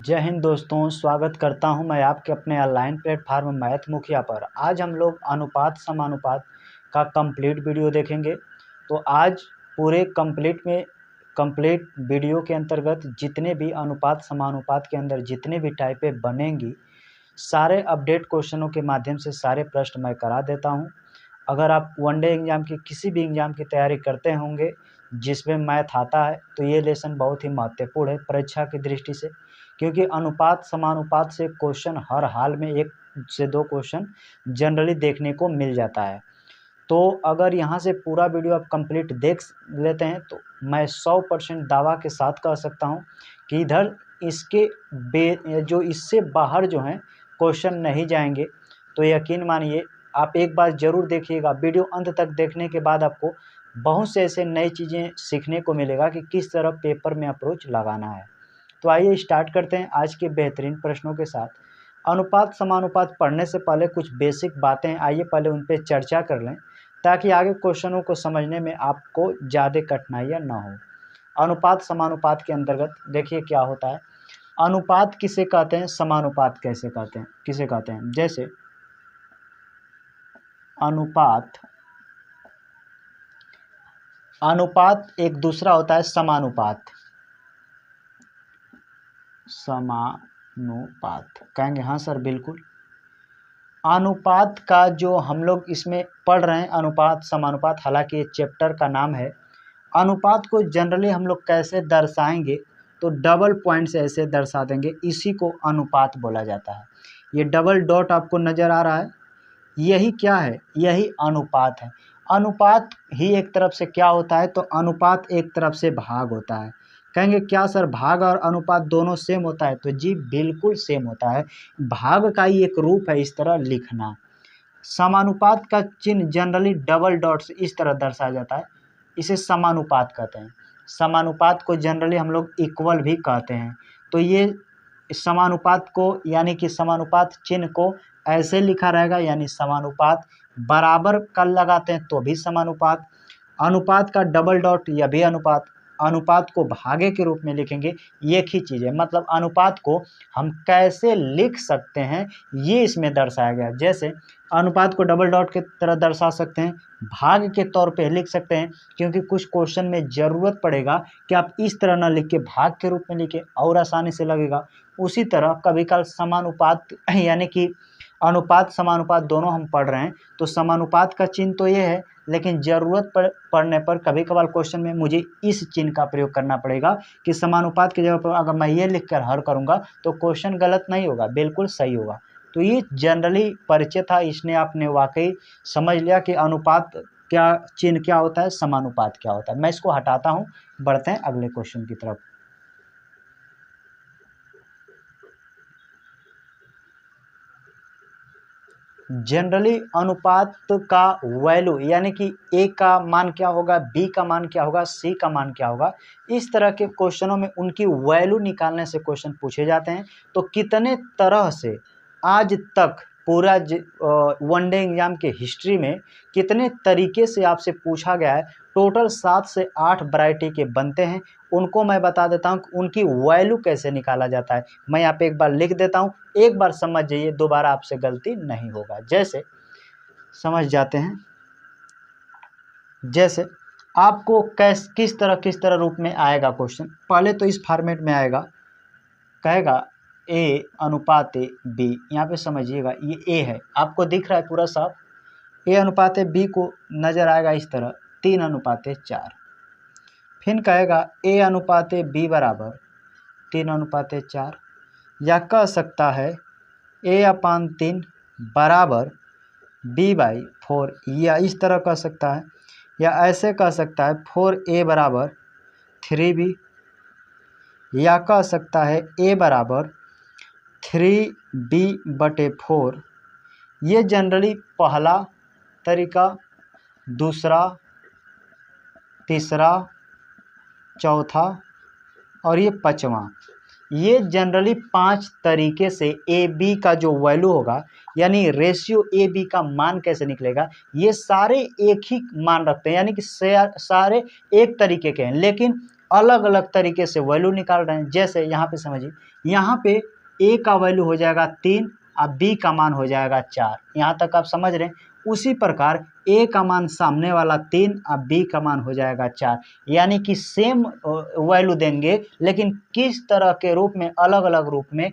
जय हिंद दोस्तों, स्वागत करता हूं मैं आपके अपने ऑनलाइन प्लेटफार्म मैथ मुखिया पर। आज हम लोग अनुपात समानुपात का कंप्लीट वीडियो देखेंगे। तो आज पूरे कंप्लीट वीडियो के अंतर्गत जितने भी अनुपात समानुपात के अंदर जितने भी टाइपें बनेंगी, सारे अपडेट क्वेश्चनों के माध्यम से सारे प्रश्न मैं करा देता हूं। अगर आप वनडे एग्ज़ाम की किसी भी एग्ज़ाम की तैयारी करते होंगे जिसमें मैथ आता है, तो ये लेसन बहुत ही महत्वपूर्ण है परीक्षा की दृष्टि से, क्योंकि अनुपात समानुपात से क्वेश्चन हर हाल में 1 से 2 क्वेश्चन जनरली देखने को मिल जाता है। तो अगर यहाँ से पूरा वीडियो आप कंप्लीट देख लेते हैं तो मैं 100% दावा के साथ कह सकता हूँ कि इधर जो इससे बाहर जो हैं क्वेश्चन नहीं जाएंगे। तो यकीन मानिए, आप एक बार ज़रूर देखिएगा। वीडियो अंत तक देखने के बाद आपको बहुत से ऐसे नई चीज़ें सीखने को मिलेगा कि किस तरह पेपर में अप्रोच लगाना है। तो आइए स्टार्ट करते हैं आज के बेहतरीन प्रश्नों के साथ। अनुपात समानुपात पढ़ने से पहले कुछ बेसिक बातें आइए पहले उन पर चर्चा कर लें, ताकि आगे क्वेश्चनों को समझने में आपको ज़्यादा कठिनाइयाँ ना हो। अनुपात समानुपात के अंतर्गत देखिए क्या होता है। अनुपात किसे कहते हैं, समानुपात किसे कहते हैं। जैसे अनुपात एक दूसरा होता है समानुपात। कहेंगे हाँ सर, बिल्कुल। अनुपात का जो हम लोग इसमें पढ़ रहे हैं अनुपात समानुपात, हालांकि ये चैप्टर का नाम है। अनुपात को जनरली हम लोग कैसे दर्शाएंगे, तो डबल पॉइंट से ऐसे दर्शा देंगे, इसी को अनुपात बोला जाता है। ये डबल डॉट आपको नज़र आ रहा है, यही क्या है, यही अनुपात है। अनुपात ही एक तरफ से क्या होता है, तो अनुपात एक तरफ से भाग होता है। कहेंगे क्या सर, भाग और अनुपात दोनों सेम होता है? तो जी बिल्कुल सेम होता है। भाग का ही एक रूप है इस तरह लिखना। समानुपात का चिन्ह जनरली डबल डॉट से इस तरह दर्शाया जाता है, इसे समानुपात कहते हैं। समानुपात को जनरली हम लोग इक्वल भी कहते हैं। तो ये समानुपात को यानी कि समानुपात चिन्ह को ऐसे लिखा रहेगा, यानी समानुपात। बराबर का लगाते हैं तो भी समानुपात। अनुपात का डबल डॉट, यह भी अनुपात। अनुपात को भागे के रूप में लिखेंगे, एक ही चीज़ है। मतलब अनुपात को हम कैसे लिख सकते हैं ये इसमें दर्शाया गया। जैसे अनुपात को डबल डॉट की तरह दर्शा सकते हैं, भाग के तौर पे लिख सकते हैं, क्योंकि कुछ क्वेश्चन में ज़रूरत पड़ेगा कि आप इस तरह ना लिख के भाग के रूप में लिखें, और आसानी से लगेगा। उसी तरह कभी कल समानुपात यानी कि अनुपात समानुपात दोनों हम पढ़ रहे हैं, तो समानुपात का चिन्ह तो ये है, लेकिन ज़रूरत पड़ने पर कभी कभार क्वेश्चन में मुझे इस चिन्ह का प्रयोग करना पड़ेगा कि समानुपात की जगह पर अगर मैं ये लिख कर हल करूँगा तो क्वेश्चन गलत नहीं होगा, बिल्कुल सही होगा। तो ये जनरली परिचय था, इसने आपने वाकई समझ लिया कि अनुपात क्या चिन्ह क्या होता है, समानुपात क्या होता है। मैं इसको हटाता हूँ, बढ़ते हैं अगले क्वेश्चन की तरफ। जनरली अनुपात का वैल्यू यानी कि ए का मान क्या होगा, बी का मान क्या होगा, सी का मान क्या होगा, इस तरह के क्वेश्चनों में उनकी वैल्यू निकालने से क्वेश्चन पूछे जाते हैं। तो कितने तरह से आज तक पूरा वनडे एग्जाम के हिस्ट्री में कितने तरीके से आपसे पूछा गया है, टोटल 7 से 8 वैरायटी के बनते हैं। उनको मैं बता देता हूँ कि उनकी वैल्यू कैसे निकाला जाता है। मैं यहाँ पे एक बार लिख देता हूँ, एक बार समझ जाइए, दोबारा आपसे गलती नहीं होगा। जैसे समझ जाते हैं, जैसे आपको किस तरह रूप में आएगा क्वेश्चन। पहले तो इस फॉर्मेट में आएगा, कहेगा ए अनुपात बी। यहाँ पे समझिएगा ये ए है, आपको दिख रहा है पूरा साफ। ए अनुपात बी को नज़र आएगा इस तरह 3:4। फिर कहेगा ए अनुपात बी बराबर 3:4, या कह सकता है A/3 बराबर B/4, या इस तरह कह सकता है, या ऐसे कह सकता है 4A बराबर 3B, या कह सकता है A बराबर 3B/4। ये जनरली पहला तरीका, दूसरा, तीसरा, चौथा और ये पांचवा। ये जनरली 5 तरीके से ए बी का जो वैल्यू होगा, यानी रेशियो ए बी का मान कैसे निकलेगा, ये सारे एक ही मान रखते हैं, यानी कि सारे एक तरीके के हैं। लेकिन अलग अलग तरीके से वैल्यू निकाल रहे हैं। जैसे यहाँ पे समझिए, यहाँ पे ए का वैल्यू हो जाएगा 3 और बी का मान हो जाएगा 4। यहाँ तक आप समझ रहे हैं। उसी प्रकार ए का मान सामने वाला 3 और बी का मान हो जाएगा 4, यानी कि सेम वैल्यू देंगे लेकिन किस तरह के रूप में, अलग अलग रूप में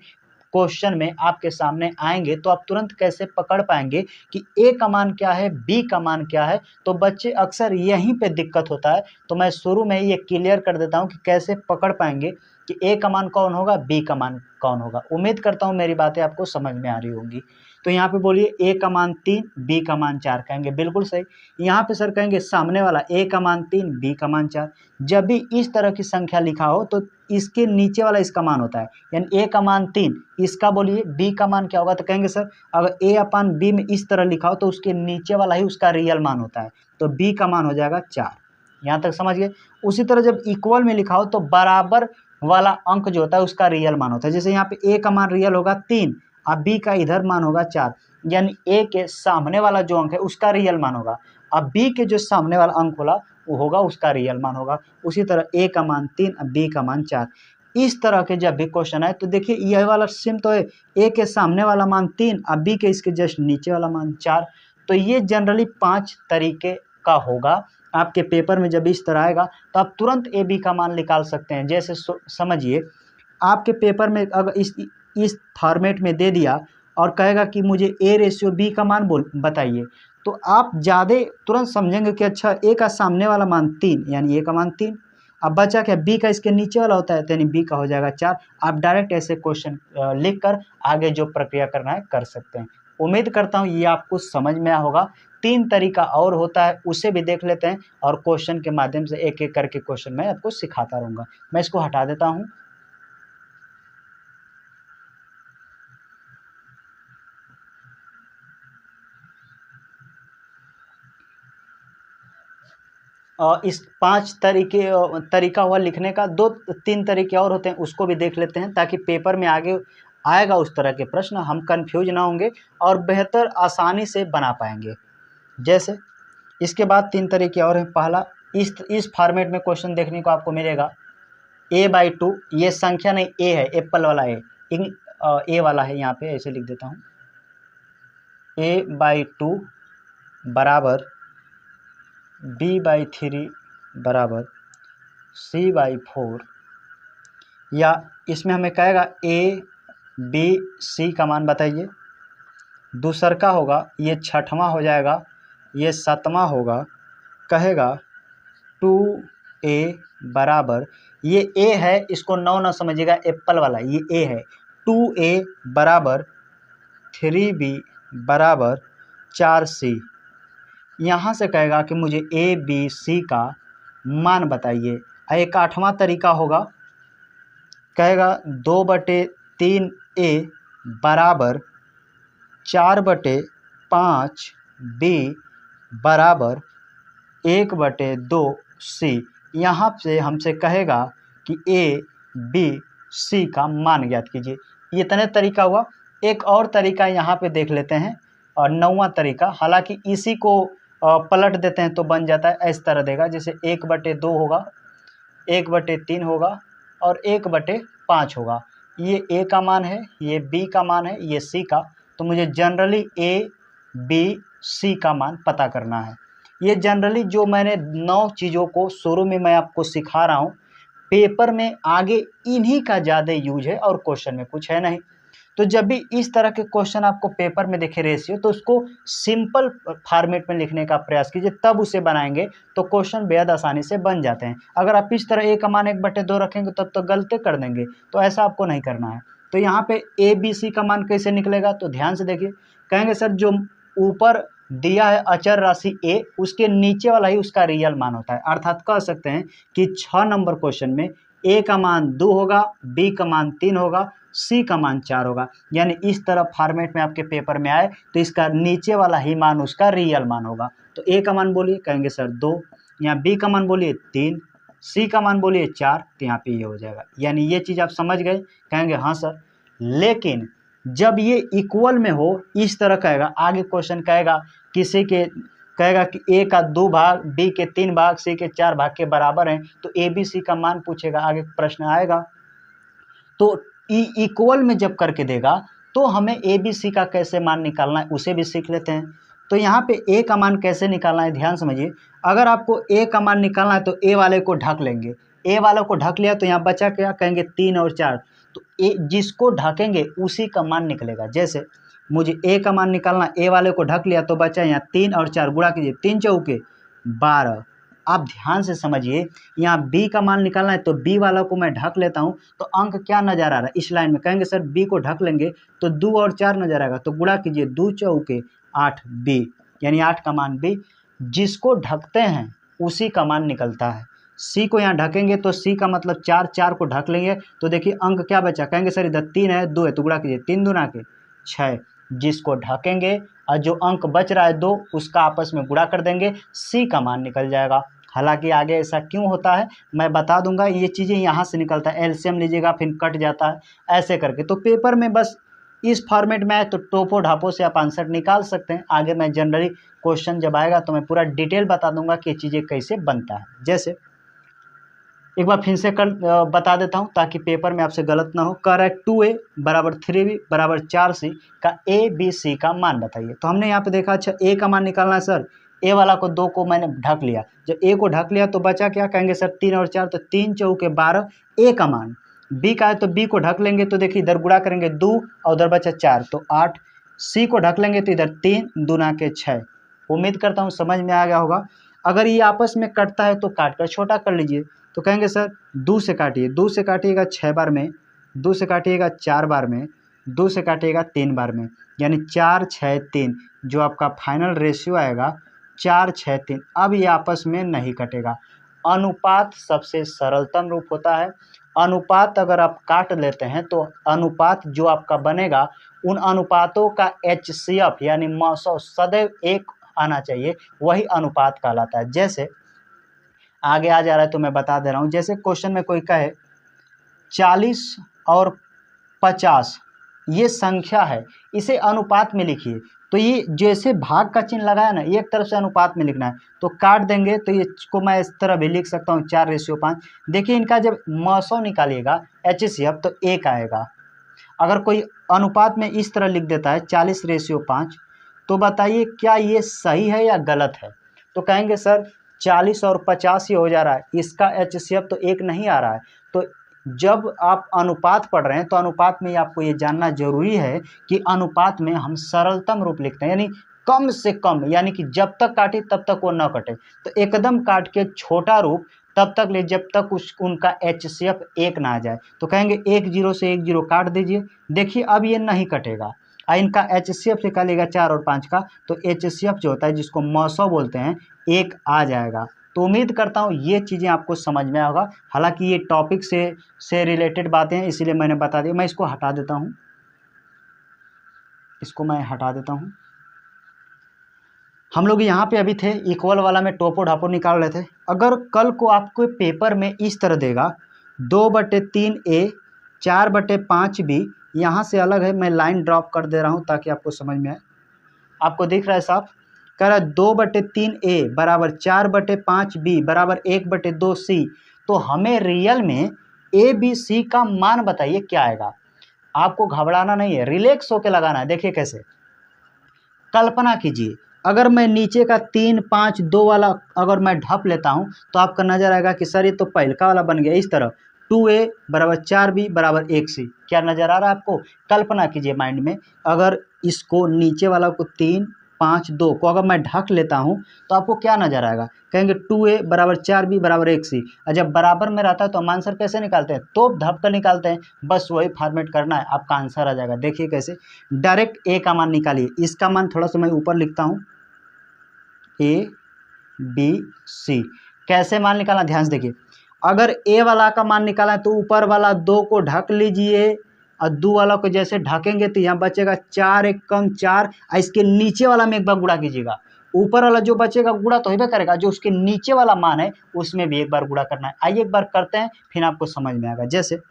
क्वेश्चन में आपके सामने आएंगे तो आप तुरंत कैसे पकड़ पाएंगे कि ए का मान क्या है, बी का मान क्या है। तो बच्चे अक्सर यहीं पे दिक्कत होता है। तो मैं शुरू में ये क्लियर कर देता हूँ कि कैसे पकड़ पाएंगे कि ए का मान कौन होगा, बी का मान कौन होगा। उम्मीद करता हूँ मेरी बातें आपको समझ में आ रही होंगी। तो यहाँ पे बोलिए ए का मान 3, बी का मान 4, कहेंगे बिल्कुल सही। यहाँ पे सर कहेंगे सामने वाला ए का मान 3, बी का मान 4। जब भी इस तरह की संख्या लिखा हो तो इसके नीचे वाला इसका मान होता है, यानी ए का मान 3, इसका बोलिए बी का मान क्या होगा। तो कहेंगे सर अगर ए अपान बी में इस तरह लिखा हो तो उसके नीचे वाला ही उसका रियल मान होता है, तो बी का मान हो जाएगा 4। यहाँ तक समझ गए। उसी तरह जब इक्वल में लिखा हो तो बराबर वाला अंक जो होता है उसका रियल मान होता है। जैसे यहाँ पे ए का मान रियल होगा 3 और बी का इधर मान होगा 4, यानी ए के सामने वाला जो अंक है उसका रियल मान होगा, अब बी के जो सामने वाला अंक होला वो होगा उसका रियल मान होगा। उसी तरह ए का मान 3 और बी का मान 4। इस तरह के जब भी क्वेश्चन आए तो देखिए यह वाला सेम तो है, ए के सामने वाला मान 3 और बी के इसके जस्ट नीचे वाला मान 4। तो ये जनरली 5 तरीके का होगा। आपके पेपर में जब इस तरह आएगा तो आप तुरंत ए बी का मान निकाल सकते हैं। जैसे समझिए आपके पेपर में अगर इस फॉर्मेट में दे दिया और कहेगा कि मुझे ए रेशियो बी का मान बताइए, तो आप ज़्यादा तुरंत समझेंगे कि अच्छा ए का सामने वाला मान 3, यानी ए का मान 3। अब बचा क्या, बी का इसके नीचे वाला होता है, तो यानी बी का हो जाएगा 4। आप डायरेक्ट ऐसे क्वेश्चन लिख कर आगे जो प्रक्रिया करना है कर सकते हैं। उम्मीद करता हूँ ये आपको समझ में आया होगा। 3 तरीका और होता है, उसे भी देख लेते हैं और क्वेश्चन के माध्यम से एक एक करके क्वेश्चन मैं आपको सिखाता रहूँगा। मैं इसको हटा देता हूँ। इस 5 तरीका हुआ लिखने का। 2-3 तरीके और होते हैं, उसको भी देख लेते हैं ताकि पेपर में आगे आएगा उस तरह के प्रश्न हम कंफ्यूज ना होंगे और बेहतर आसानी से बना पाएंगे। जैसे इसके बाद 3 तरीके और हैं। पहला, इस फॉर्मेट में क्वेश्चन देखने को आपको मिलेगा a/2, ये संख्या नहीं ए है, एप्पल वाला ए वाला है, यहाँ पे ऐसे लिख देता हूँ, a/2 बराबर b/3 बराबर c/4, या इसमें हमें कहेगा a b c का मान बताइए। दूसर का होगा ये 6वां हो जाएगा, ये 7वां होगा, कहेगा 2a बराबर, ये a है, इसको 9 ना समझिएगा, एप्पल वाला ये a है, 2a बराबर 3b बराबर 4c। यहाँ से कहेगा कि मुझे ए बी सी का मान बताइए। एक 8वां तरीका होगा, कहेगा 2/3a बराबर 4/5b बराबर 1/2c। यहाँ से हमसे कहेगा कि ए बी सी का मान ज्ञात कीजिए। ये इतने तरीका हुआ। एक और तरीका यहाँ पे देख लेते हैं, और 9वां तरीका, हालांकि इसी को पलट देते हैं तो बन जाता है, इस तरह देगा, जैसे 1/2 होगा, 1/3 होगा और 1/5 होगा। ये ए का मान है, ये बी का मान है, ये सी का। तो मुझे जनरली ए बी सी का मान पता करना है। ये जनरली जो मैंने 9 चीज़ों को शुरू में मैं आपको सिखा रहा हूँ, पेपर में आगे इन्हीं का ज़्यादा यूज है और क्वेश्चन में कुछ है नहीं। तो जब भी इस तरह के क्वेश्चन आपको पेपर में दिखे रेशियो, तो उसको सिंपल फॉर्मेट में लिखने का प्रयास कीजिए, तब उसे बनाएंगे तो क्वेश्चन बेहद आसानी से बन जाते हैं। अगर आप इस तरह ए का मान 1/2 रखेंगे तब तो गलती कर देंगे, तो ऐसा आपको नहीं करना है। तो यहाँ पे ए बी सी का मान कैसे निकलेगा, तो ध्यान से देखिए। कहेंगे सर जो ऊपर दिया है अचर राशि ए, उसके नीचे वाला ही उसका रियल मान होता है। अर्थात कह सकते हैं कि 6 नंबर क्वेश्चन में ए का मान 2 होगा, बी का मान 3 होगा, सी का मान 4 होगा। यानी इस तरह फॉर्मेट में आपके पेपर में आए तो इसका नीचे वाला ही मान उसका रियल मान होगा। तो ए का मान बोलिए, कहेंगे सर 2, यहाँ बी का मान बोलिए 3, सी का मान बोलिए 4, तो यहाँ पे ये हो जाएगा। यानी ये चीज़ आप समझ गए, कहेंगे हाँ सर। लेकिन जब ये इक्वल में हो, इस तरह कहेगा, आगे क्वेश्चन कहेगा किसी के कहेगा कि ए का 2 भाग, बी के 3 भाग, सी के 4 भाग के बराबर हैं, तो ए बी सी का मान पूछेगा, आगे प्रश्न आएगा। तो इक्वल में जब करके देगा तो हमें ए बी सी का कैसे मान निकालना है उसे भी सीख लेते हैं। तो यहाँ पे ए का मान कैसे निकालना है ध्यान समझिए। अगर आपको ए का मान निकालना है तो ए वाले को ढक लेंगे, ए वाले को ढक लिया तो यहाँ बचा क्या, कहेंगे 3 और 4, तो ए जिसको ढकेंगे उसी का मान निकलेगा। जैसे मुझे ए का मान निकालना, ए वाले को ढक लिया तो बचा यहाँ 3 और 4, गुणा कीजिए, 3 चौके 12। आप ध्यान से समझिए, यहाँ बी का मान निकालना है तो बी वाला को मैं ढक लेता हूँ, तो अंक क्या नजर आ रहा है इस लाइन में, कहेंगे सर बी को ढक लेंगे तो 2 और 4 नजर आएगा, तो गुणा कीजिए 2 चौके 8 बी, यानी 8 का मान बी। जिसको ढकते हैं उसी का मान निकलता है। सी को यहाँ ढकेंगे तो सी का मतलब 4, 4 को ढक लेंगे तो देखिए अंक क्या बचा, कहेंगे सर इधर 3 है 2 है, तो गुणा कीजिए 3 दूना के 6, जिसको ढकेंगे और जो अंक बच रहा है 2 उसका आपस में गुणा कर देंगे, सी का मान निकल जाएगा। हालांकि आगे ऐसा क्यों होता है मैं बता दूंगा, ये चीज़ें यहाँ से निकलता है, एलसीएम लीजिएगा फिर कट जाता है ऐसे करके। तो पेपर में बस इस फॉर्मेट में आए तो टोपो ढापो से आप आंसर निकाल सकते हैं। आगे मैं जनरली क्वेश्चन जब आएगा तो मैं पूरा डिटेल बता दूंगा कि ये चीज़ें कैसे बनता है। जैसे एक बार फिर से बता देता हूँ ताकि पेपर में आपसे गलत ना हो। कह रहा है 2a बराबर 3b बराबर 4c का ए बी सी का मान बताइए। तो हमने यहाँ पे देखा, अच्छा ए का मान निकालना है सर, ए वाला को 2 को मैंने ढक लिया, जब ए को ढक लिया तो बचा क्या, कहेंगे सर 3 और 4, तो 3 चौके 12 ए का मान। बी का है तो बी को ढक लेंगे तो देखिए इधर गुणा करेंगे 2 और उधर बचा 4 तो 8। सी को ढक लेंगे तो इधर 3 दूना के 6। उम्मीद करता हूँ समझ में आ गया होगा। अगर ये आपस में कटता है तो काट कर छोटा कर लीजिए। तो कहेंगे सर 2 से काटिए, 2 से काटिएगा 6 बार में, 2 से काटिएगा 4 बार में, 2 से काटिएगा 3 बार में, यानी 4 6 3, जो आपका फाइनल रेशियो आएगा 4 6 3। अब ये आपस में नहीं कटेगा। अनुपात सबसे सरलतम रूप होता है। अनुपात अगर आप काट लेते हैं तो अनुपात जो आपका बनेगा उन अनुपातों का HCF यानी मौसौ सदैव 1 आना चाहिए, वही अनुपात कहलाता है। जैसे आगे आ जा रहा है तो मैं बता दे रहा हूँ। जैसे क्वेश्चन में कोई कहे 40 और 50 ये संख्या है, इसे अनुपात में लिखिए, तो ये जैसे भाग का चिन्ह लगाया ना, एक तरफ से अनुपात में लिखना है तो काट देंगे, तो ये को मैं इस तरह भी लिख सकता हूँ 4:5। देखिए इनका जब मौसौ निकालिएगा HCF तो 1 आएगा। अगर कोई अनुपात में इस तरह लिख देता है 40:5, तो बताइए क्या ये सही है या गलत है। तो कहेंगे सर 40 और 50 ही हो जा रहा है, इसका HCF तो 1 नहीं आ रहा है। तो जब आप अनुपात पढ़ रहे हैं तो अनुपात में आपको ये जानना जरूरी है कि अनुपात में हम सरलतम रूप लिखते हैं, यानी कम से कम, यानी कि जब तक काटे तब तक वो न कटे। तो एकदम काट के छोटा रूप तब तक ले जब तक उनका HCF 1 ना आ जाए। तो कहेंगे 1 0 से 1 0 काट दीजिए, देखिए अब ये नहीं कटेगा। इनका HCF निकालिएगा 4 और 5 का, तो HCF जो होता है जिसको मौसौ बोलते हैं 1 आ जाएगा। तो उम्मीद करता हूँ ये चीज़ें आपको समझ में होगा। हालांकि ये टॉपिक से रिलेटेड बातें हैं इसलिए मैंने बता दिया। मैं इसको हटा देता हूँ, इसको मैं हटा देता हूँ। हम लोग यहाँ पे अभी थे इक्वल वाला में टोपो ढापो निकाल रहे थे। अगर कल को आपको पेपर में इस तरह देगा 2/3A 4/5B, यहाँ से अलग है, मैं लाइन ड्रॉप कर दे रहा हूँ ताकि आपको समझ में आए। आपको दिख रहा है साहब, कह रहा है 2/3A बराबर 4/5B बराबर 1/2C। तो हमें रियल में ABC का मान बताइए क्या आएगा। आपको घबराना नहीं है, रिलैक्स होकर लगाना है। देखिए कैसे, कल्पना कीजिए अगर मैं नीचे का 3 5 2 वाला अगर मैं ढप लेता हूँ तो आपका नजर आएगा कि सर ये तो पहलका वाला बन गया इस तरह, 2A बराबर 4B बराबर 1C। क्या नज़र आ रहा है आपको? कल्पना कीजिए माइंड में, अगर इसको नीचे वाला को 3 5 2 को अगर मैं ढक लेता हूँ तो आपको क्या नज़र आएगा, कहेंगे 2A बराबर 4B बराबर 1C। और जब बराबर में रहता है तो हम आंसर कैसे निकालते हैं, तो ढप कर निकालते हैं। बस वही फॉर्मेट करना है, आपका आंसर आ जाएगा। देखिए कैसे, डायरेक्ट A का मान निकालिए। इसका मान थोड़ा सा मैं ऊपर लिखता हूँ, ABC। कैसे मान निकालना ध्यान से देखिए, अगर A वाला का मान निकाला है तो ऊपर वाला 2 को ढक लीजिए और 2 वाला को जैसे ढकेंगे तो यहाँ बचेगा 4 1 कम 4। इसके नीचे वाला में एक बार गुणा कीजिएगा, ऊपर वाला जो बचेगा गुणा तो ही करेगा, जो उसके नीचे वाला मान है उसमें भी एक बार गुणा करना है। आइए एक बार करते हैं फिर आपको समझ में आएगा। जैसे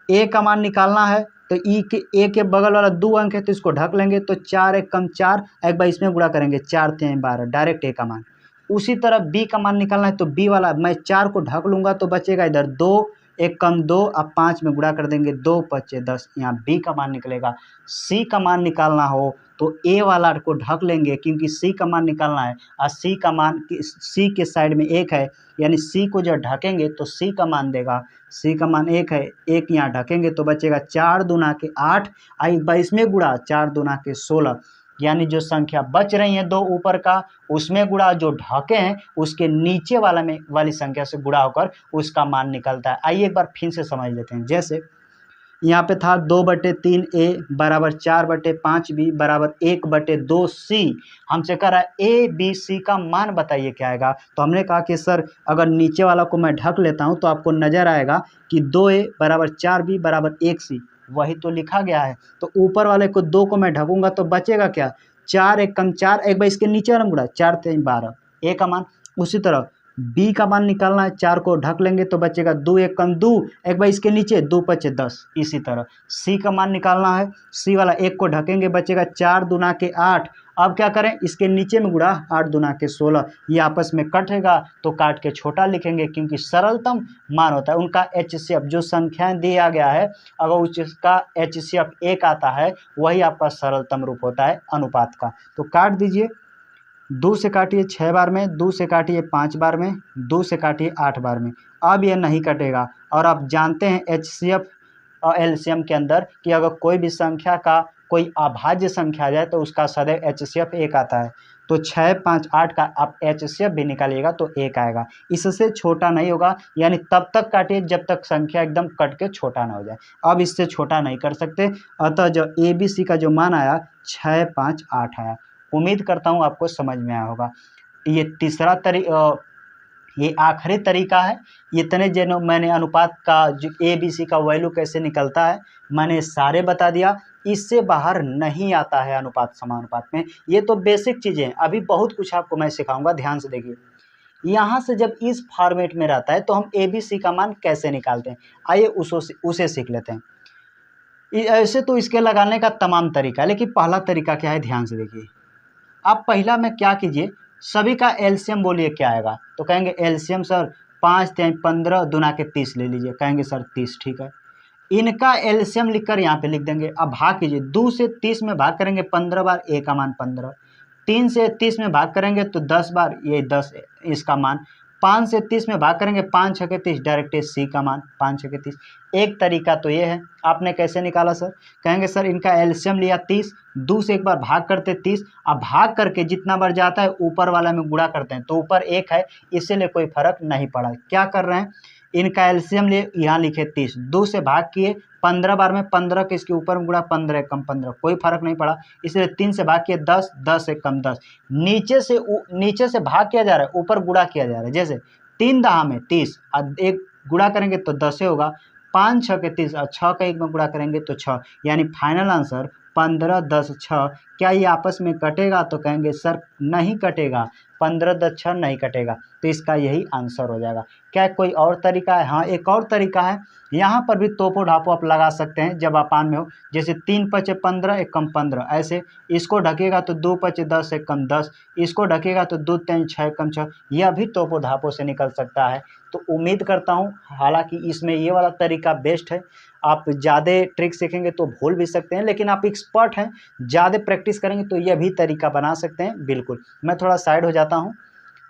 A का मान निकालना है तो ई के ए के बगल वाला 2 अंक है तो इसको ढक लेंगे, तो 4 एक कम 4, एक बार इसमें गुणा करेंगे 4 3 12, डायरेक्ट ए का मान। उसी तरह बी का मान निकालना है तो बी वाला मैं 4 को ढक लूँगा तो बचेगा इधर 2 एक कम 2, अब 5 में गुणा कर देंगे 2 5 10, यहाँ बी का मान निकलेगा। सी का मान निकालना हो तो ए वाला को ढक लेंगे क्योंकि सी का मान निकालना है, और सी का मान सी के साइड में 1 है, यानी सी को जब ढकेंगे तो सी का मान देगा। सी का मान 1 है, 1 यहाँ ढकेंगे तो बचेगा 4 दूना के 8, आई 22 में गुणा 4 दूना के 16, यानी जो संख्या बच रही है 2 ऊपर का उसमें गुणा, जो ढके हैं उसके नीचे वाला में वाली संख्या से गुणा होकर उसका मान निकलता है। आइए एक बार फिर से समझ लेते हैं। जैसे यहाँ पे था 2/3 ए बराबर 4/5 बी बराबर 1/2 सी, हमसे कह रहा है ए बी सी का मान बताइए क्या आएगा। तो हमने कहा कि सर अगर नीचे वाला को मैं ढक लेता हूँ तो आपको नजर आएगा कि 2a बराबर 4b बराबर 1c, वही तो लिखा गया है। तो ऊपर वाले को 2 को मैं ढकूंगा तो बचेगा क्या, 4 एक कम 4, एक बार इसके नीचे वाला गुणा 4 3 12, ए का मान। उसी तरह बी का मान निकालना है, 4 को ढक लेंगे तो बचेगा 2 एक कम 2, एक बार इसके नीचे 2 5 10। इसी तरह सी का मान निकालना है, सी वाला 1 को ढकेंगे बचेगा 4 दूना के 8, अब क्या करें इसके नीचे में गुणा 8 दूना के 16, ये आपस में कटेगा तो काट के छोटा लिखेंगे क्योंकि सरलतम मान होता है उनका एचसीएफ, जो संख्याएं दिया गया है अगर उसका एचसीएफ 1 आता है वही आपका सरलतम रूप होता है अनुपात का। तो काट दीजिए, 2 से काटिए 6 बार में, 2 से काटिए 5 बार में, 2 से काटिए 8 बार में, अब यह नहीं कटेगा। और आप जानते हैं एचसीएफ और एलसीएम के अंदर कि अगर कोई भी संख्या का कोई अभाज्य संख्या आ जाए तो उसका सदैव एचसीएफ 1 आता है। तो 6 5 8 का आप एचसीएफ भी निकालिएगा तो 1 आएगा, इससे छोटा नहीं होगा, यानी तब तक काटिए जब तक संख्या एकदम कट के छोटा ना हो जाए। अब इससे छोटा नहीं कर सकते, अतः जो ए बी सी का जो मान आया 6 5 8 आया। उम्मीद करता हूँ आपको समझ में आया होगा। ये तीसरा ये आखिरी तरीका है। इतने जो मैंने अनुपात का जो ए बी सी का वैल्यू कैसे निकलता है मैंने सारे बता दिया, इससे बाहर नहीं आता है अनुपात समानुपात में। ये तो बेसिक चीज़ें हैं, अभी बहुत कुछ आपको मैं सिखाऊंगा, ध्यान से देखिए। यहाँ से जब इस फॉर्मेट में रहता है तो हम ए बी सी का मान कैसे निकालते हैं, आइए उसे सीख लेते हैं। ऐसे तो इसके लगाने का तमाम तरीका है, लेकिन पहला तरीका क्या है ध्यान से देखिए। आप पहला में क्या कीजिए, सभी का एलसीएम बोलिए क्या आएगा, तो कहेंगे एलसीएम सर 5 3 15 दूना के 30 ले लीजिए, कहेंगे सर 30, ठीक है। इनका एलसीएम लिखकर यहाँ पे लिख देंगे। अब भाग कीजिए, 2 से 30 में भाग करेंगे 15 बार, ए का मान 15, 3 से 30 में भाग करेंगे तो 10 बार, ये 10 इसका मान, 5 से 30 में भाग करेंगे 5 6 के 30, डायरेक्ट सी का मान 5 6 के 30। एक तरीका तो ये है। आपने कैसे निकाला सर, कहेंगे सर इनका एलसीएम लिया 30, 2 से एक बार भाग करते 30, अब भाग करके जितना बार जाता है ऊपर वाला में गुणा करते हैं तो ऊपर 1 है, इसीलिए कोई फर्क नहीं पड़ा। क्या कर रहे हैं, इनका एलसीएम लिए यहाँ लिखे 30, 2 से भाग किए 15 बार में, 15 के इसके ऊपर में गुणा 15 कम 15, कोई फर्क नहीं पड़ा, इसलिए 3 से भाग किए 10, 10 एक कम 10, नीचे से भाग किया जा रहा है ऊपर गुणा किया जा रहा है। जैसे 3 दहा में 30, अब एक गुणा करेंगे तो 10 होगा, 5 6 के 30 और 6 का एक में गुणा करेंगे तो 6, यानी फाइनल आंसर 15 10 6। क्या ये आपस में कटेगा, तो कहेंगे सर नहीं कटेगा, 15 10 6 नहीं कटेगा, तो इसका यही आंसर हो जाएगा। क्या कोई और तरीका है, हाँ एक और तरीका है, यहाँ पर भी तोपो ढापो आप लगा सकते हैं जब आप आन में हो। जैसे 3 5 15 एक कम 15, ऐसे इसको ढकेगा तो 2 5 10 एक कम 10, इसको ढकेगा तो 2 3 6 कम 6, यह भी तोपो ढापो से निकल सकता है। तो उम्मीद करता हूँ, हालांकि इसमें ये वाला तरीका बेस्ट है, आप ज़्यादा ट्रिक सीखेंगे तो भूल भी सकते हैं, लेकिन आप एक्सपर्ट हैं, ज़्यादा प्रैक्टिस करेंगे तो यह भी तरीका बना सकते हैं। बिल्कुल, मैं थोड़ा साइड हो जाता हूँ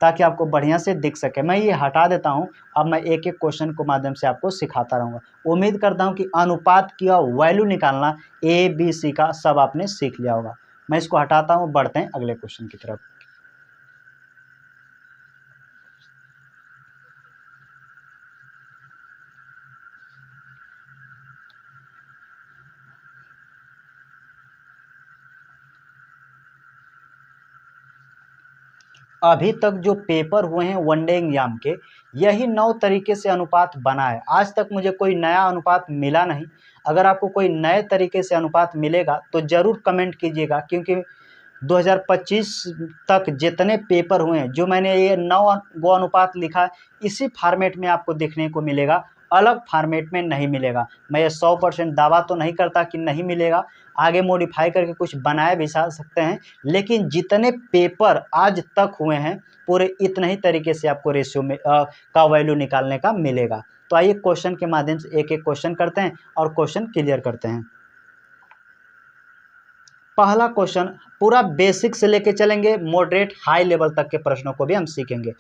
ताकि आपको बढ़िया से दिख सके। मैं ये हटा देता हूँ, अब मैं एक एक क्वेश्चन के माध्यम से आपको सिखाता रहूँगा। उम्मीद करता हूँ कि अनुपात की वैल्यू निकालना ए बी सी का सब आपने सीख लिया होगा। मैं इसको हटाता हूँ, बढ़ते हैं अगले क्वेश्चन की तरफ। अभी तक जो पेपर हुए हैं वनडे एग्जाम के, यही 9 तरीके से अनुपात बना है। आज तक मुझे कोई नया अनुपात मिला नहीं। अगर आपको कोई नए तरीके से अनुपात मिलेगा तो ज़रूर कमेंट कीजिएगा, क्योंकि 2025 तक जितने पेपर हुए हैं, जो मैंने ये 9 गो अनुपात लिखा है, इसी फॉर्मेट में आपको देखने को मिलेगा। अलग फॉर्मेट में नहीं मिलेगा। मैं ये 100% दावा तो नहीं करता कि नहीं मिलेगा, आगे मॉडिफाई करके कुछ बनाए भी सकते हैं, लेकिन जितने पेपर आज तक हुए हैं पूरे इतने ही तरीके से आपको रेशियो में का वैल्यू निकालने का मिलेगा। तो आइए क्वेश्चन के माध्यम से एक एक क्वेश्चन करते हैं और क्वेश्चन क्लियर करते हैं। पहला क्वेश्चन पूरा बेसिक से लेके चलेंगे, मॉडरेट हाई लेवल तक के प्रश्नों को भी हम सीखेंगे।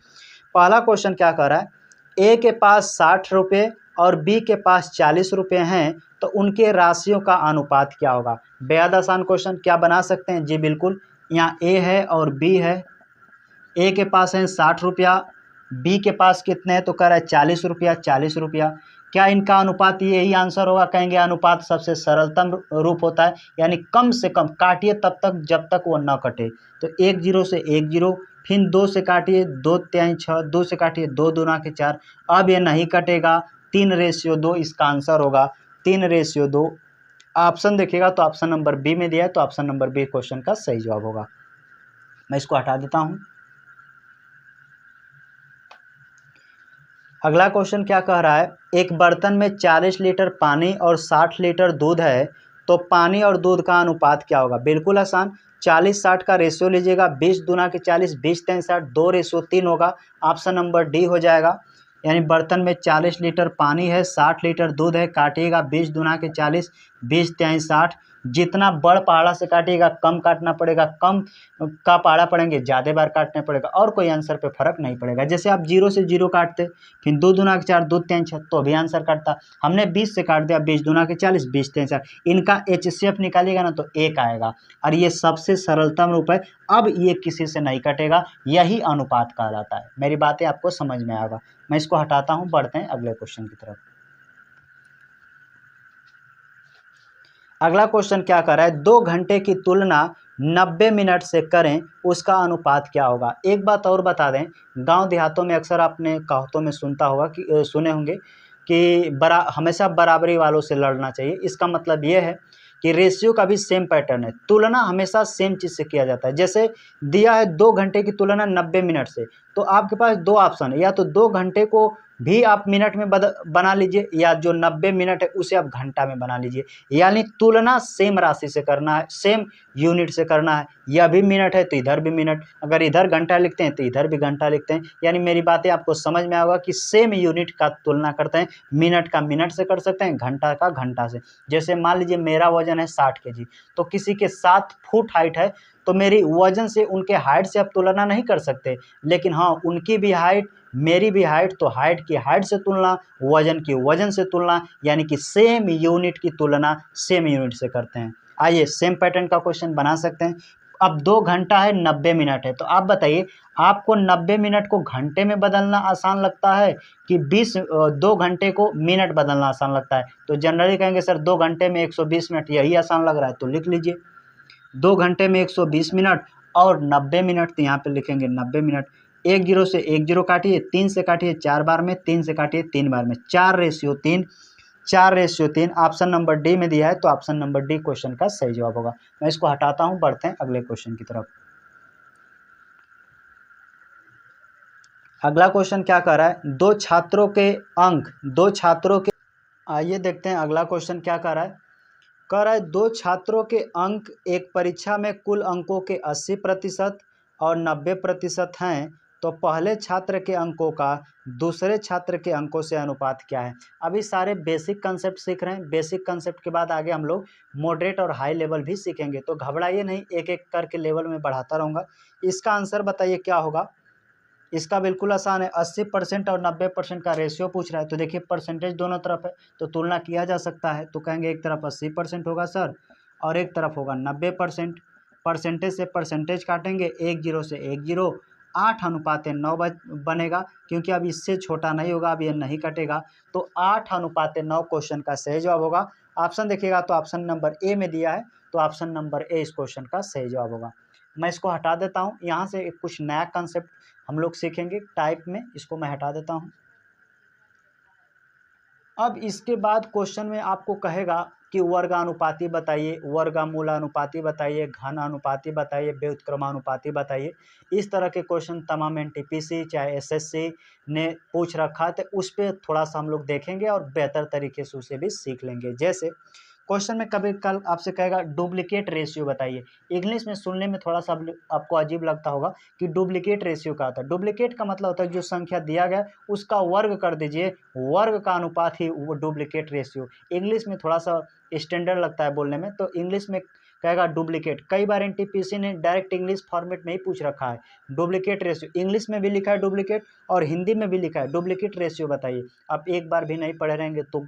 पहला क्वेश्चन क्या कर रहा है, ए के पास 60 रुपये और बी के पास 40 रुपये हैं, तो उनके राशियों का अनुपात क्या होगा। बेहद आसान क्वेश्चन, क्या बना सकते हैं जी बिल्कुल। यहाँ ए है और बी है, ए के पास है 60 रुपया, बी के पास कितने हैं तो कह रहा है 40 रुपया 40 रुपया। क्या इनका अनुपात यही आंसर होगा, कहेंगे अनुपात सबसे सरलतम रूप होता है, यानी कम से कम काटिए तब तक जब तक वो न कटे। तो 1 0 से 1 0, फिर 2 से काटिए 2 3 6, 2 से काटिए 2 दूना के 4, अब ये नहीं कटेगा, 3:2 इसका आंसर होगा, 3:2। ऑप्शन देखिएगा तो ऑप्शन नंबर बी में दिया है, तो ऑप्शन नंबर बी क्वेश्चन का सही जवाब होगा। मैं इसको हटा देता हूँ। अगला क्वेश्चन क्या कह रहा है, एक बर्तन में 40 लीटर पानी और 60 लीटर दूध है, तो पानी और दूध का अनुपात क्या होगा। बिल्कुल आसान, 40-60 का रेशियो लीजिएगा, 20 दूना के 40, 20 3 60, 2:3 होगा, ऑप्शन नंबर डी हो जाएगा। यानी बर्तन में 40 लीटर पानी है, 60 लीटर दूध है, काटिएगा 20 दूना के 40, 20 3 60, जितना बड़ पहाड़ा से काटिएगा कम काटना पड़ेगा, कम का पहाड़ा पड़ेंगे ज़्यादा बार काटना पड़ेगा, और कोई आंसर पे फर्क नहीं पड़ेगा। जैसे आप 0 से 0 काटते, फिर 2 दूना के 4, 2 3 6, तो भी आंसर काटता। हमने 20 से काट दिया, 20 दूना के 40, 20 3 60, इनका HCF निकालिएगा ना तो 1 आएगा, और ये सबसे सरलतम रूप है। अब ये किसी से नहीं कटेगा, यही अनुपात कहलाता है। मेरी बातें आपको समझ में आएगा। मैं इसको हटाता हूँ, बढ़ते हैं अगले क्वेश्चन की तरफ। अगला क्वेश्चन क्या कर रहा है, 2 घंटे की तुलना 90 मिनट से करें, उसका अनुपात क्या होगा। एक बात और बता दें, गांव देहातों में अक्सर आपने कहावतों में सुने होंगे कि हमेशा बराबरी वालों से लड़ना चाहिए। इसका मतलब ये है कि रेशियो का भी सेम पैटर्न है, तुलना हमेशा सेम चीज़ से किया जाता है। जैसे दिया है 2 घंटे की तुलना 90 मिनट से, तो आपके पास 2 ऑप्शन है, या तो 2 घंटे को भी आप मिनट में बना लीजिए, या जो 90 मिनट है उसे आप घंटा में बना लीजिए। यानी तुलना सेम राशि से करना है, सेम यूनिट से करना है। यह भी मिनट है तो इधर भी मिनट, अगर इधर घंटा लिखते हैं तो इधर भी घंटा लिखते हैं। यानी मेरी बातें आपको समझ में आएगा कि सेम यूनिट का तुलना करते हैं, मिनट का मिनट से कर सकते हैं, घंटा का घंटा से। जैसे मान लीजिए मेरा वजन है 60 kg, तो किसी के 7 फुट हाइट है, तो मेरी वजन से उनके हाइट से आप तुलना नहीं कर सकते, लेकिन हाँ उनकी भी हाइट मेरी भी हाइट, तो हाइट की हाइट से तुलना, वजन की वजन से तुलना, यानी कि सेम यूनिट की तुलना सेम यूनिट से करते हैं। आइए सेम पैटर्न का क्वेश्चन बना सकते हैं। अब 2 घंटा है, 90 मिनट है, तो आप बताइए आपको 90 मिनट को घंटे में बदलना आसान लगता है कि 2 घंटे को मिनट बदलना आसान लगता है। तो जनरली कहेंगे सर 2 घंटे में 120 मिनट यही आसान लग रहा है, तो लिख लीजिए 2 घंटे में 120 मिनट और 90 मिनट, तो यहाँ पे लिखेंगे 90 मिनट। 1 0 से 1 0 काटिए, 3 से काटिए 4 बार में, 3 से काटिए 3 बार में, 4:3, 4:3 ऑप्शन नंबर डी में दिया है, तो ऑप्शन नंबर डी क्वेश्चन का सही जवाब होगा। मैं इसको हटाता हूँ, बढ़ते हैं अगले क्वेश्चन की तरफ। अगला क्वेश्चन क्या कर रहा है, दो छात्रों के आइए देखते हैं अगला क्वेश्चन क्या कर रहा है। कह रहा है 2 छात्रों के अंक एक परीक्षा में कुल अंकों के 80% और 90% हैं, तो पहले छात्र के अंकों का दूसरे छात्र के अंकों से अनुपात क्या है। अभी सारे बेसिक कंसेप्ट सीख रहे हैं, बेसिक कंसेप्ट के बाद आगे हम लोग मॉडरेट और हाई लेवल भी सीखेंगे, तो घबराइए नहीं, एक एक करके लेवल में बढ़ाता रहूँगा। इसका आंसर बताइए क्या होगा। इसका बिल्कुल आसान है, 80% और 90% का रेशियो पूछ रहा है, तो देखिए परसेंटेज दोनों तरफ है तो तुलना किया जा सकता है। तो कहेंगे एक तरफ 80% होगा सर और एक तरफ होगा 90%। परसेंटेज से परसेंटेज काटेंगे, 1 0 से 1 0, 8:9 बनेगा, क्योंकि अब इससे छोटा नहीं होगा, अब ये नहीं कटेगा, तो 8:9 क्वेश्चन का सही जवाब होगा। ऑप्शन देखिएगा तो ऑप्शन नंबर ए में दिया है, तो ऑप्शन नंबर ए इस क्वेश्चन का सही जवाब होगा। मैं इसको हटा देता हूँ, यहाँ से कुछ नया कंसेप्ट हम लोग सीखेंगे टाइप में, इसको मैं हटा देता हूँ। अब इसके बाद क्वेश्चन में आपको कहेगा कि वर्गानुपाती बताइए, वर्गमूलानुपाती बताइए, घन अनुपाती बताइए, व्युत्क्रमानुपाती बताइए। इस तरह के क्वेश्चन तमाम एनटीपीसी चाहे एसएससी ने पूछ रखा है, तो उस पर थोड़ा सा हम लोग देखेंगे और बेहतर तरीके से उसे भी सीख लेंगे। जैसे क्वेश्चन में कभी कल आपसे कहेगा डुप्लीकेट रेशियो बताइए। इंग्लिश में सुनने में थोड़ा सा आपको अजीब लगता होगा कि डुप्लीकेट रेशियो क्या होता है। डुप्लीकेट का मतलब होता है जो संख्या दिया गया उसका वर्ग कर दीजिए, वर्ग का अनुपात ही वो डुप्लीकेट रेशियो। इंग्लिश में थोड़ा सा स्टैंडर्ड लगता है बोलने में, तो इंग्लिश में कहेगा डुप्लीकेट। कई बार एनटीपीसी ने डायरेक्ट इंग्लिश फॉर्मेट में ही पूछ रखा है डुप्लीकेट रेशियो। इंग्लिश में भी लिखा है डुप्लीकेट और हिंदी में भी लिखा है डुप्लीकेट रेशियो बताइए। आप एक बार भी नहीं पढ़े रहेंगे तो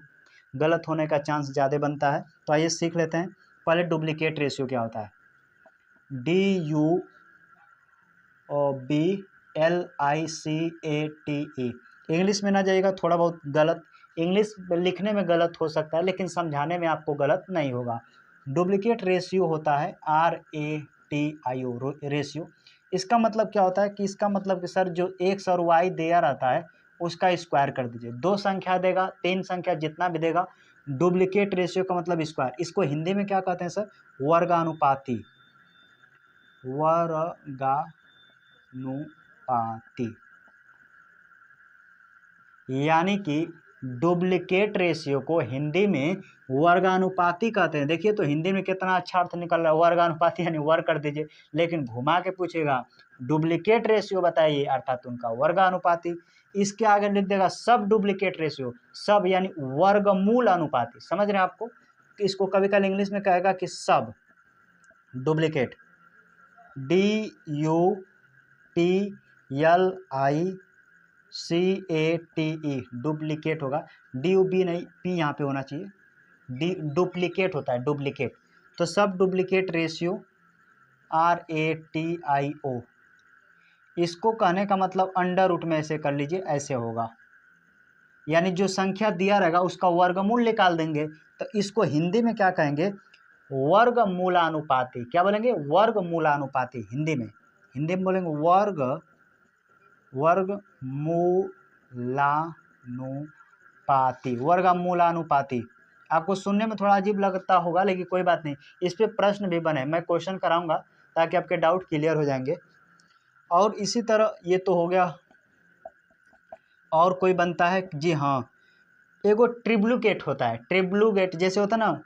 गलत होने का चांस ज़्यादा बनता है। तो आइए सीख लेते हैं पहले डुप्लीकेट रेशियो क्या होता है। DUBLICATE। इंग्लिश में ना जाइएगा, थोड़ा बहुत गलत इंग्लिश लिखने में गलत हो सकता है लेकिन समझाने में आपको गलत नहीं होगा। डुप्लीकेट रेशियो होता है RATIO रेशियो। इसका मतलब क्या होता है कि इसका मतलब कि सर जो एक्स और वाई दिया रहता है उसका स्क्वायर कर दीजिए। दो संख्या देगा, तीन संख्या, जितना भी देगा, डुप्लीकेट रेशियो का मतलब स्क्वायर। इसको हिंदी में क्या कहते हैं सर? वर्गानुपाती। वर्गानुपाती यानी कि डुप्लीकेट रेशियो को हिंदी में वर्गानुपाती कहते हैं। देखिए तो हिंदी में कितना अच्छा अर्थ निकल रहा है, वर्गानुपाती यानी वर्ग कर दीजिए। लेकिन घुमा के पूछेगा डुप्लीकेट रेशियो बताइए, अर्थात उनका वर्गानुपाती। इसके आगे लिख देगा सब डुप्लीकेट रेशियो, सब यानी वर्गमूल अनुपाती। समझ रहे हैं आपको? इसको कभी कभी इंग्लिश में कहेगा कि सब डुप्लीकेट, DUPLICATE डुप्लीकेट होगा। DUB नहीं, P यहाँ पे होना चाहिए। डुप्लीकेट होता है, डुप्लीकेट। तो सब डुप्लीकेट रेशियो RATIO। इसको कहने का मतलब अंडर रूट में ऐसे कर लीजिए, ऐसे होगा। यानी जो संख्या दिया रहेगा उसका वर्गमूल निकाल देंगे। तो इसको हिंदी में क्या कहेंगे? वर्गमूलानुपाती। क्या बोलेंगे? वर्गमूलानुपाती। हिंदी में बोलेंगे वर्गमूलानुपाती। वर्गमूलानुपाती आपको सुनने में थोड़ा अजीब लगता होगा लेकिन कोई बात नहीं, इस पे प्रश्न भी बने, मैं क्वेश्चन कराऊंगा ताकि आपके डाउट क्लियर हो जाएंगे। और इसी तरह ये तो हो गया। और कोई बनता है? जी हाँ, एगो ट्रिप्लिकेट होता है। ट्रिप्लिकेट जैसे होता है ना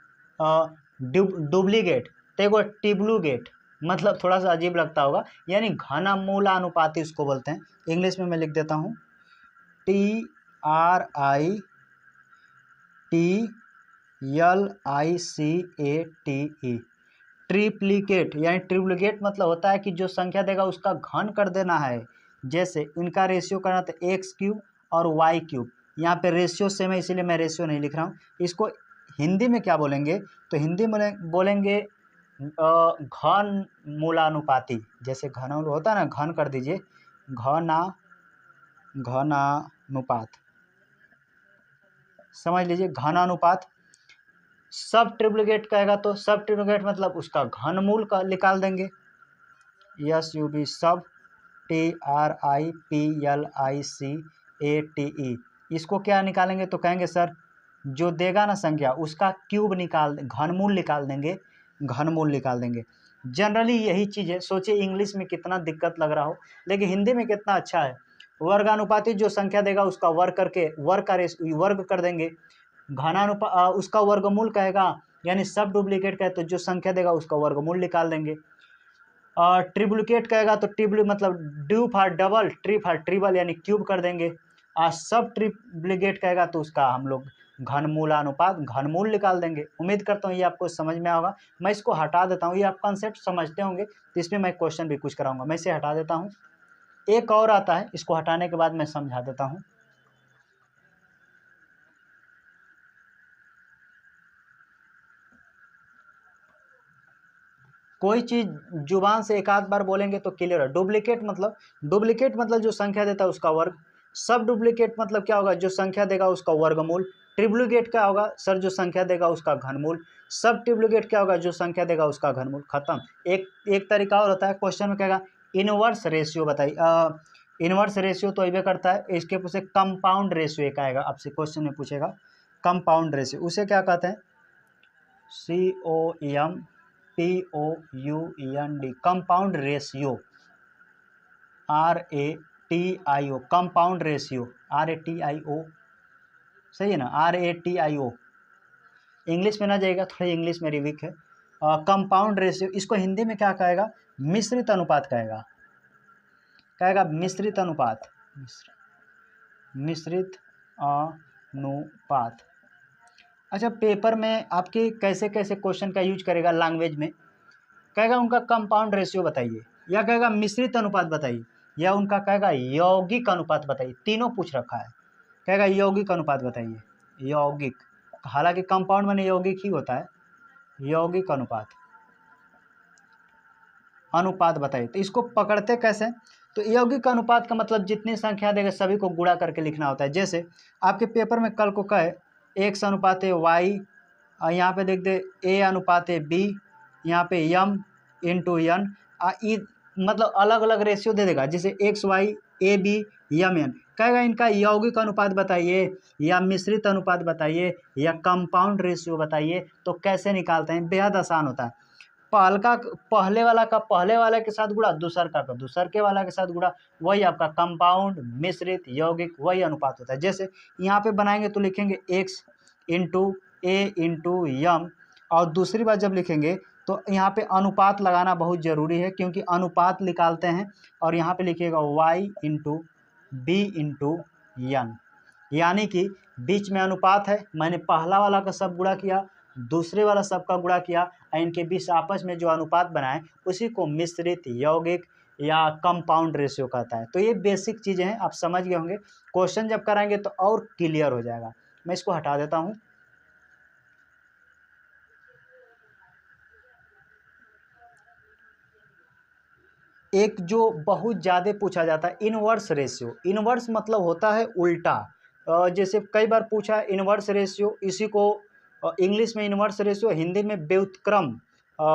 डुप्लीकेट, तो एगो ट्रिप्लिकेट मतलब थोड़ा सा अजीब लगता होगा, यानी घनमूलानुपाती उसको बोलते हैं। इंग्लिश में मैं लिख देता हूँ TRIPLICATE। ट्रिप्लिकेट यानी ट्रिप्लिकेट मतलब होता है कि जो संख्या देगा उसका घन कर देना है। जैसे इनका रेशियो करना तो x³ और y³। यहाँ पे रेशियो सेम है इसीलिए मैं रेशियो नहीं लिख रहा हूँ। इसको हिंदी में क्या बोलेंगे? तो हिंदी में बोलेंगे घन मूलानुपाती। जैसे घन होता है ना, घन कर दीजिए, घनानुपात। समझ लीजिए, घनानुपात। सब ट्रिप्लिकेट कहेगा तो सब ट्रिप्लिकेट मतलब उसका घनमूल का निकाल देंगे। SUB सब TRIPLICATE। इसको क्या निकालेंगे? तो कहेंगे सर जो देगा ना संख्या उसका क्यूब निकाल, घनमूल निकाल देंगे, घनमूल निकाल देंगे। जनरली यही चीज़ है। सोचिए इंग्लिश में कितना दिक्कत लग रहा हो लेकिन हिंदी में कितना अच्छा है। वर्गानुपाती जो संख्या देगा उसका वर्ग करके वर्ग कर देंगे। उसका वर्गमूल कहेगा, यानी सब डुप्लीकेट कहे तो जो संख्या देगा उसका वर्गमूल निकाल देंगे। ट्रिप्लिकेट कहेगा तो मतलब due for double, tree for triple यानी क्यूब कर देंगे। सब ट्रिप्लिकेट कहेगा तो उसका हम लोग घनमूलानुपात, घनमूल निकाल देंगे। उम्मीद करता हूँ ये आपको समझ में आएगा। मैं इसको हटा देता हूँ, ये आप कंसेप्ट समझते होंगे तो इसमें मैं क्वेश्चन भी कुछ कराऊंगा। मैं इसे हटा देता हूँ। एक और आता है, इसको हटाने के बाद मैं समझा देता हूँ। कोई चीज जुबान से एक आध बार बोलेंगे तो क्लियर है। डुप्लीकेट मतलब जो संख्या देता है उसका वर्ग। सब डुप्लीकेट मतलब क्या होगा? जो संख्या देगा उसका वर्गमूल। ट्रिप्लिकेट क्या होगा? सर जो संख्या देगा उसका घनमूल। सब ट्रिप्लिकेट क्या होगा? जो संख्या देगा उसका घनमूल। खत्म। एक तरीका और होता है, क्वेश्चन में कहेगा इनवर्स रेशियो बताइए। इनवर्स रेशियो तो अबे करता है, इसके पूछे कंपाउंड रेशियो एक आएगा आपसे क्वेश्चन में पूछेगा। कंपाउंड रेशियो उसे क्या कहते हैं? COMPOUND, compound ratio, RATIO, compound ratio, RATIO, सही है ना, RATIO। इंग्लिश में ना जाएगा, थोड़ी इंग्लिश मेरी वीक है। कंपाउंड रेशियो, इसको हिंदी में क्या कहेगा, मिश्रित अनुपात कहेगा, कहेगा मिश्रित अनुपात, मिश्रित अनुपात। अच्छा, पेपर में आपके कैसे कैसे क्वेश्चन का यूज करेगा लैंग्वेज में, कहेगा उनका कंपाउंड रेशियो बताइए, या कहेगा मिश्रित अनुपात बताइए, या उनका कहेगा यौगिक अनुपात बताइए, तीनों पूछ रखा है। कहेगा यौगिक अनुपात बताइए, यौगिक, हालांकि कंपाउंड माने यौगिक ही होता है, यौगिक अनुपात, अनुपात बताइए। तो इसको पकड़ते कैसे, तो यौगिक अनुपात का मतलब जितनी संख्या देगा सभी को गुणा करके लिखना होता है। जैसे आपके पेपर में कल को कहे x अनुपात y, यहाँ पे देख दे a अनुपात b, यहाँ पे m इंटू n, मतलब अलग अलग रेशियो दे देगा, जैसे x y a b m n, कहेगा इनका यौगिक अनुपात बताइए, या मिश्रित अनुपात बताइए, या कंपाउंड रेशियो बताइए। तो कैसे निकालते हैं, बेहद आसान होता है। पहले वाला का पहले वाले के साथ गुणा, दूसर का दूसर के वाला के साथ गुणा, वही आपका कंपाउंड, मिश्रित, यौगिक, वही अनुपात होता है। जैसे यहाँ पे बनाएंगे तो लिखेंगे x इंटू a इंटू यम, और दूसरी बार जब लिखेंगे तो यहाँ पे अनुपात लगाना बहुत ज़रूरी है, क्योंकि अनुपात निकालते हैं, और यहाँ पे लिखिएगा y इंटू b इंटू यन, यानी कि बीच में अनुपात है, मैंने पहला वाला का सब गुणा किया, दूसरे वाला सबका गुणा किया, इनके बीच आपस में जो अनुपात बनाए उसी को मिश्रित, यौगिक या कंपाउंड रेशियो कहता है। तो ये बेसिक चीज़ें हैं, आप समझ गए होंगे, क्वेश्चन जब कराएंगे तो और क्लियर हो जाएगा। मैं इसको हटा देता हूँ। एक जो बहुत ज़्यादा पूछा जाता है इनवर्स रेशियो, इनवर्स मतलब होता है उल्टा। जैसे कई बार पूछा है इनवर्स रेशियो, इसी को इंग्लिश में इनवर्स रेशियो, हिंदी में व्युत्क्रम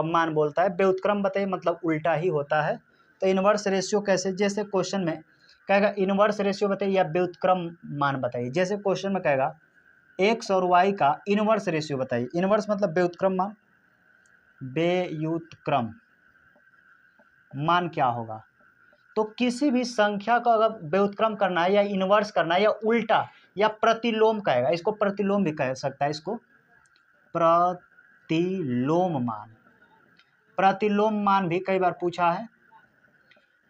मान बोलता है। व्युत्क्रम बताइए, मतलब उल्टा ही होता है। तो इनवर्स रेशियो कैसे, जैसे क्वेश्चन में कहेगा इनवर्स रेशियो बताइए या व्युत्क्रम मान बताइए। जैसे क्वेश्चन में कहेगा x और y का इनवर्स रेशियो बताइए, इनवर्स मतलब व्युत्क्रम मान, व्युत्क्रम मान क्या होगा। तो किसी भी संख्या का अगर व्युत्क्रम करना है या इनवर्स करना है या उल्टा या प्रतिलोम कहेगा, इसको प्रतिलोम भी कह सकता है, इसको प्रतिलोम मान, प्रतिलोम मान भी कई बार पूछा है।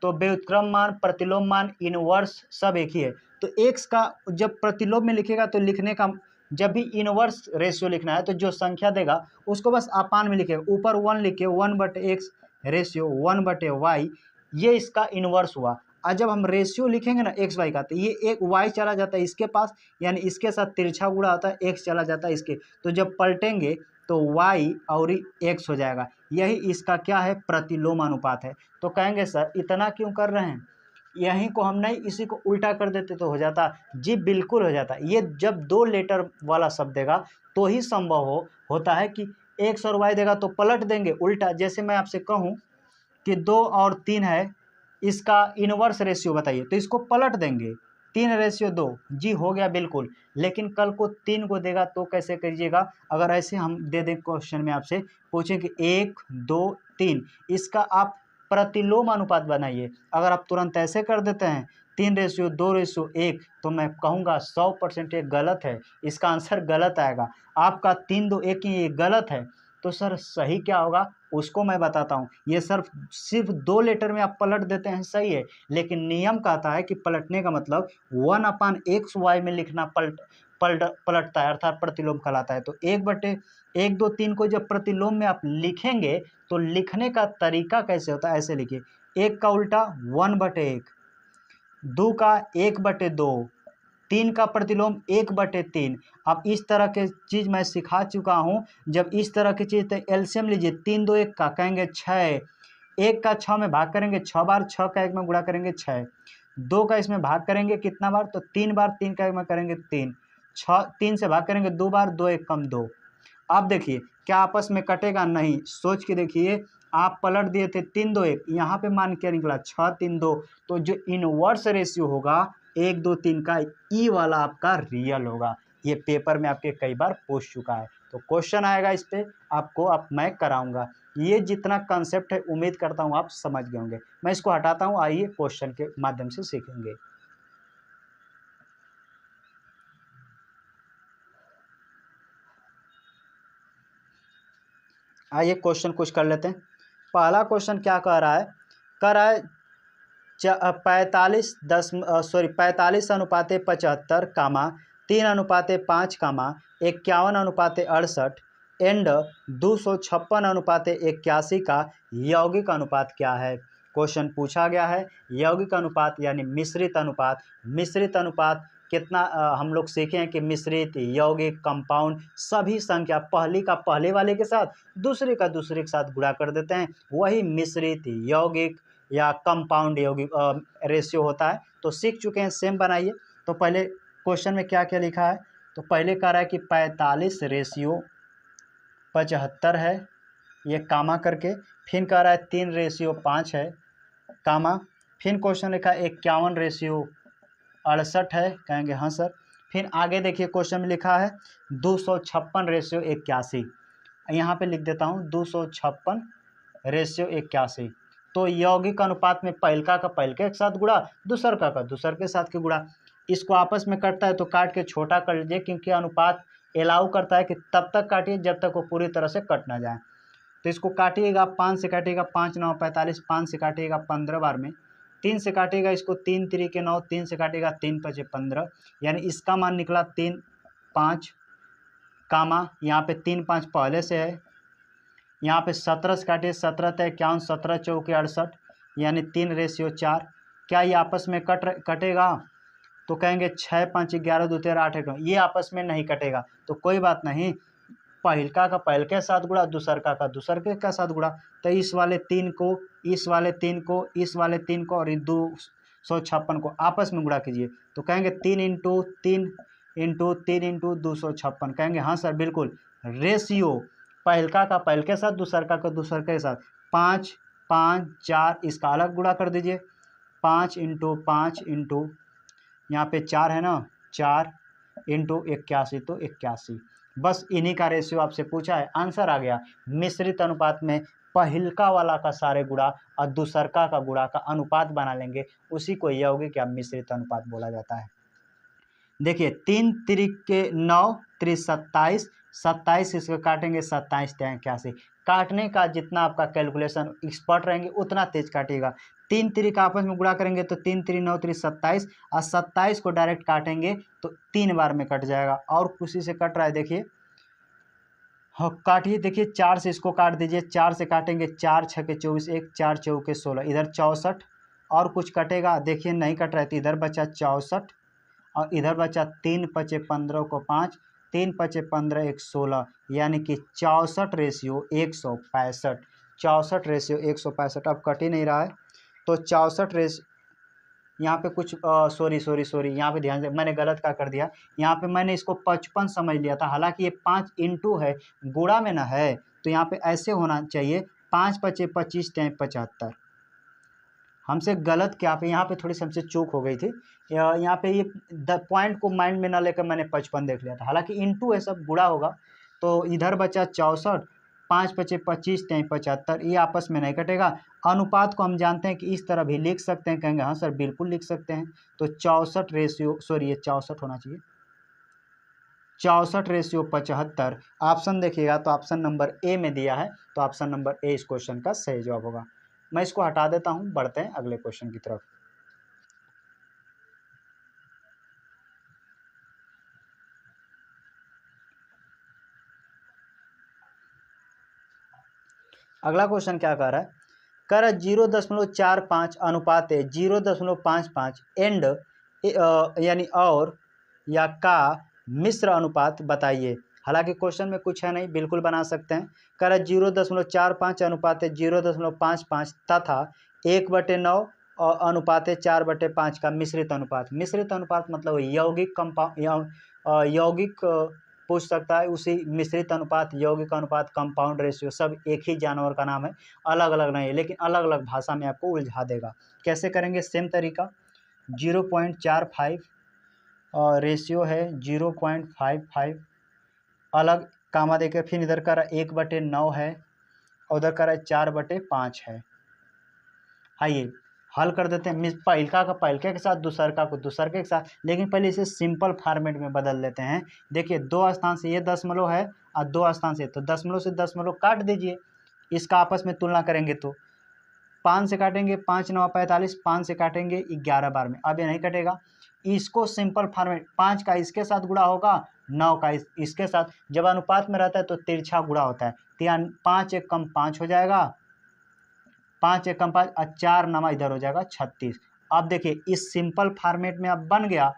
तो व्युत्क्रम मान, प्रतिलोम मान, इनवर्स सब एक ही है। तो x का जब प्रतिलोम में लिखेगा तो लिखने का, जब भी इनवर्स रेशियो लिखना है तो जो संख्या देगा उसको बस अपान में लिखेगा, ऊपर 1 लिखे 1/x रेशियो 1/y, ये इसका इनवर्स हुआ। और जब हम रेशियो लिखेंगे ना एक्स वाई का, तो ये एक y चला जाता है इसके पास, यानी इसके साथ तिरछा गुणा होता है, x चला जाता है इसके, तो जब पलटेंगे तो y और x हो जाएगा। यही इसका क्या है, प्रतिलोम अनुपात है। तो कहेंगे सर इतना क्यों कर रहे हैं, यहीं को हम नहीं इसी को उल्टा कर देते तो हो जाता। जी बिल्कुल हो जाता। ये जब 2 लेटर वाला शब्द देगा तो ही संभव होता है कि x और y देगा तो पलट देंगे उल्टा। जैसे मैं आपसे कहूँ कि 2 और 3 है, इसका इनवर्स रेशियो बताइए, तो इसको पलट देंगे, 3/2, जी हो गया बिल्कुल। लेकिन कल को 3 को देगा तो कैसे करिएगा, अगर ऐसे हम दे दें क्वेश्चन में आपसे पूछें कि 1 2 3, इसका आप प्रतिलोम अनुपात बनाइए। अगर आप तुरंत ऐसे कर देते हैं 3/2/1, तो मैं कहूँगा 100% ये गलत है, इसका आंसर गलत आएगा। आपका 3 2 1 ये गलत है। तो सर सही क्या होगा उसको मैं बताता हूँ। ये सिर्फ 2 लेटर में आप पलट देते हैं, सही है, लेकिन नियम कहता है कि पलटने का मतलब 1/xy में लिखना पलटता है, अर्थात प्रतिलोम कहलाता है। तो 1/1 2 3 को जब प्रतिलोम में आप लिखेंगे तो लिखने का तरीका कैसे होता है, ऐसे लिखिए, 1 का उल्टा 1/1, 2 का 1/2, 3 का प्रतिलोम 1/3। अब इस तरह के चीज़ मैं सिखा चुका हूँ। जब इस तरह की चीज़, तो एलसीएम लीजिए, 3 2 1 का कहेंगे 6, 1 का 6 में भाग करेंगे 6 बार, 6 का 1 में गुणा करेंगे 6, 2 का इसमें भाग करेंगे कितना बार, तो 3 बार, 3 का 1 में करेंगे 3, 3 से भाग करेंगे 2 बार, 2 1 कम 2। अब देखिए क्या आपस में कटेगा, नहीं, सोच के देखिए। आप पलट दिए थे 3 2 1, यहाँ पे मान क्या निकला 6 3 2, तो जो इनवर्स रेशियो होगा 1 2 3 का, ई वाला आपका रियल होगा। ये पेपर में आपके कई बार पूछ चुका है। तो क्वेश्चन आएगा इस पे आपको, मैं कराऊंगा। ये जितना कंसेप्ट है उम्मीद करता हूँ आप समझ गए होंगे। मैं इसको हटाता हूँ, आइए क्वेश्चन के माध्यम से सीखेंगे। आइए क्वेश्चन कुछ कर लेते हैं। पहला क्वेश्चन क्या कह रहा है, 45:75 कामा 3:5 कामा 51:68 एंड 256:81 का यौगिक अनुपात क्या है। क्वेश्चन पूछा गया है यौगिक अनुपात यानी मिश्रित अनुपात। मिश्रित अनुपात कितना हम लोग सीखे हैं कि मिश्रित, यौगिक, कंपाउंड सभी संख्या पहली का पहले वाले के साथ, दूसरे का दूसरे के साथ गुणा कर देते हैं, वही मिश्रित, यौगिक या कंपाउंड यौगिक रेशियो होता है। तो सीख चुके हैं, सेम बनाइए। तो पहले क्वेश्चन में क्या क्या लिखा है, तो पहले कह रहा है कि 45:75 है, ये कामा करके, फिर कह रहा है 3:5 है कामा, फिर क्वेश्चन लिखा है 51:68 है, कहेंगे हाँ सर। फिर आगे देखिए क्वेश्चन में लिखा है 256:81, यहाँ पे लिख देता हूँ 256:81। तो यौगिक अनुपात में पहलका का पहलके के साथ गुणा, दूसर का दूसर के साथ के गुणा। इसको आपस में कटता है तो काट के छोटा कर लीजिए, क्योंकि अनुपात एलाउ करता है कि तब तक काटिए जब तक वो पूरी तरह से कट ना जाए। तो इसको काटिएगा, 5 से काटिएगा 5 9 45, 5 से काटिएगा 15 बार में, 3 से काटिएगा इसको 3 3 9, 3 से काटिएगा 3 5 15, यानी इसका मान निकला 3 5 कामा, यहाँ पे 3 5 पहले से है, यहाँ पे 17 से काटिए, 17 × 51, 17 × 68, यानी 3:4। क्या ये आपस में कटेगा, तो कहेंगे 6 5 11 2 13 8 1, ये आपस में नहीं कटेगा। तो कोई बात नहीं, पहलका का पहलके के साथ गुणा, दूसर का दूसर के साथ गुणा। तो इस वाले 3 को, इस वाले 3 को, इस वाले 3 को और 256 को आपस में गुणा कीजिए। तो कहेंगे 3 × 3 × 3 × 256, कहेंगे हाँ सर बिल्कुल। रेशियो पहलका का पहलके के साथ, दूसर का दूसर के साथ, 5 5 4, इसका अलग गुणा कर दीजिए, 5 × 5 × यहाँ पे 4 है ना, 4 × 81, तो 81। बस इन्हीं का रेशियो आपसे पूछा है, आंसर आ गया। मिश्रित अनुपात में पहलका वाला का सारे गुणा और दूसरका का गुणा का अनुपात बना लेंगे, उसी को यौगिक या मिश्रित अनुपात बोला जाता है। देखिए 3 3 9 3 27, 27 इसको काटेंगे 27 81, काटने का जितना आपका कैलकुलेशन एक्सपर्ट रहेंगे उतना तेज काटिएगा। 3 3 का आपस में गुणा करेंगे तो 3 3 9 3 27, और 27 को डायरेक्ट काटेंगे तो 3 बार में कट जाएगा। और खुशी से कट रहा है, देखिए हाँ काटिए, देखिए 4 से इसको काट दीजिए, 4 से काटेंगे 4 6 के 24, 1 4 4 16, इधर 64, और कुछ कटेगा, देखिए नहीं कट रहा है, तो इधर बचा 64 और इधर बचा 3 5 15 को 5, 3 5 15 1 16, यानी कि 64:165, 64:165। अब कट ही नहीं रहा है, तो 64 यहाँ पे कुछ सॉरी यहाँ पे ध्यान से मैंने गलत का कर दिया। यहाँ पे मैंने इसको 55 समझ लिया था, हालांकि ये 5 × है, गुणा में ना है, तो यहाँ पे ऐसे होना चाहिए 5 5 25 75। हमसे गलत क्या पे, यहाँ पे थोड़ी सी हमसे चूक हो गई थी। यहाँ पे ये पॉइंट को माइंड में ना लेकर मैंने 55 देख लिया था, हालांकि इंटू है, सब गुणा होगा। तो इधर बचा 64, 5 5 25 75, ये आपस में नहीं कटेगा। अनुपात को हम जानते हैं कि इस तरह भी लिख सकते हैं, कहेंगे हाँ सर बिल्कुल लिख सकते हैं। तो 64 ये 64 होना चाहिए, 64:75। ऑप्शन देखिएगा तो ऑप्शन नंबर ए में दिया है, तो ऑप्शन नंबर ए इस क्वेश्चन का सही जवाब होगा। मैं इसको हटा देता हूं, बढ़ते हैं अगले क्वेश्चन की तरफ। अगला क्वेश्चन क्या कह रहा है, कह रहा है 0.45 अनुपात 0.55 एंड यानी और या का मिश्र अनुपात बताइए। हालांकि क्वेश्चन में कुछ है नहीं, बिल्कुल बना सकते हैं। कह रहा है 0.45 अनुपात 0.55 तथा 1/9 अनुपात 4/5 का मिश्रित अनुपात। मिश्रित अनुपात मतलब यौगिक पूछ सकता है, उसी मिश्रित अनुपात, यौगिक अनुपात, कंपाउंड रेशियो सब एक ही जानवर का नाम है, अलग अलग नहीं है, लेकिन अलग अलग भाषा में आपको उलझा देगा। कैसे करेंगे, सेम तरीका, 0.45 रेशियो है 0.55, अलग कामा देकर फिर इधर का 1/9 है और उधर का 4/5 है। आइए हल कर देते हैं, पहिलका का पहिलके के साथ, दूसरका को दूसरके के साथ, लेकिन पहले इसे सिंपल फॉर्मेट में बदल देते हैं। देखिए 2 स्थान से ये दशमलव है और 2 स्थान से, तो दशमलव से दशमलव काट दीजिए, इसका आपस में तुलना करेंगे तो 5 से काटेंगे 5 9 45, 5 से काटेंगे 11 बार में, अब ये नहीं कटेगा। इसको सिंपल फॉर्मेट, 5 का इसके साथ गुणा होगा, 9 का इसके साथ, जब अनुपात में रहता है तो तिरछा गुणा होता है, तो 5 एक कम 5 हो जाएगा, 5 एक कम 5 और 4 नमा इधर हो जाएगा 36। अब देखिए इस सिंपल फॉर्मेट में अब बन गया।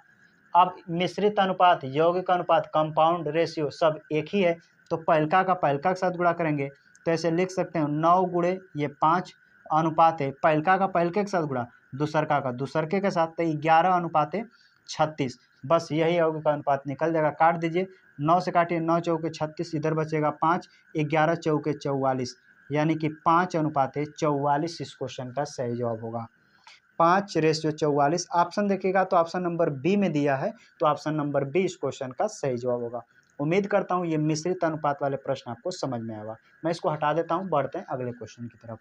अब मिश्रित अनुपात, यौगिक अनुपात, कंपाउंड रेशियो सब एक ही है, तो पहिलका का पहिलका के साथ गुणा करेंगे तो ऐसे लिख सकते हैं 9 गुणे ये 5 अनुपात है, पहिलका का पहिलके के साथ गुणा, दूसरका का दूसरके के साथ, तो 11 अनुपात 36। बस यही यौगिक अनुपात निकल जाएगा। काट दीजिए, 9 से काटिए, 9 चौके 36, इधर बचेगा 5, 11 चौके 44, यानी कि 5:44 इस क्वेश्चन का सही जवाब होगा। 5:44 ऑप्शन देखिएगा तो ऑप्शन नंबर बी में दिया है, तो ऑप्शन नंबर बी इस क्वेश्चन का सही जवाब होगा। उम्मीद करता हूँ ये मिश्रित अनुपात वाले प्रश्न आपको समझ में आएगा। मैं इसको हटा देता हूँ, बढ़ते हैं अगले क्वेश्चन की तरफ।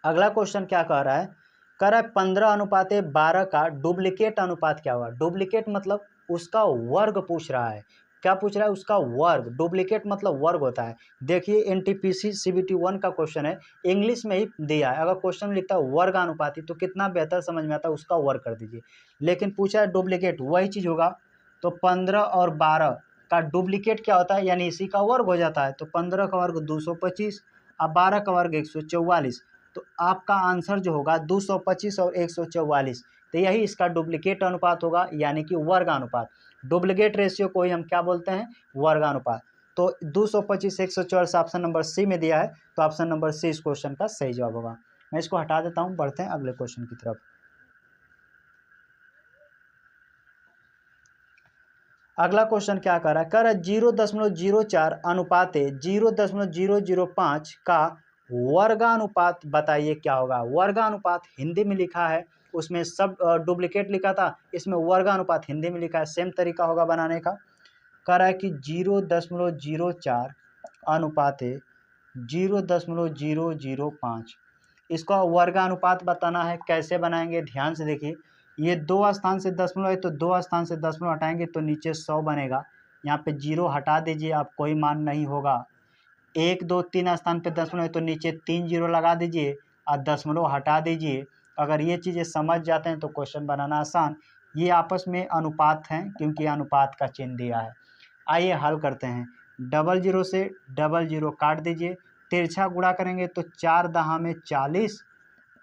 अगला क्वेश्चन क्या कह रहा है, कह रहा है 15:12 का डुप्लीकेट अनुपात क्या होगा। डुप्लीकेट मतलब उसका वर्ग पूछ रहा है, क्या पूछ रहा है, उसका वर्ग। डुप्लीकेट मतलब वर्ग होता है। देखिए एनटीपीसी सीबीटी 1 का क्वेश्चन है, इंग्लिश में ही दिया है, अगर क्वेश्चन लिखता है वर्ग अनुपाती तो कितना बेहतर समझ में आता है, उसका वर्ग कर दीजिए। लेकिन पूछा है डुप्लीकेट, वही चीज़ होगा, तो 15 और 12 का डुप्लीकेट क्या होता है, यानी इसी का वर्ग हो जाता है, तो 15 का वर्ग 225 और 12 का वर्ग 144, तो आपका आंसर जो होगा 225 और 144, तो यही इसका डुप्लीकेट अनुपात होगा, यानी कि वर्गानुपात। डुप्लीकेट रेशियो को ही हम क्या बोलते हैं, वर्गानुपात। तो 225 144 ऑप्शन नंबर सी में दिया है, तो ऑप्शन नंबर सी इस क्वेश्चन का सही जवाब होगा। मैं इसको हटा देता हूं, बढ़ते हैं अगले क्वेश्चन की तरफ। अगला क्वेश्चन क्या कर रहा है, कह रहा है 0.04 अनुपात 0.005 का वर्गानुपात बताइए क्या होगा। वर्गानुपात हिंदी में लिखा है, उसमें सब डुप्लीकेट लिखा था, इसमें वर्गानुपात हिंदी में लिखा है, सेम तरीका होगा बनाने का। कह रहा है कि 0.004 अनुपात 0.005, इसका वर्गानुपात बताना है। कैसे बनाएंगे, ध्यान से देखिए, ये 2 स्थान से दशमलव है, तो 2 स्थान से दशमलव हटाएंगे तो नीचे 100 बनेगा, यहाँ पे 0 हटा दीजिए, अब कोई मान नहीं होगा। 1 2 3 स्थान पे दशमलव है, तो नीचे 3 0 लगा दीजिए और दशमलव हटा दीजिए। अगर ये चीज़ें समझ जाते हैं तो क्वेश्चन बनाना आसान। ये आपस में अनुपात हैं, क्योंकि अनुपात का चिन्ह दिया है। आइए हल करते हैं। 00 से 00 काट दीजिए, तिरछा गुणा करेंगे तो 4 दहा में 40,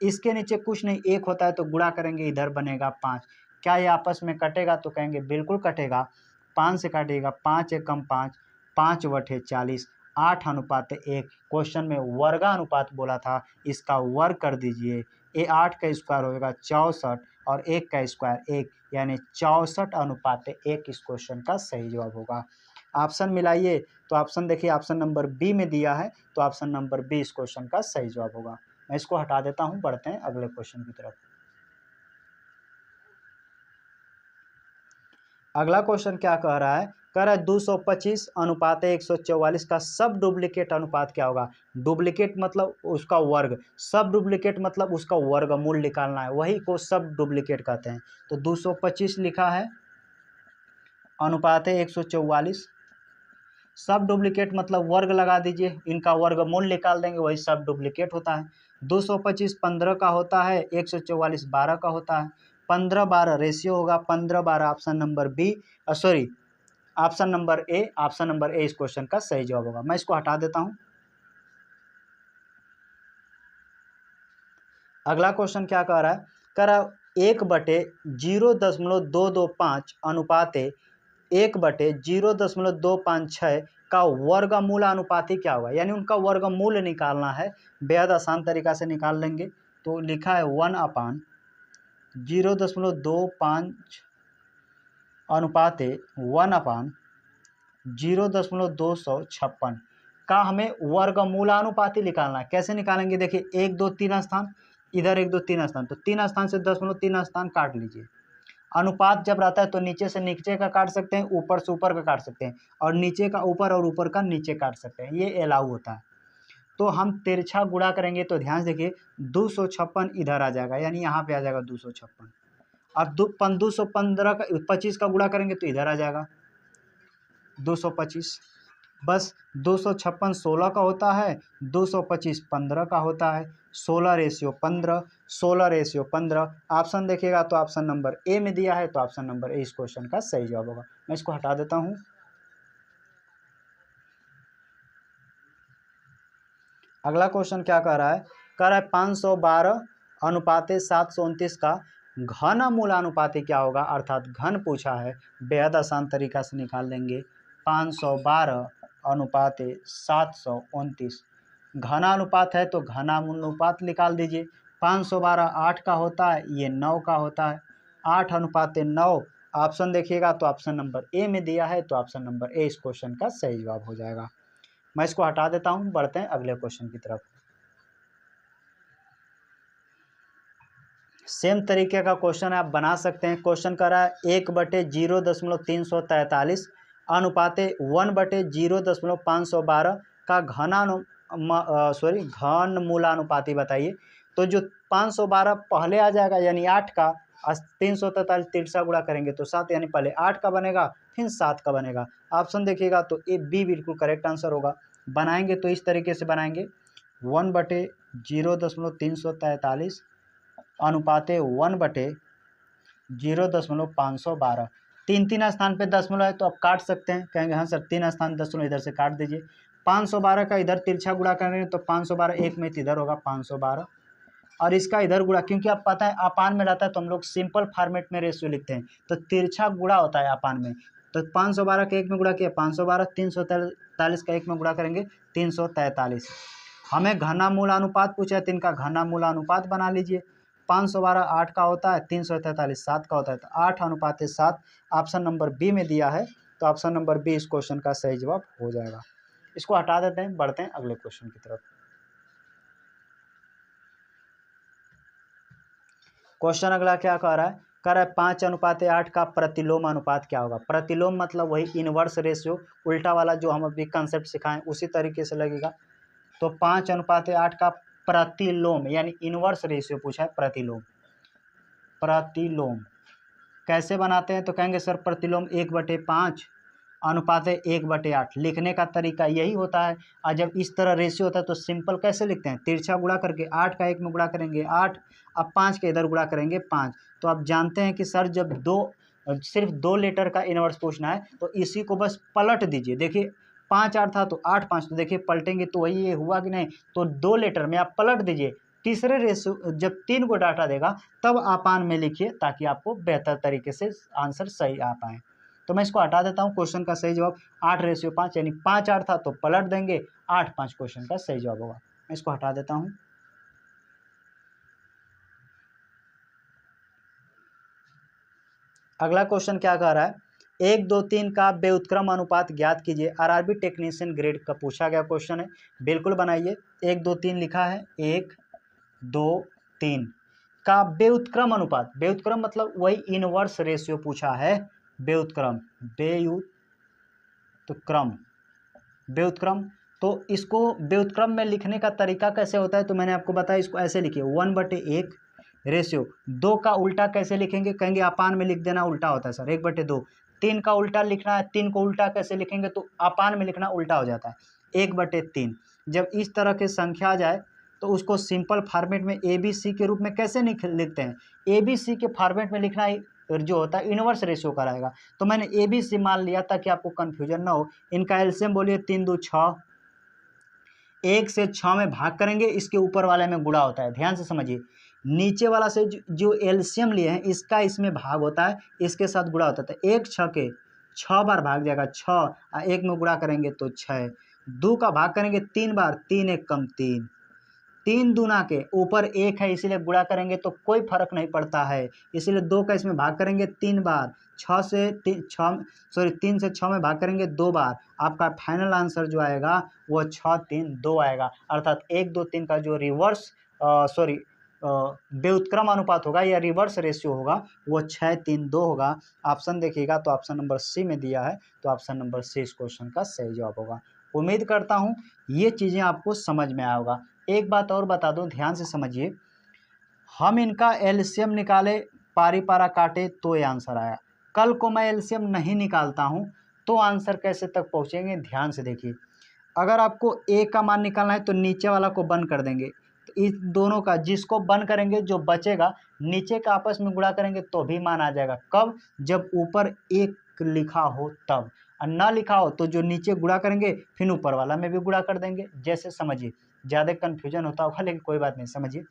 इसके नीचे कुछ नहीं, 1 होता है तो गुणा करेंगे, इधर बनेगा 5। क्या ये आपस में कटेगा, तो कहेंगे बिल्कुल कटेगा। 5 से काटिएगा, 5 एकम 5, 5/40, 8:1। क्वेश्चन में वर्गानुपात बोला था, इसका वर्ग कर दीजिए। 8 का स्क्वायर होगा 64 और 1 का स्क्वायर 1, यानी 64:1 इस क्वेश्चन का सही जवाब होगा। ऑप्शन मिलाइए, तो ऑप्शन देखिए ऑप्शन नंबर बी में दिया है, तो ऑप्शन नंबर बी इस क्वेश्चन का सही जवाब होगा। मैं इसको हटा देता हूं, बढ़ते हैं अगले क्वेश्चन की तरफ। अगला क्वेश्चन क्या कह रहा है, कह रहा है 225 अनुपात 144 का सब डुप्लीकेट अनुपात क्या होगा। डुप्लीकेट मतलब उसका वर्ग, सब डुप्लीकेट मतलब उसका वर्गमूल निकालना है, वही को सब डुप्लीकेट कहते हैं। तो 225 लिखा है, अनुपात 144, सब डुप्लीकेट मतलब वर्ग लगा दीजिए, इनका वर्गमूल निकाल देंगे, वही सब डुप्लीकेट होता है। 225 15 का होता है, 144 12 का होता है। 15-12 रेशियो होगा, 15-12 option number B, sorry option number A, option number A इस क्वेश्चन का सही जवाब होगा। मैं इसको हटा देता हूं। अगला क्वेश्चन क्या कह रहा है, कह रहा 1/0225 अनुपात 1/0256 का वर्गमूल अनुपाती क्या होगा, यानी उनका वर्गमूल निकालना है। बेहद आसान तरीका से निकाल लेंगे, तो लिखा है 1/0.25 अनुपात 1/0.256 का हमें वर्गमूलानुपाती निकालना है। कैसे निकालेंगे, देखिए 1 2 3 स्थान, इधर 1 2 3 स्थान, तो 3 स्थान से 3 स्थान काट लीजिए, अनुपात जब रहता है तो नीचे से नीचे का काट सकते हैं, ऊपर से ऊपर का काट सकते हैं, और नीचे का ऊपर और ऊपर का नीचे काट सकते हैं, ये अलाउ होता है। तो हम तिरछा गुणा करेंगे तो ध्यान से देखिए 256 इधर आ जाएगा, यानी यहाँ पे आ जाएगा 256। अब 215 का 25 का गुणा करेंगे तो इधर आ जाएगा 225। बस 256 16 का होता है, 225 15 का होता है, 16:15, 16:15। ऑप्शन देखिएगा तो ऑप्शन नंबर ए में दिया है, तो ऑप्शन नंबर ए इस क्वेश्चन का सही जवाब होगा। मैं इसको हटा देता हूँ। अगला क्वेश्चन क्या कह रहा है, कह रहा है 512 अनुपाते 729 का घन मूलानुपाती क्या होगा, अर्थात घन पूछा है, बेहद आसान तरीका से निकाल लेंगे। 512 अनुपाते 729 घनानुपात है तो घनानुपात निकाल दीजिए। 512 8 का होता है, ये 9 का होता है, 8 अनुपाते 9। ऑप्शन देखिएगा तो ऑप्शन नंबर ए में दिया है, तो ऑप्शन नंबर ए इस क्वेश्चन का सही जवाब हो जाएगा। मैं इसको हटा देता हूं, बढ़ते हैं अगले क्वेश्चन की तरफ। सेम तरीके का क्वेश्चन आप बना सकते हैं। क्वेश्चन कर रहा है 1/0.343 अनुपाते 1/0.512 का घन मूलानुपाती बताइए। तो जो 512 पहले आ जाएगा यानी 8 का, 343 तिरछा गुणा करेंगे तो 7, यानी पहले 8 का बनेगा फिर 7 का बनेगा। ऑप्शन देखिएगा तो ए बी बिल्कुल करेक्ट आंसर होगा। बनाएंगे तो इस तरीके से बनाएंगे 1/0.343 अनुपाते 1/0.512। तीन स्थान पे दशमलव है तो आप काट सकते हैं, कहेंगे हाँ सर 3 स्थान दशमलव इधर से काट दीजिए। 512 का इधर तिरछा गुणा करेंगे तो 512 एक में इधर होगा 512, और इसका इधर गुणा, क्योंकि आप पता है अपान में रहता है तो हम लोग सिंपल फॉर्मेट में रेशियो लिखते हैं, तो तिरछा गुणा होता है अपान में। तो 512 के एक में गुणा किया 512, 343 का एक में गुणा करेंगे 343। हमें घना मूल अनुपात पूछा है, तो इनका घना मूल अनुपात बना लीजिए। 512 8 का होता है, 343 7 का होता है, तो 8 अनुपात 7 ऑप्शन नंबर बी में दिया है, तो ऑप्शन नंबर बी इस क्वेश्चन का सही जवाब हो जाएगा। इसको हटा देते हैं, बढ़ते हैं अगले क्वेश्चन की तरफ। क्वेश्चन अगला क्या कह रहा है, कह रहा है 5:8 का प्रतिलोम अनुपात क्या होगा। प्रतिलोम मतलब वही इनवर्स रेशियो, उल्टा वाला जो हम अभी कंसेप्ट सिखाएं उसी तरीके से लगेगा। तो 5:8 का प्रतिलोम यानी इनवर्स रेशियो पूछा है, प्रतिलोम। प्रतिलोम कैसे बनाते हैं, तो कहेंगे सर प्रतिलोम 1/5 अनुपात 1/8। लिखने का तरीका यही होता है, और जब इस तरह रेशियो होता है तो सिंपल कैसे लिखते हैं, तिरछा गुणा करके 8 का एक में गुणा करेंगे 8, अब 5 के इधर गुणा करेंगे 5। तो आप जानते हैं कि सर जब सिर्फ 2 लेटर का इनवर्स पूछना है तो इसी को बस पलट दीजिए। देखिए 5 8 था तो 8 5, तो देखिए पलटेंगे तो वही ये हुआ कि नहीं, तो 2 लेटर में आप पलट दीजिए। तीसरे रेशियो जब 3 को डाटा देगा तब आपान में लिखिए, ताकि आपको बेहतर तरीके से आंसर सही आ पाए। तो मैं इसको हटा देता हूँ। क्वेश्चन का सही जवाब 8:5 यानी 5 8 था तो पलट देंगे 8 5 क्वेश्चन का सही जवाब होगा। मैं इसको हटा देता हूँ। अगला क्वेश्चन क्या कह रहा है, 1 2 3 का व्युत्क्रम अनुपात ज्ञात कीजिए। आरआरबी टेक्नीशियन ग्रेड का पूछा गया क्वेश्चन है, बिल्कुल बनाइए। 1 2 3 लिखा है, 1 2 3 का व्युत्क्रम अनुपात। व्युत्क्रम मतलब वही इनवर्स रेशियो पूछा है, व्युत्क्रम व्युत्क्रम। तो इसको व्युत्क्रम में लिखने का तरीका कैसे होता है, तो मैंने आपको बताया, इसको ऐसे लिखिए 1/1 रेशियो। 2 का उल्टा कैसे लिखेंगे, कहेंगे अपान में लिख देना उल्टा होता है सर, 1/2। 3 का उल्टा लिखना है, 3 को उल्टा कैसे लिखेंगे, तो अपान में लिखना उल्टा हो जाता है, 1/3। जब इस तरह के संख्या आ जाए तो उसको सिंपल फॉर्मेट में ABC के रूप में कैसे लिखते हैं, ABC के फॉर्मेट में लिखना जो होता है इनवर्स रेशियो का रहेगा। तो मैंने ABC मान लिया ताकि आपको कंफ्यूजन ना हो। इनका एलसीएम बोलिए 3 2 6, 1 से 6 में भाग करेंगे, इसके ऊपर वाले में गुणा होता है। ध्यान से समझिए, नीचे वाला से जो एलसीएम लिए हैं इसका इसमें भाग होता है, इसके साथ गुणा होता है। 1 6 के 6 बार भाग जाएगा 6, 1 में गुणा करेंगे तो 6। 2 का भाग करेंगे 3 बार, 3 1 कम 3। 3 दूना के ऊपर 1 है इसीलिए गुणा करेंगे तो कोई फर्क नहीं पड़ता है, इसीलिए 2 का इसमें भाग करेंगे 3 बार। 3 से 6 में भाग करेंगे 2 बार। आपका फाइनल आंसर जो आएगा वो 6 3 2 आएगा, अर्थात 1 2 3 का जो व्युत्क्रम अनुपात होगा या रिवर्स रेशियो होगा वो 6:3:2 होगा। ऑप्शन देखिएगा तो ऑप्शन नंबर सी में दिया है, तो ऑप्शन नंबर सी इस क्वेश्चन का सही जवाब होगा। उम्मीद करता हूँ ये चीज़ें आपको समझ में आया होगा। एक बात और बता दूँ, ध्यान से समझिए, हम इनका एलसीएम निकाले, पारी पारा काटे तो ये आंसर आया। कल को मैं एलसीएम नहीं निकालता हूँ तो आंसर कैसे तक पहुँचेंगे, ध्यान से देखिए। अगर आपको ए का मान निकालना है तो नीचे वाला को बंद कर देंगे, तो इस दोनों का जिसको बंद करेंगे जो बचेगा नीचे का आपस में गुणा करेंगे तो भी मान आ जाएगा। कब? जब ऊपर एक लिखा हो तब, और ना लिखा हो तो जो नीचे गुणा करेंगे फिर ऊपर वाला में भी गुणा कर देंगे। जैसे समझिए, ज़्यादा कन्फ्यूजन होता होगा लेकिन कोई बात नहीं, समझिए।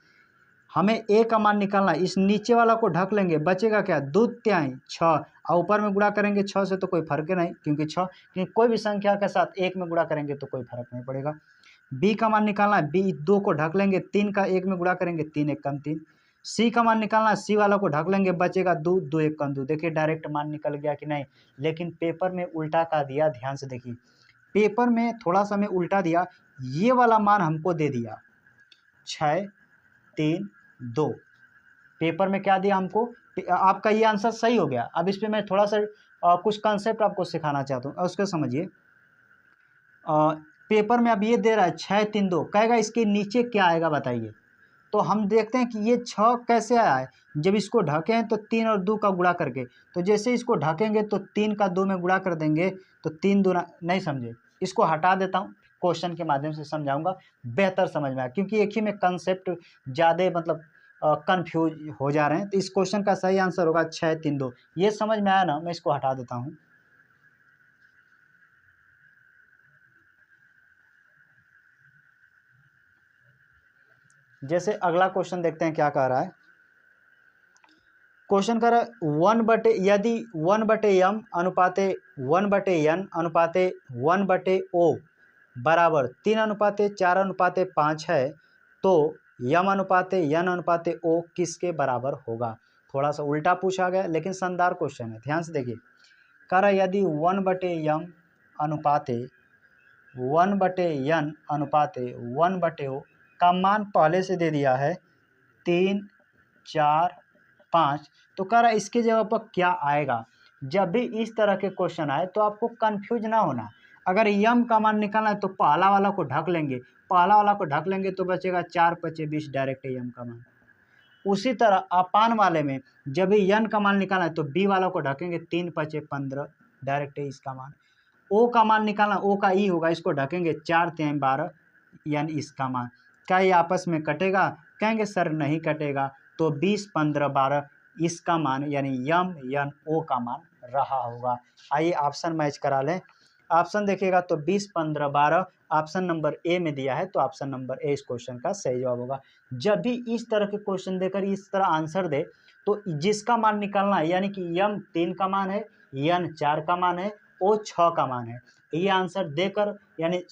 हमें ए का मान निकालना है, इस नीचे वाला को ढक लेंगे, बचेगा क्या? 2 तिहाई 6, और ऊपर में गुणा करेंगे 6 से तो कोई फर्क नहीं, क्योंकि कोई भी संख्या के साथ 1 में गुणा करेंगे तो कोई फर्क नहीं पड़ेगा। बी का मान निकालना है, बी 2 को ढक लेंगे, 3 का 1 में गुणा करेंगे, 3 1 कम 3। सी का मान निकालना है, सी वाला को ढक लेंगे, बचेगा 2 2 1 कम 2। देखिए डायरेक्ट मान निकल गया कि नहीं, लेकिन पेपर में उल्टा का दिया, ध्यान से देखिए। पेपर में थोड़ा सा मैं उल्टा दिया, ये वाला मान हमको दे दिया 6 3 2। पेपर में क्या दिया हमको, आपका ये आंसर सही हो गया। अब इस पे मैं थोड़ा सा कुछ कंसेप्ट आपको सिखाना चाहता हूँ, उसको समझिए। पेपर में अब ये दे रहा है 6 3 2, कहेगा इसके नीचे क्या आएगा बताइए। तो हम देखते हैं कि ये 6 कैसे आया है, जब इसको ढके हैं तो 3 और 2 का गुणा करके, तो जैसे इसको ढकेंगे तो 3 का 2 में गुणा कर देंगे तो 3 दूना, नहीं समझे, इसको हटा देता हूँ, क्वेश्चन के माध्यम से समझाऊंगा, बेहतर समझ में आया, क्योंकि एक ही में कंसेप्ट ज़्यादा मतलब कंफ्यूज हो जा रहे हैं। तो इस क्वेश्चन का सही आंसर होगा 6 3 2। ये समझ में आया ना, मैं इसको हटा देता हूँ। जैसे अगला क्वेश्चन देखते हैं क्या कह रहा है। क्वेश्चन कर रहा है 1/, यदि 1/m अनुपाते 1/n अनुपाते 1/o बराबर 3:4:5 है, तो यम अनुपाते n अनुपाते o किसके बराबर होगा। थोड़ा सा उल्टा पूछा गया लेकिन शानदार क्वेश्चन है, ध्यान से देखिए। कह रहा है यदि 1/m अनुपाते 1/n अनुपाते 1/o का मान पहले से दे दिया है 3 4 5, तो कह रहा है इसके जगह पर क्या आएगा। जब भी इस तरह के क्वेश्चन आए तो आपको कंफ्यूज ना होना। अगर यम का मान निकालना है तो पहला वाला को ढक लेंगे, तो बचेगा 4 5 20, डायरेक्ट यम का मान। उसी तरह अपान वाले में जब भी यन का मान निकालना है तो बी वाला को ढकेंगे, 3 5 15, डायरेक्ट इसका मान। ओ का मान निकालना, ओ का ई होगा, इसको ढकेंगे 4 3 12, यानी इसका मान। क्या ये आपस में कटेगा? कहेंगे सर नहीं कटेगा, तो 20 15 12 इसका मान यानी यम यन ओ का मान रहा होगा। आइए ऑप्शन मैच करा लें। ऑप्शन देखिएगा तो 20 15 12 ऑप्शन नंबर ए में दिया है, तो ऑप्शन नंबर ए इस क्वेश्चन का सही जवाब होगा। जब भी इस तरह के क्वेश्चन देकर इस तरह आंसर दे तो जिसका मान निकालना है, यानी कि यम 3 का मान है, यन 4 का मान है, ओ 6 का मान है, ये आंसर देकर यानी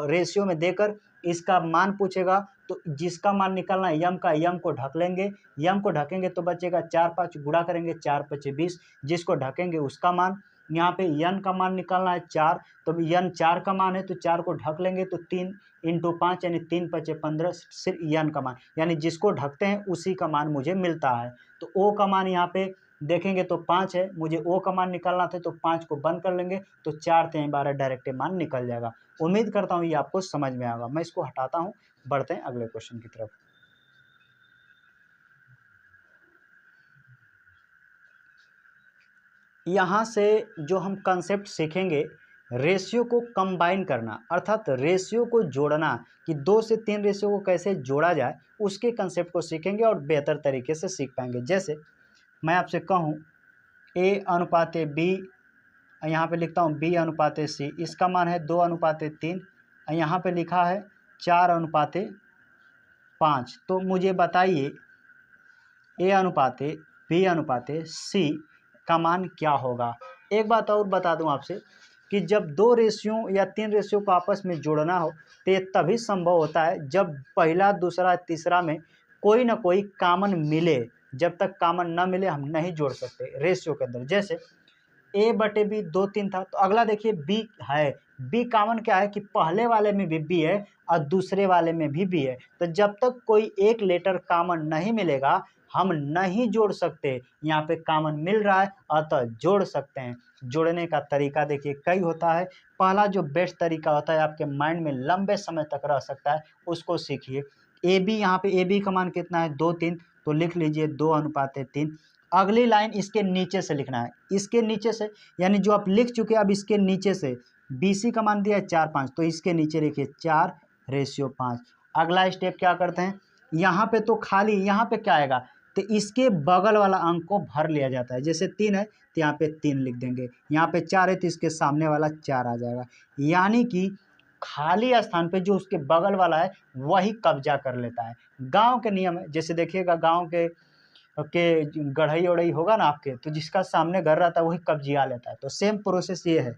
रेशियो में देकर इसका मान पूछेगा, तो जिसका मान निकालना है यम का, यम को ढक लेंगे, यम को ढकेंगे तो बचेगा 4 5 गुणा करेंगे 4 5 20, जिसको ढकेंगे उसका मान। यहाँ पे यन का मान निकालना है 4, तो यन 4 का मान है तो 4 को ढक लेंगे तो 3 × 5 यानी 3 5 15, सिर्फ यन का मान, यानी जिसको ढकते हैं उसी का मान मुझे मिलता है। तो ओ का मान यहाँ पे देखेंगे तो 5 है, मुझे ओ का मान निकालना था तो 5 को बंद कर लेंगे तो 4 3 12 डायरेक्ट मान निकल जाएगा। उम्मीद करता हूँ ये आपको समझ में आएगा। मैं इसको हटाता हूँ, बढ़ते हैं अगले क्वेश्चन की तरफ। यहाँ से जो हम कंसेप्ट सीखेंगे, रेशियो को कंबाइन करना, अर्थात रेशियो को जोड़ना, कि 2 से 3 रेशियो को कैसे जोड़ा जाए, उसके कंसेप्ट को सीखेंगे और बेहतर तरीके से सीख पाएंगे। जैसे मैं आपसे कहूँ ए अनुपाते बी, यहाँ पे लिखता हूँ बी अनुपाते सी, इसका मान है 2:3, यहाँ पे लिखा है 4:5, तो मुझे बताइए ए अनुपाते बी अनुपाते सी का मान क्या होगा। एक बात और बता दूं आपसे कि जब 2 रेशियो या 3 रेशियो को आपस में जोड़ना हो तो ये तभी संभव होता है जब पहला दूसरा तीसरा में कोई ना कोई कॉमन मिले। जब तक कॉमन ना मिले हम नहीं जोड़ सकते रेशियो के अंदर। जैसे ए बटे बी 2/3 था। तो अगला देखिए बी है, बी कॉमन क्या है कि पहले वाले में भी बी है और दूसरे वाले में भी बी है। तो जब तक कोई एक लेटर कॉमन नहीं मिलेगा हम नहीं जोड़ सकते। यहाँ पे कॉमन मिल रहा है अतः जोड़ सकते हैं। जोड़ने का तरीका देखिए कई होता है। पहला जो बेस्ट तरीका होता है आपके माइंड में लंबे समय तक रह सकता है, उसको सीखिए। ए बी, यहाँ पे ए बी का मान कितना है 2/3, तो लिख लीजिए 2/3। अगली लाइन इसके नीचे से लिखना है, इसके नीचे से यानी जो आप लिख चुके हैं अब इसके नीचे से बी सी का मान दिया है 4/5, तो इसके नीचे लिखिए 4/5। अगला स्टेप क्या करते हैं, यहाँ पे तो खाली यहाँ पे क्या आएगा, तो इसके बगल वाला अंक को भर लिया जाता है। जैसे 3 है तो यहाँ पे 3 लिख देंगे, यहाँ पे 4 है तो इसके सामने वाला 4 आ जाएगा। यानी कि खाली स्थान पे जो उसके बगल वाला है वही कब्जा कर लेता है। गांव के नियम है, जैसे देखिएगा गांव के गढ़ई उड़ई होगा ना आपके, तो जिसका सामने घर रहता है वही कब्जिया लेता है। तो सेम प्रोसेस ये है,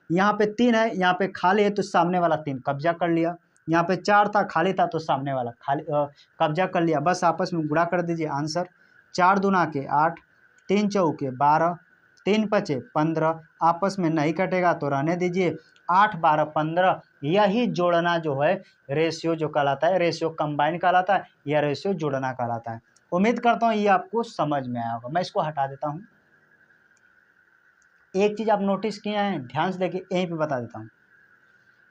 यहाँ पे 3 है, यहाँ पे खाली है तो सामने वाला 3 कब्जा कर लिया। यहाँ पे 4 था खाली था तो सामने वाला खाली कब्जा कर लिया। बस आपस में गुणा कर दीजिए आंसर। 4 दूना के 8, 3 चौके 12, 3 पचे 15, आपस में नहीं कटेगा तो रहने दीजिए। 8 12 15, यही जोड़ना जो है रेशियो जो कहलाता है, रेशियो कंबाइन कहलाता है या रेशियो जोड़ना कहलाता है। उम्मीद करता हूँ ये आपको समझ में आया होगा। मैं इसको हटा देता हूँ। एक चीज़ आप नोटिस किए हैं, ध्यान से देखिए, यहीं पे बता देता हूँ।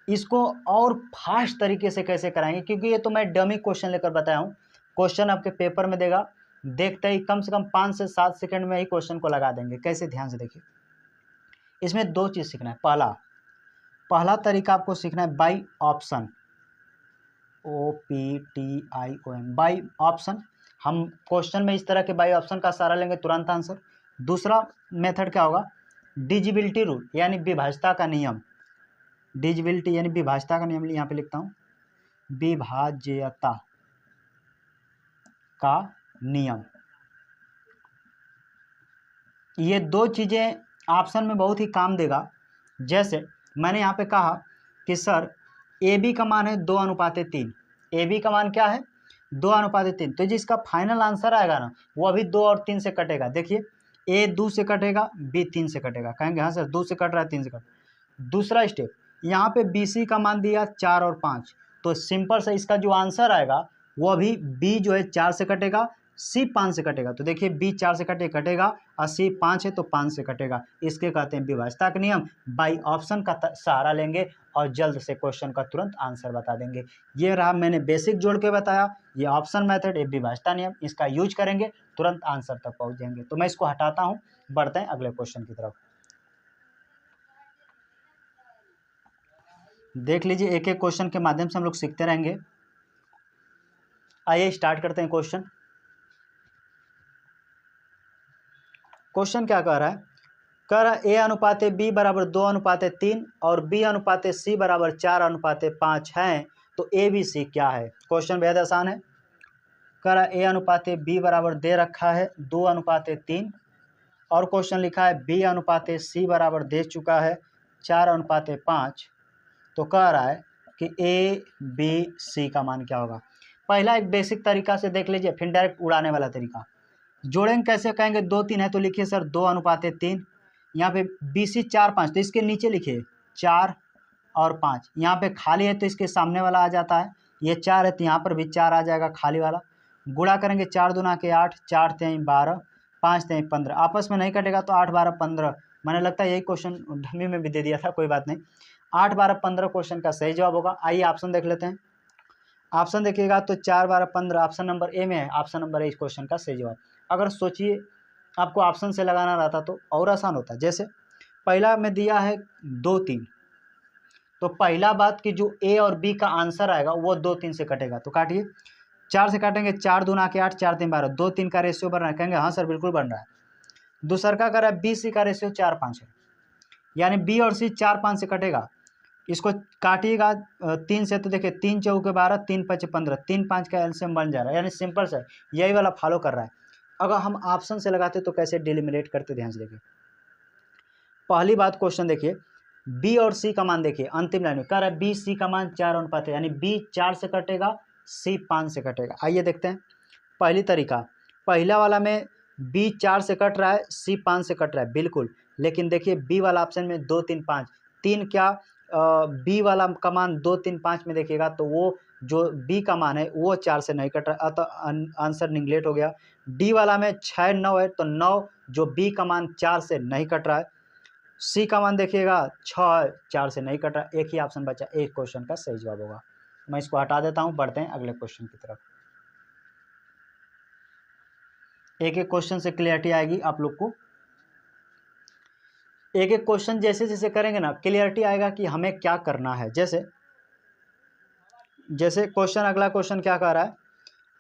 इसको और फास्ट तरीके से कैसे कराएंगे, क्योंकि ये तो मैं डमी क्वेश्चन लेकर बताया हूँ। क्वेश्चन आपके पेपर में देगा, देखते ही कम से कम 5 से 7 सेकंड में ही क्वेश्चन को लगा देंगे। कैसे, ध्यान से देखिए। इसमें 2 चीज़ सीखना है। पहला तरीका आपको सीखना है by option, OPTION, by option. हम क्वेश्चन में इस तरह के बाई ऑप्शन का सहारा लेंगे, तुरंत आंसर। दूसरा मेथड क्या होगा, डिजिबिलिटी रूल यानी विभाज्यता का नियम। डिजिबिलिटी यानी विभाज्यता का नियम, यहाँ पे लिखता हूँ, विभाज्यता का नियम। ये 2 चीज़ें ऑप्शन में बहुत ही काम देगा। जैसे मैंने यहाँ पे कहा कि सर ए बी का मान है 2:3, ए बी का मान क्या है 2:3, तो जिसका फाइनल आंसर आएगा ना वो अभी 2 और 3 से कटेगा। देखिए ए 2 से कटेगा, बी 3 से कटेगा। कहेंगे हाँ सर 2 से कट रहा है 3 से कट। दूसरा स्टेप, यहाँ पे बी सी का मान दिया 4 और 5, तो सिंपल से इसका जो आंसर आएगा वो अभी बी जो है 4 से कटेगा, सी 5 से कटेगा। तो देखिए बी 4 से कटेगा और सी 5 है तो 5 से कटेगा। इसके कहते हैं विभाज्यता का नियम। बाई ऑप्शन का सहारा लेंगे और जल्द से क्वेश्चन का तुरंत आंसर बता देंगे। ये रहा, मैंने बेसिक जोड़ के बताया, ये ऑप्शन मेथड, ये विभाज्यता नियम, इसका यूज करेंगे तुरंत आंसर तक पहुंच जाएंगे। तो मैं इसको हटाता हूँ, बढ़ते हैं अगले क्वेश्चन की तरफ। देख लीजिए, एक एक क्वेश्चन के माध्यम से हम लोग सीखते रहेंगे। आइए स्टार्ट करते हैं क्वेश्चन। क्वेश्चन क्या कह रहा है, कह रहा है A/B = 2:3 और B/C = 4:5 हैं, तो ABC क्या है। क्वेश्चन बेहद आसान है। कह रहा है A/B बराबर दे रखा है 2:3 और क्वेश्चन लिखा है B/C बराबर दे चुका है 4:5। तो कह रहा है कि ABC का मान क्या होगा। पहला एक बेसिक तरीका से देख लीजिए, फिर डायरेक्ट उड़ाने वाला तरीका। जोड़ेंगे कैसे, कहेंगे 2 3 है तो लिखिए सर 2:3। यहाँ पे BC 4 5, तो इसके नीचे लिखिए 4 और 5। यहाँ पे खाली है तो इसके सामने वाला आ जाता है, ये 4 है तो यहाँ पर भी 4 आ जाएगा खाली वाला। गुणा करेंगे 4 दूना के 8, 4 3 12, 5 3 15, आपस में नहीं कटेगा तो 8 12 15। मैंने लगता है यही क्वेश्चन डमी में भी दे दिया था, कोई बात नहीं। 8 12 15 क्वेश्चन का सही जवाब होगा। आइए ऑप्शन देख लेते हैं। ऑप्शन देखिएगा तो 4 12 15 ऑप्शन नंबर ए में है, ऑप्शन नंबर ए इस क्वेश्चन का सही जवाब। अगर सोचिए आपको ऑप्शन से लगाना रहता तो और आसान होता। जैसे पहला में दिया है 2 3, तो पहला बात कि जो ए और बी का आंसर आएगा वो 2 3 से कटेगा, तो काटिए। 4 से काटेंगे 4 दूना के 8, 4 3 12, 2 3 का रेशियो बन रहा है, कहेंगे हाँ सर बिल्कुल बन रहा है। दूसरा का कर रहा है बी सी का रेशियो 4 5 है, यानी बी और सी 4 5 से कटेगा। इसको काटिएगा 3 से, तो देखिए 3 चौके 12, 3 5 15, 3 5 का एलसीएम बन जा रहा है, यानी सिंपल से यही वाला फॉलो कर रहा है। अगर हम ऑप्शन से लगाते तो कैसे डिलिमिनेट करते, ध्यान से देखिए। पहली बात क्वेश्चन देखिए, बी और सी का मान देखिए, अंतिम लाइन में कह रहा है बी सी का मान 4:5 है, यानी बी 4 से कटेगा, सी 5 से कटेगा। आइए देखते हैं पहली तरीका। पहला वाला में बी 4 से कट रहा है, सी 5 से कट रहा है, बिल्कुल। लेकिन देखिए बी वाला ऑप्शन में 2 3 5, 3 क्या बी वाला का मान 2 3 5 में देखिएगा तो वो जो बी का मान है वो 4 से नहीं कट रहा, अतः आंसर निगलेक्ट हो गया। डी वाला में 6 9 है तो 9 जो बी का मान 4 से नहीं कट रहा है। सी का मान देखिएगा 6 है, 4 से नहीं कट रहा, एक ही ऑप्शन बचा, एक क्वेश्चन का सही जवाब होगा। मैं इसको हटा देता हूं, बढ़ते हैं अगले क्वेश्चन की तरफ। एक एक क्वेश्चन से क्लियरिटी आएगी आप लोग को, एक एक क्वेश्चन जैसे जैसे करेंगे ना क्लियरिटी आएगा कि हमें क्या करना है। जैसे जैसे क्वेश्चन, अगला क्वेश्चन क्या कह रहा है,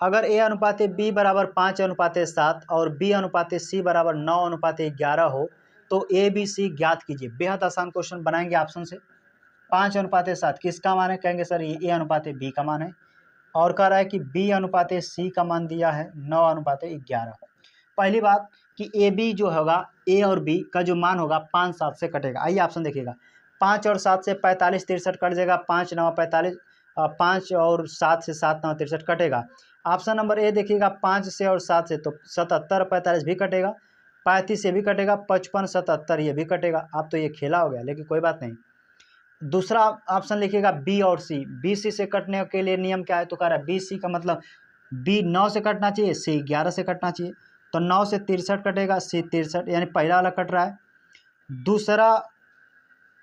अगर ए अनुपात बी बराबर 5 अनुपात 7 और बी अनुपात सी बराबर 9 अनुपात 11 हो तो ए बी सी ज्ञात कीजिए। बेहद आसान क्वेश्चन बनाएंगे ऑप्शन से। 5 अनुपात 7 किसका मान है, कहेंगे सर ये ए अनुपात बी का मान है, और कह रहा है कि बी अनुपात सी का मान दिया है 9 अनुपात 11। पहली बात कि ए बी जो होगा, ए और बी का जो मान होगा 5 7 से कटेगा। आइए ऑप्शन देखिएगा, 5 और 7 से 45 63 कट जाएगा, 5 9 45, 5 और 7 से 7 9 63 कटेगा। ऑप्शन नंबर ए देखिएगा, 5 से और 7 से तो 77 45 भी कटेगा, 35 से भी कटेगा, 55 77 ये भी कटेगा। अब तो ये खेला हो गया, लेकिन कोई बात नहीं। दूसरा ऑप्शन लिखिएगा बी और सी, बी सी से कटने के लिए नियम क्या है, तो कह रहा है बी सी का मतलब बी 9 से कटना चाहिए, सी 11 से कटना चाहिए, तो 9 से 63 कटेगा, सी 63, यानी पहला वाला कट रहा है। दूसरा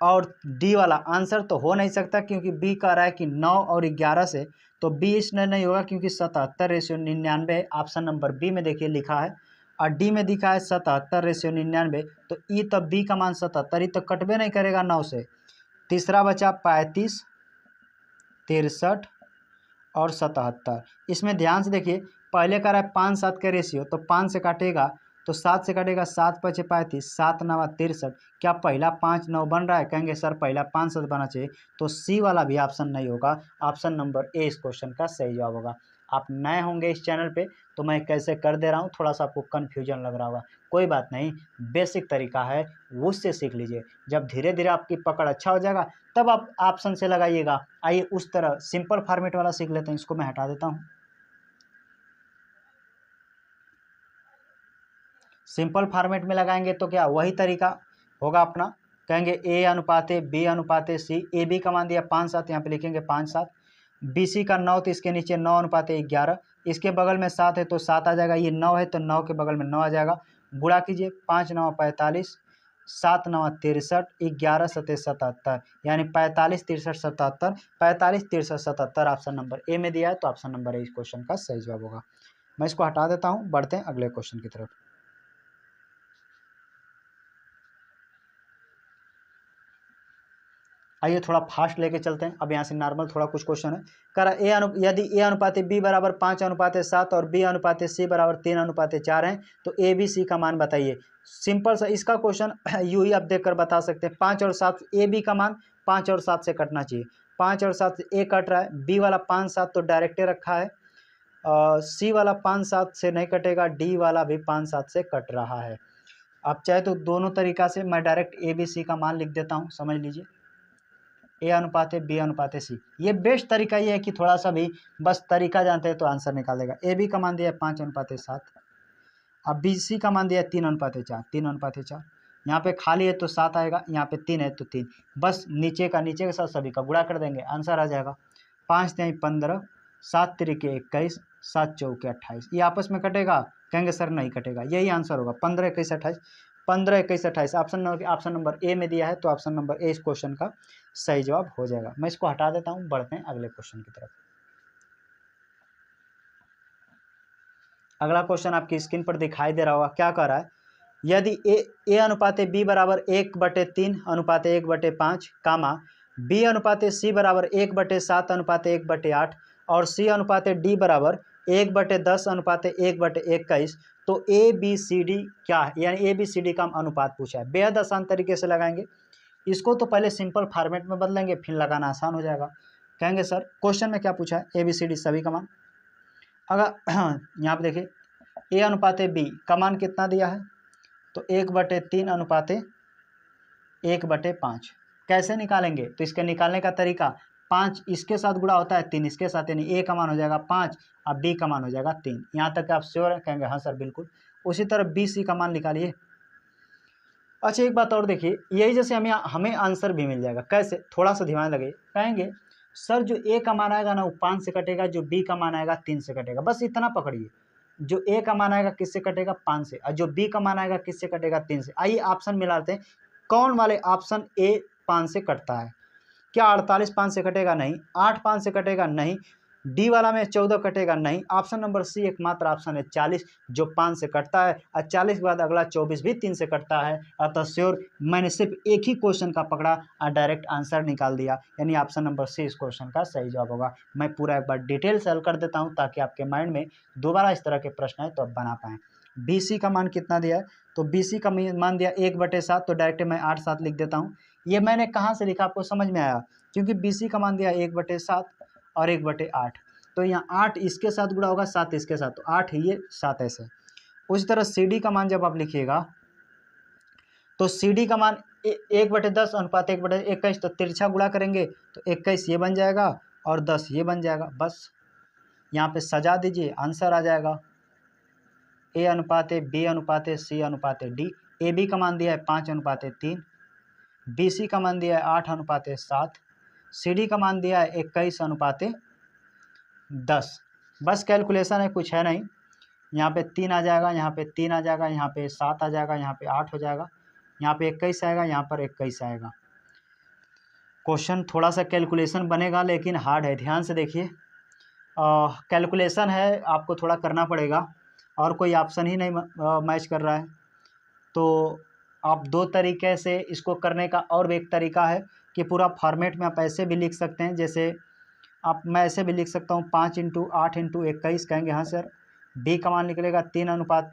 और डी वाला आंसर तो हो नहीं सकता क्योंकि बी कह रहा है कि 9 और 11 से, तो बी इसमें नहीं होगा क्योंकि 77:99 है। ऑप्शन नंबर बी में देखिए लिखा है, और डी में दिखा है 77:99, तो ई तब बी का मान 77, ही तो कटबे नहीं करेगा 9 से। तीसरा बचा 35 63 और 77। इसमें ध्यान से देखिए, पहले कह रहा है 5 7 का रेशियो, तो 5 से काटेगा तो 7 से काटेगा, 7 5 35, 7 9 63, क्या पहला 5 9 बन रहा है, कहेंगे सर पहला 5 7 बना चाहिए, तो सी वाला भी ऑप्शन नहीं होगा, ऑप्शन नंबर ए इस क्वेश्चन का सही जवाब होगा। आप नए होंगे इस चैनल पे तो मैं कैसे कर दे रहा हूँ, थोड़ा सा आपको कन्फ्यूजन लग रहा होगा, कोई बात नहीं, बेसिक तरीका है उससे सीख लीजिए। जब धीरे धीरे आपकी पकड़ अच्छा हो जाएगा तब आप ऑप्शन से लगाइएगा। आइए उस तरह सिंपल फॉर्मेट वाला सीख लेते हैं, इसको मैं हटा देता हूँ। सिंपल फॉर्मेट में लगाएंगे तो क्या वही तरीका होगा अपना, कहेंगे ए अनुपात बी अनुपात सी, ए बी का मान दिया 5 7, यहाँ पे लिखेंगे 5 7, बी सी का 9 तो इसके नीचे 9 अनुपात 11, इसके बगल में 7 है तो 7 आ जाएगा, ये 9 है तो 9 के बगल में 9 आ जाएगा, गुणा कीजिए, 5 9 45, 7 9 63, 11 7 77, यानी 45 63 77, 45 63 77 ऑप्शन नंबर ए में दिया है, तो ऑप्शन नंबर ए इस क्वेश्चन का सही जवाब होगा। मैं इसको हटा देता हूँ, बढ़ते हैं अगले क्वेश्चन की तरफ। आइए थोड़ा फास्ट लेके चलते हैं, अब यहाँ से नॉर्मल थोड़ा कुछ क्वेश्चन है। कर यदि ए अनुपात बी बराबर 5 अनुपात 7 और बी अनुपात सी बराबर 3 अनुपात 4 है तो ए बी सी का मान बताइए। सिंपल सा इसका क्वेश्चन यूं ही आप देखकर बता सकते हैं। 5 और 7, ए बी का मान 5 और 7 से कटना चाहिए, 5 और 7 से ए कट रहा है, बी वाला 5 7 तो डायरेक्टे रखा है, सी वाला 5 7 से नहीं कटेगा, डी वाला भी 5 7 से कट रहा है। आप चाहे तो दोनों तरीका से मैं डायरेक्ट ए बी सी का मान लिख देता हूँ, समझ लीजिए, ए अनुपात बी अनुपात सी। ये बेस्ट तरीका ये है कि थोड़ा सा भी बस तरीका जानते हैं तो आंसर निकाल देगा। ए बी का मान दिया है 5 अनुपात 7, अब बी सी का मान दिया है 3 अनुपात 4, 3 अनुपात 4, यहाँ पे खाली है तो 7 आएगा, यहाँ पे 3 है तो 3, बस नीचे के साथ सभी का गुणा कर देंगे, आंसर आ जाएगा। 5 3 15, 7 3 21, 7 4 28, ये आपस में कटेगा, कहेंगे सर नहीं कटेगा, यही आंसर होगा 15 21 28, 15 21 28 ऑप्शन नंबर ए में दिया है, तो ऑप्शन नंबर ए इस क्वेश्चन का सही जवाब हो जाएगा। मैं इसको हटा देता हूं, बढ़ते हैं अगले क्वेश्चन की तरफ। अगला क्वेश्चन आपकी स्क्रीन पर दिखाई दे रहा होगा, क्या कह रहा है, यदि ए अनुपात बी बराबर 1/3 अनुपात 1/5 कामा बी अनुपात सी बराबर 1/7 अनुपात 1/8 और सी अनुपात डी बराबर 1/10 अनुपात 1/21 तो ए बी सी डी क्या है, यानी ए बी सी डी का अनुपात पूछा है। बेहद आसान तरीके से लगाएंगे इसको, तो पहले सिंपल फॉर्मेट में बदलेंगे फिर लगाना आसान हो जाएगा। कहेंगे सर क्वेश्चन में क्या पूछा है, ए बी सी डी सभी का मान, अगर यहाँ पे देखिए ए अनुपात बी का मान कितना दिया है, तो 1/3 अनुपात 1/5 कैसे निकालेंगे, तो इसके निकालने का तरीका, 5 इसके साथ गुणा होता है 3 इसके साथ, यानी ए का मान हो जाएगा 5 और बी का मान हो जाएगा 3। यहाँ तक आप श्योर हैं, कहेंगे हाँ सर बिल्कुल। उसी तरह बी सी का मान निकालिए, अच्छा एक बात और देखिए, यही जैसे हमें आंसर भी मिल जाएगा। कैसे? थोड़ा सा ध्यान लगे। कहेंगे सर जो ए का मान आएगा ना वो 5 से कटेगा, जो बी का मान आएगा 3 से कटेगा। बस इतना पकड़िए, जो ए का मान आएगा किससे कटेगा? 5 से, और जो बी का मान आएगा किससे कटेगा? 3 से। आइए ऑप्शन मिलाते हैं, कौन वाले ऑप्शन ए 5 से कटता है? क्या 48 5 से कटेगा? नहीं। 8 5 से कटेगा? नहीं। डी वाला में 14 कटेगा? नहीं। ऑप्शन नंबर सी एकमात्र ऑप्शन है 40 जो 5 से कटता है, और 40 के बाद अगला 24 भी 3 से कटता है। अतः श्योर मैंने सिर्फ एक ही क्वेश्चन का पकड़ा और डायरेक्ट आंसर निकाल दिया, यानी ऑप्शन नंबर सी इस क्वेश्चन का सही जवाब होगा। मैं पूरा एक बार डिटेल से हल कर देता हूँ ताकि आपके माइंड में दोबारा इस तरह के प्रश्न आए तो आप बना पाएँ। बी सी का मान कितना दिया है? तो बी सी का मान दिया 1/7, तो डायरेक्ट मैं 8 7 लिख देता हूँ। ये मैंने कहाँ से लिखा आपको समझ में आया? क्योंकि बी सी का मान दिया 1/7 और 1/8, तो यहाँ 8 इसके साथ गुणा होगा, 7 इसके साथ, तो 8 ये 7 ऐसे। उसी तरह सी डी का मान जब आप लिखिएगा तो सी डी का मान 1/10 अनुपात 1/21, तो तिरछा गुणा करेंगे तो 21 ये बन जाएगा और 10 ये बन जाएगा। बस यहाँ पे सजा दीजिए, आंसर आ जाएगा ए अनुपात ए, बी अनुपात ए, सी अनुपात ए, डी। ए बी का मान दिया है 5/3, बी सी का मान दिया है 8/7, सी डी का मान दिया है 21/10। बस कैलकुलेशन है, कुछ है नहीं। यहाँ पे 3 आ जाएगा, यहाँ पे 3 आ जाएगा, यहाँ पे 7 आ जाएगा, यहाँ पे 8 हो जाएगा, यहाँ पे 21 आएगा, यहाँ पर 21 आएगा। क्वेश्चन थोड़ा सा कैलकुलेशन बनेगा लेकिन हार्ड है, ध्यान से देखिए। कैलकुलेशन है, आपको थोड़ा करना पड़ेगा और कोई ऑप्शन ही नहीं मैच कर रहा है। तो आप दो तरीके से इसको करने का, और भी एक तरीका है कि पूरा फॉर्मेट में आप ऐसे भी लिख सकते हैं, जैसे मैं ऐसे भी लिख सकता हूँ 5 × 8 × 21। कहेंगे हाँ सर, डी का मान निकलेगा 3 अनुपात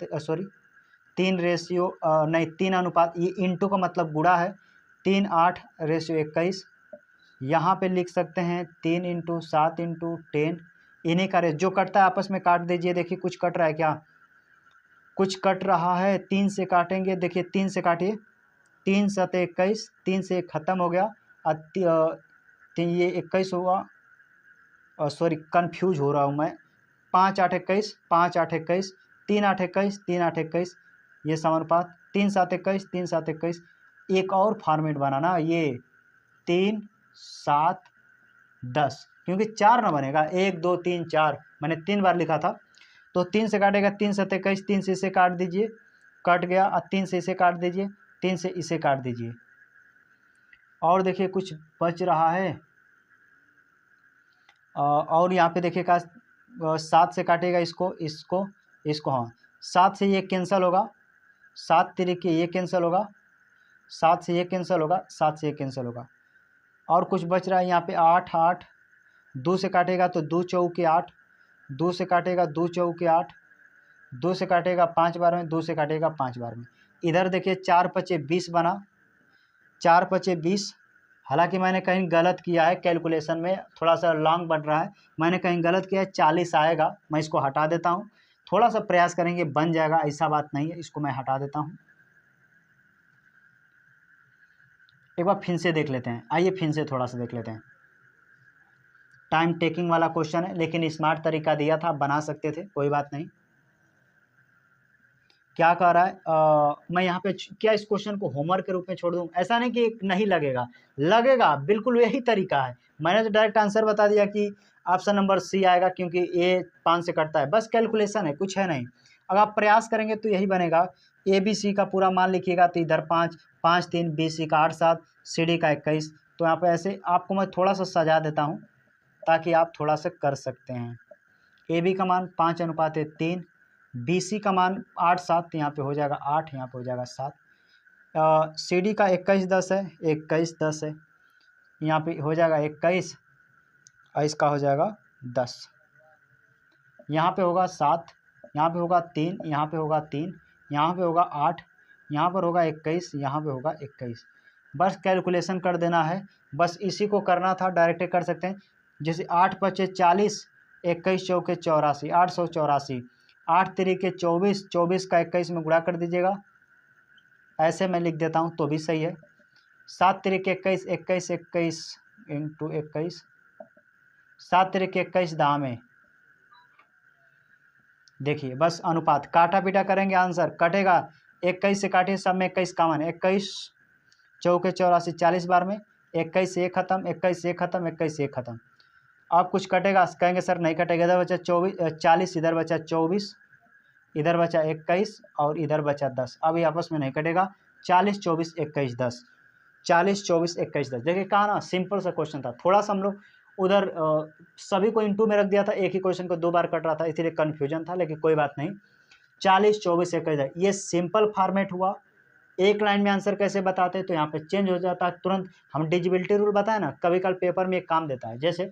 3 अनुपात, ये इंटू का मतलब गुणा है, 3 8/21। यहाँ पे लिख सकते हैं 3 × 7 × 10, इन्हीं का जो कटता है आपस में काट दीजिए। देखिए कुछ कट रहा है क्या? कुछ कट रहा है, 3 से काटेंगे। देखिए 3 से काटिए, 3 7 21, 3 से ख़त्म हो गया, ये 21 हुआ, सॉरी कन्फ्यूज हो रहा हूँ मैं। 5 8 21, 5 8 21, 3 8 21, 3 8 21, ये समानुपात 3 7 21, 3 7 21। एक और फॉर्मेट बनाना, ये 3 7 10, क्योंकि 4 ना बनेगा, 1 2 3 4, मैंने 3 बार लिखा था। तो 3 से काटेगा, 3 7 21, 3 से इसे काट दीजिए, कट गया, और 3 से इसे काट दीजिए, 3 से इसे काट दीजिए। और देखिए कुछ बच रहा है, और यहाँ पे देखिएगा 7 से काटेगा इसको, इसको, इसको, हाँ 7 से ये कैंसिल होगा, 7 तरीके ये कैंसिल होगा, 7 से ये कैंसिल होगा, 7 से ये कैंसिल होगा। और कुछ बच रहा है यहाँ पे 8 8, 2 से काटेगा तो 2 चौके 8, 2 से काटेगा 2 चौके 8, 2 से काटेगा 5 बार में, 2 से काटेगा 5 बार में। इधर देखिए 4 5 20 बना, 4 5 20। हालांकि मैंने कहीं गलत किया है, कैलकुलेशन में थोड़ा सा लॉन्ग बन रहा है, मैंने कहीं गलत किया है, 40 आएगा। मैं इसको हटा देता हूँ, थोड़ा सा प्रयास करेंगे बन जाएगा, ऐसा बात नहीं है। इसको मैं हटा देता हूँ, एक बार फिर से देख लेते हैं। आइए फिर से थोड़ा सा देख लेते हैं। टाइम टेकिंग वाला क्वेश्चन है, लेकिन स्मार्ट तरीका दिया था, बना सकते थे, कोई बात नहीं। क्या कह रहा है, मैं यहाँ पे क्या इस क्वेश्चन को होमवर्क के रूप में छोड़ दूँ? ऐसा नहीं कि नहीं लगेगा, लगेगा, बिल्कुल यही तरीका है। मैंने तो डायरेक्ट आंसर बता दिया कि ऑप्शन नंबर सी आएगा, क्योंकि ए 5 से कटता है। बस कैलकुलेशन है, कुछ है नहीं। अगर आप प्रयास करेंगे तो यही बनेगा। ए बी सी का पूरा मान लिखिएगा तो इधर 5 5 3, बी सी का 8 7, सी डी का 21। तो यहाँ पे ऐसे आपको मैं थोड़ा सा सजा देता हूँ ताकि आप थोड़ा सा कर सकते हैं। ए बी का मान 5/3, बी सी का मान 8 7, यहाँ पे हो जाएगा 8, यहाँ पे हो जाएगा 7। सी डी का 21 10 है, 21 10 है, यहाँ पे हो जाएगा 21 और इसका हो जाएगा 10। यहाँ पे होगा 7, यहाँ पे होगा 3, यहाँ पे होगा 3, यहाँ पे होगा 8, यहाँ पर होगा 21, यहाँ पे होगा 21। बस कैलकुलेशन कर देना है, बस इसी को करना था, डायरेक्ट कर सकते हैं। जैसे 8 5 40, 21 चौके 84, 884, 8 तरीके 24, 24 का 21 में गुणा कर दीजिएगा, ऐसे मैं लिख देता हूँ तो भी सही है। 7 तरीके 21, 21 21 इंटू 21, 7 तरीके 21 दामे। देखिए बस अनुपात काटा पीटा करेंगे, आंसर कटेगा 21 से काटिए, सब में 21 कॉमन है, 21 चौके 84, 40 बार में 21 से 1 खत्म, 21 से 1 खत्म, 21 से 1 खत्म। अब कुछ कटेगा, कहेंगे सर नहीं कटेगा, इधर बचा 40, इधर बचा 24, इधर बचा 21 और इधर बचा 10। अब ये आपस में नहीं कटेगा, 40 24 21 10, 40 24 21 10। देखिए कहा ना, सिंपल सा क्वेश्चन था। थोड़ा सा हम लोग उधर सभी को इंटू में रख दिया था, एक ही क्वेश्चन को 2 बार कट रहा था, इसलिए कन्फ्यूजन था, लेकिन कोई बात नहीं। 40 24 21 10 ये सिंपल फॉर्मेट हुआ। एक लाइन में आंसर कैसे बताते हैं, तो यहाँ पे चेंज हो जाता है तुरंत। हम डिजिबिलिटी रूल बताए ना, कभी कल पेपर में एक काम देता है, जैसे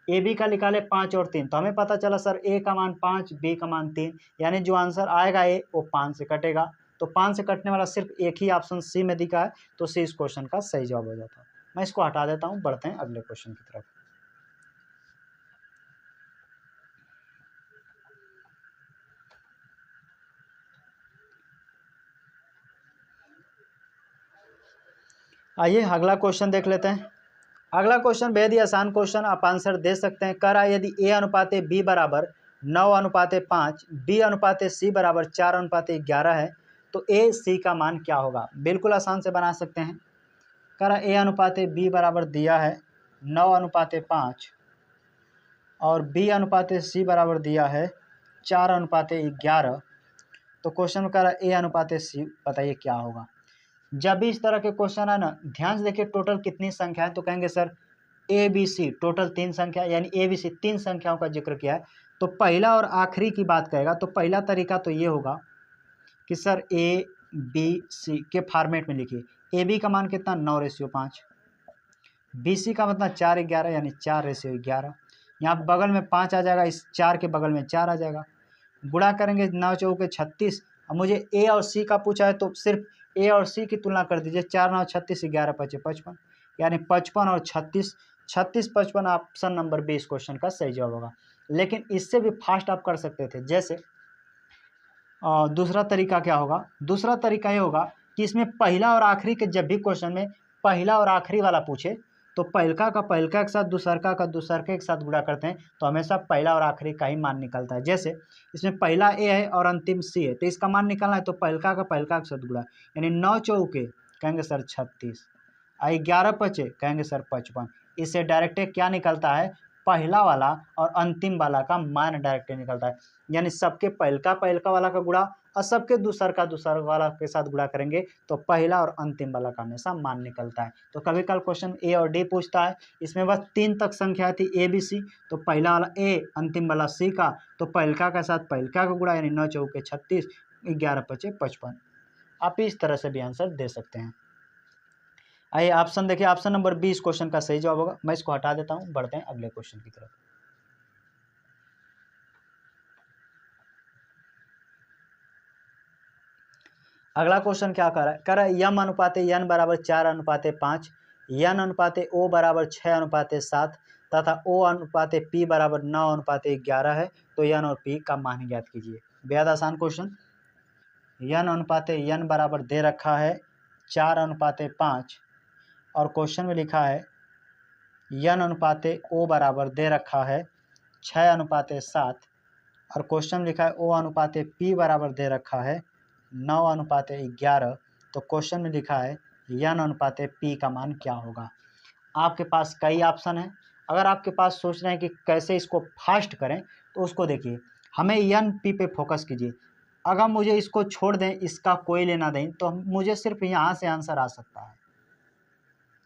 ए बी का निकाले 5 और 3, तो हमें पता चला सर ए का मान 5, बी का मान 3, यानी जो आंसर आएगा ए वो 5 से कटेगा। तो 5 से कटने वाला सिर्फ एक ही ऑप्शन सी में दिखा है, तो सी इस क्वेश्चन का सही जवाब हो जाता है। मैं इसको हटा देता हूँ, बढ़ते हैं अगले क्वेश्चन की तरफ। आइए अगला क्वेश्चन देख लेते हैं। अगला क्वेश्चन बेहद ही आसान क्वेश्चन, आप आंसर दे सकते हैं। कह रहा है यदि ए अनुपाते बी बराबर 9 अनुपाते 5, बी अनुपाते सी बराबर 4 अनुपाते 11 है, तो ए सी का मान क्या होगा। बिल्कुल आसान से बना सकते हैं। कह रहा ए अनुपाते बी बराबर दिया है 9 अनुपाते 5 और बी अनुपाते सी बराबर दिया है 4 अनुपाते 11। तो क्वेश्चन में कह रहा है ए अनुपाते सी बताइए क्या होगा। जब भी इस तरह के क्वेश्चन है ना, ध्यान से देखिए टोटल कितनी संख्या है, तो कहेंगे sir A B C total 3 संख्या, यानी ए बी सी 3 संख्याओं का जिक्र किया है। तो पहला और आखिरी की बात करेगा, तो पहला तरीका तो ये होगा कि सर ए बी सी के फॉर्मेट में लिखिए। ए बी का मान कितना 9:5, बी सी का मतलब 4:11 यानी 4:11। यहाँ बगल में 5 आ जाएगा, इस 4 के बगल में 4 आ जाएगा, गुणा करेंगे 9 चौके 36। अब मुझे ए और सी का पूछा है, तो सिर्फ ए और सी की तुलना कर दीजिए। 4 9 36, 11 5 55, यानी 55 और 36, 36 55 ऑप्शन नंबर बी इस क्वेश्चन का सही जवाब होगा। लेकिन इससे भी फास्ट आप कर सकते थे। जैसे दूसरा तरीका क्या होगा, दूसरा तरीका ये होगा कि इसमें पहला और आखिरी के जब भी क्वेश्चन में पहला और आखिरी वाला पूछे, तो पहलका का पहलका के साथ दूसरका का दूसरके के साथ गुणा करते हैं, तो हमेशा पहला और आखिरी का ही मान निकलता है। जैसे इसमें पहला ए है और अंतिम सी है, तो इसका मान निकालना है, तो पहलका का पहलका के साथ गुणा, यानी 9 चौके कहेंगे सर 36, 11 पचे कहेंगे सर 55। इससे डायरेक्ट क्या निकलता है, पहला वाला और अंतिम वाला का मान डायरेक्ट निकलता है। यानी सबके पहलका वाला का गुणा और सबके दूसर वाला के साथ गुणा करेंगे, तो पहला और अंतिम वाला का हमेशा मान निकलता है। तो कभी कल क्वेश्चन ए और डी पूछता है, इसमें बस 3 तक संख्या थी ए बी सी, तो पहला वाला ए अंतिम वाला सी का, तो पहलका के साथ पहलका का गुणा, यानी 9 चौके 36, 11 पचे 55। आप इस तरह से भी आंसर दे सकते हैं। आइए ऑप्शन देखिए, ऑप्शन नंबर 20 क्वेश्चन का सही जवाब होगा। मैं इसको हटा देता हूं, बढ़ते हैं अगले क्वेश्चन की तरफ। अगला क्वेश्चन क्या कह रहा है यम अनुपाते एन बराबर 4 अनुपाते 5, एन अनुपाते ओ बराबर 6 अनुपाते 7 तथा ओ अनुपाते पी बराबर 9 अनुपाते 11 है, तो एन और पी का मान ज्ञात कीजिए। बेहद आसान क्वेश्चन। एन अनुपाते एन बराबर दे रखा है 4 अनुपाते 5 और क्वेश्चन में लिखा है एन अनुपाते ओ बराबर दे रखा है 6 अनुपाते 7 और क्वेश्चन में लिखा है ओ अनुपाते पी बराबर दे रखा है 9 अनुपाते 11। तो क्वेश्चन में लिखा है एन अनुपाते पी का मान क्या होगा। आपके पास कई ऑप्शन है। अगर आपके पास सोच रहे हैं कि कैसे इसको फास्ट करें, तो उसको देखिए, हमें एन पी पे फोकस कीजिए। अगर मुझे इसको छोड़ दें, इसका कोई लेना दें, तो मुझे सिर्फ यहाँ से आंसर आ सकता है।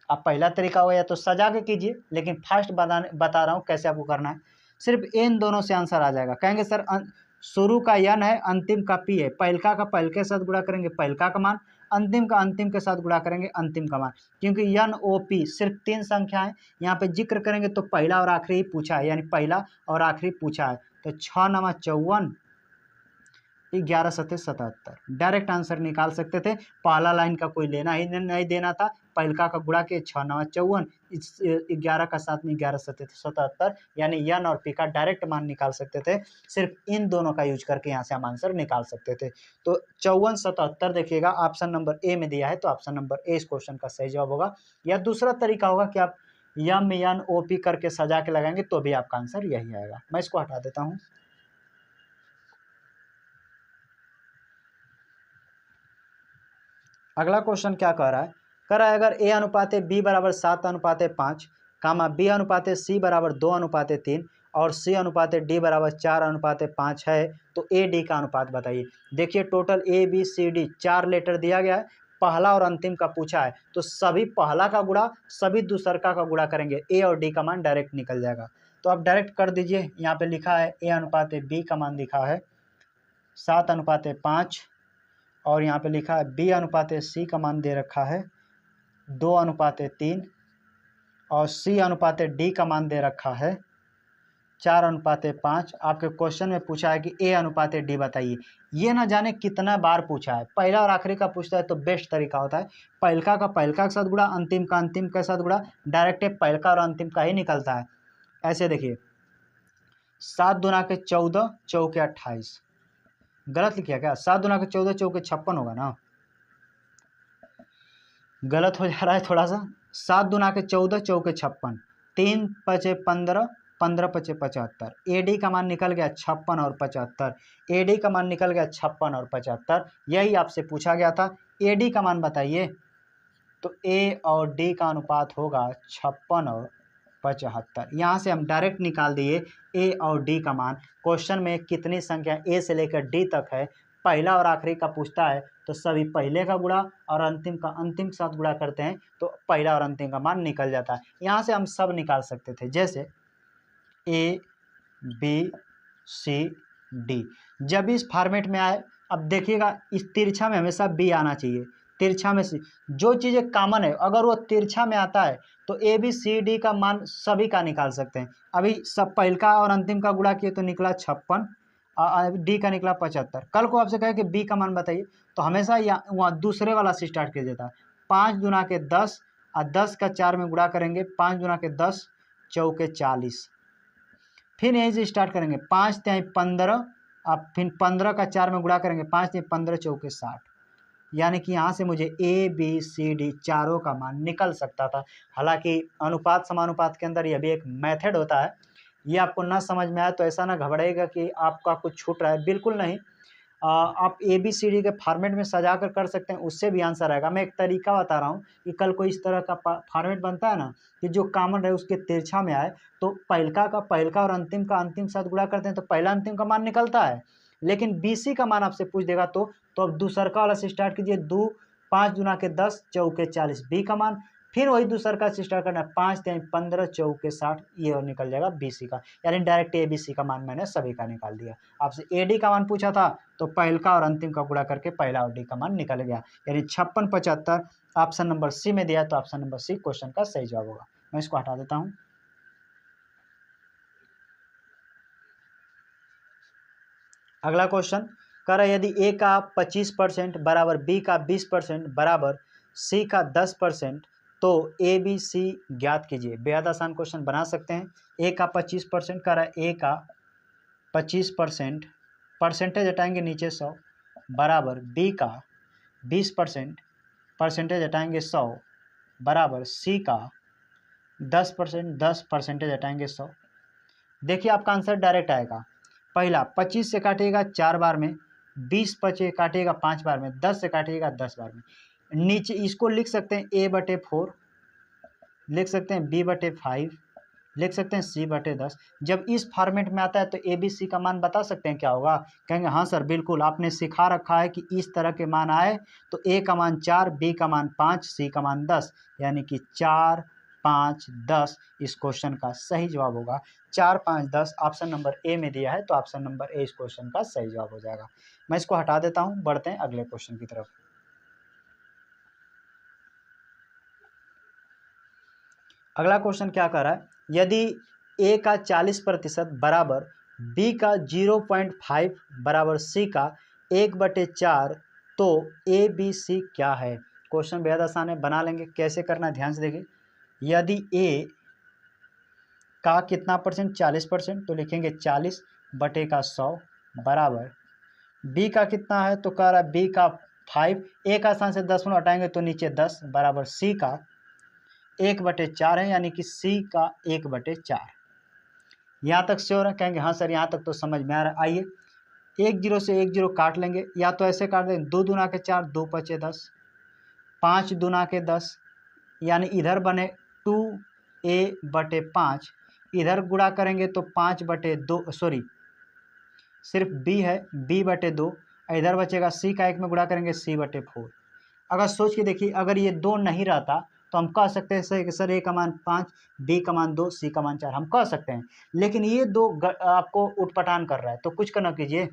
आप पहला तरीका हो या तो सजा के कीजिए, लेकिन फास्ट बता रहा हूँ कैसे आपको करना है। सिर्फ इन दोनों से आंसर आ जाएगा। कहेंगे सर शुरू का एन है, अंतिम का पी है, पहलका का पहलके के साथ गुणा करेंगे पहलका का मान, अंतिम का अंतिम के साथ गुणा करेंगे अंतिम का मान। क्योंकि एन ओ पी सिर्फ 3 संख्या है, यहाँ पे जिक्र करेंगे तो पहला और आखिरी पूछा है, यानी पहला और आखिरी पूछा है। तो 6 9 54, 11 7 77, डायरेक्ट आंसर निकाल सकते थे। पहला लाइन का कोई लेना ही नहीं देना था। पहलका का गुणा के 6 9 54, 11 का 7 में 11 7 77, यानी एन और पी का डायरेक्ट मान निकाल सकते थे। सिर्फ इन दोनों का यूज करके यहाँ से हम आंसर निकाल सकते थे। तो 54 77 देखिएगा, ऑप्शन नंबर ए में दिया है, तो ऑप्शन नंबर ए इस क्वेश्चन का सही जवाब होगा। या दूसरा तरीका होगा कि आप यम एन ओ पी करके सजा के लगाएंगे, तो भी आपका आंसर यही आएगा। मैं इसको हटा देता हूँ। अगला क्वेश्चन क्या कह रहा है, कह रहा है अगर ए अनुपात बी बराबर 7:5, कामा बी अनुपात सी बराबर 2:3 और सी अनुपात डी बराबर 4:5 है तो ए डी का अनुपात बताइए। देखिए total A B C D 4 letter दिया गया है, पहला और अंतिम का पूछा है तो सभी पहला का गुणा सभी दूसरका का गुणा करेंगे, ए और डी का मान डायरेक्ट निकल जाएगा। तो आप डायरेक्ट कर दीजिए। यहाँ पे लिखा है ए अनुपात बी का मान लिखा है 7:5 और यहाँ पे लिखा है बी अनुपात सी का मान दे रखा है 2:3 और सी अनुपात डी का मान दे रखा है 4:5। आपके क्वेश्चन में पूछा है कि ए अनुपात डी बताइए। ये ना जाने कितना बार पूछा है, पहला और आखिरी का पूछता है तो बेस्ट तरीका होता है पहलका का पहलका के साथ गुणा, अंतिम का अंतिम के साथ गुणा, डायरेक्ट पहलका और अंतिम का ही निकलता है। ऐसे देखिए 7 दूना के 14 चौके 28, गलत लिखा क्या? 7 दूना के 14 चौके 56 होगा ना, गलत हो जा रहा है थोड़ा सा। 7 दूना के 14 चौके 56, 3 पचे 15, 15 पचे 75, ए डी का मान निकल गया 56 और 75, ए डी का मान निकल गया 56 और 75। यही आपसे पूछा गया था, ए डी का मान बताइए। तो ए और डी का अनुपात होगा 56 और 75। यहाँ से हम डायरेक्ट निकाल दिए ए और डी का मान। क्वेश्चन में कितनी संख्या ए से लेकर डी तक है, पहला और आखिरी का पूछता है तो सभी पहले का गुणा और अंतिम का अंतिम के साथ गुणा करते हैं तो पहला और अंतिम का मान निकल जाता है। यहाँ से हम सब निकाल सकते थे, जैसे ए बी सी डी। जब इस फॉर्मेट में आए, अब देखिएगा इस तिरछा में हमेशा बी आना चाहिए, तिरछा में सी, जो चीज़ें कॉमन है अगर वो तिरछा में आता है तो ए बी सी डी का मान सभी का निकाल सकते हैं। अभी सब पहलका और अंतिम का गुणा किए तो निकला 56, डी का निकला 75। कल को आपसे कहे कि बी का मान बताइए तो हमेशा वहाँ दूसरे वाला से स्टार्ट किया जाता है। 5 दूना के 10 और 10 का 4 में गुणा करेंगे, 5 दूना के 10 चौके 40, फिर यहीं से स्टार्ट करेंगे 5 तिहाई 15, अब फिर 15 का 4 में गुणा करेंगे, 5 तिहाई 15 चौके 60। यानी कि यहाँ से मुझे ए बी सी डी चारों का मान निकल सकता था। हालांकि अनुपात समानुपात के अंदर यह भी एक मेथड होता है, ये आपको ना समझ में आए तो ऐसा ना घबराइएगा कि आपका कुछ छूट रहा है, बिल्कुल नहीं। आप ए बी सी डी के फॉर्मेट में सजा कर सकते हैं, उससे भी आंसर आएगा। मैं एक तरीका बता रहा हूँ कि कल कोई इस तरह का फॉर्मेट बनता है ना कि जो कॉमन रहे उसके तिरछा में आए तो पहलका का पहलका और अंतिम का अंतिम साथ गुणा करते हैं तो पहला अंतिम का मान निकलता है। लेकिन बीसी का मान आपसे पूछ देगा तो अब दूसरका वाला से स्टार्ट कीजिए, 5 दूना के 10 चौके 40 बी का मान, फिर वही दूसरका से स्टार्ट करना है, 5 तिहाई 15 चौके 60, ये और निकल जाएगा बीसी का। यानी डायरेक्ट ए बी सी का मान मैंने सभी का निकाल दिया। आपसे ए डी का मान पूछा था तो पहलका और अंतिम का गुणा करके पहला और डी का मान निकल गया, यानी 56 75 ऑप्शन नंबर सी में दिया, तो ऑप्शन नंबर सी क्वेश्चन का सही जवाब होगा। मैं इसको हटा देता हूँ। अगला क्वेश्चन कह रहा है यदि ए का 25% बराबर बी का 20% बराबर सी का 10% तो ए बी सी ज्ञात कीजिए। बेहद आसान क्वेश्चन बना सकते हैं। ए का 25% कह रहा है, ए का 25%, परसेंटेज हटाएंगे नीचे 100, बराबर बी का 20%, परसेंटेज हटाएंगे 100, बराबर सी का 10%, 10 परसेंटेज हटाएंगे 100। देखिए आपका आंसर डायरेक्ट आएगा। पहला 25 से काटिएगा 4 बार में, 20 पचे काटिएगा 5 बार में, 10 से काटिएगा 10 बार में। नीचे इसको लिख सकते हैं a/4, लिख सकते हैं b/5, लिख सकते हैं c/10। जब इस फॉर्मेट में आता है तो ए बी सी का मान बता सकते हैं क्या होगा? कहेंगे हाँ सर बिल्कुल, आपने सिखा रखा है कि इस तरह के मान आए तो ए का मान 4, बी का मान 5, सी का मान 10, यानी कि 4 5 10 इस क्वेश्चन का सही जवाब होगा। 4 5 10 ऑप्शन नंबर ए में दिया है तो ऑप्शन नंबर ए इस क्वेश्चन का सही जवाब हो जाएगा। मैं इसको हटा देता हूं, बढ़ते हैं अगले क्वेश्चन की तरफ। अगला क्वेश्चन क्या कर रहा है, यदि ए का 40% बराबर बी का 0.5 बराबर सी का 1/4 तो ए बी सी क्या है? क्वेश्चन बेहद आसान है, बना लेंगे। कैसे करना है ध्यान से देखिए। यदि ए का कितना परसेंट 40% तो लिखेंगे 40/100 बराबर बी का कितना है तो कह रहा है बी का 5, ए का स्थान से 10 हटाएंगे तो नीचे 10 बराबर सी का 1/4 है, यानी कि सी का 1/4। यहाँ तक श्योर है? कहेंगे हाँ सर यहाँ तक तो समझ में आ रहा है। आइए 1 0 से 1 0 काट लेंगे, या तो ऐसे काट देंगे 2 दूना के 4, 2 पचे 10, 5 दूना के 10, यानी इधर बने 2a/5, इधर गुणा करेंगे तो 5/2, सॉरी सिर्फ b है, b/2, इधर बचेगा c का 1 में गुणा करेंगे c/4। अगर सोच के देखिए, अगर ये 2 नहीं रहता तो हम कह सकते हैं सर a का मान 5, b का मान 2, c का मान 4, हम कह सकते हैं। लेकिन ये दो आपको उटपटांग कर रहा है, तो कुछ करना कीजिए,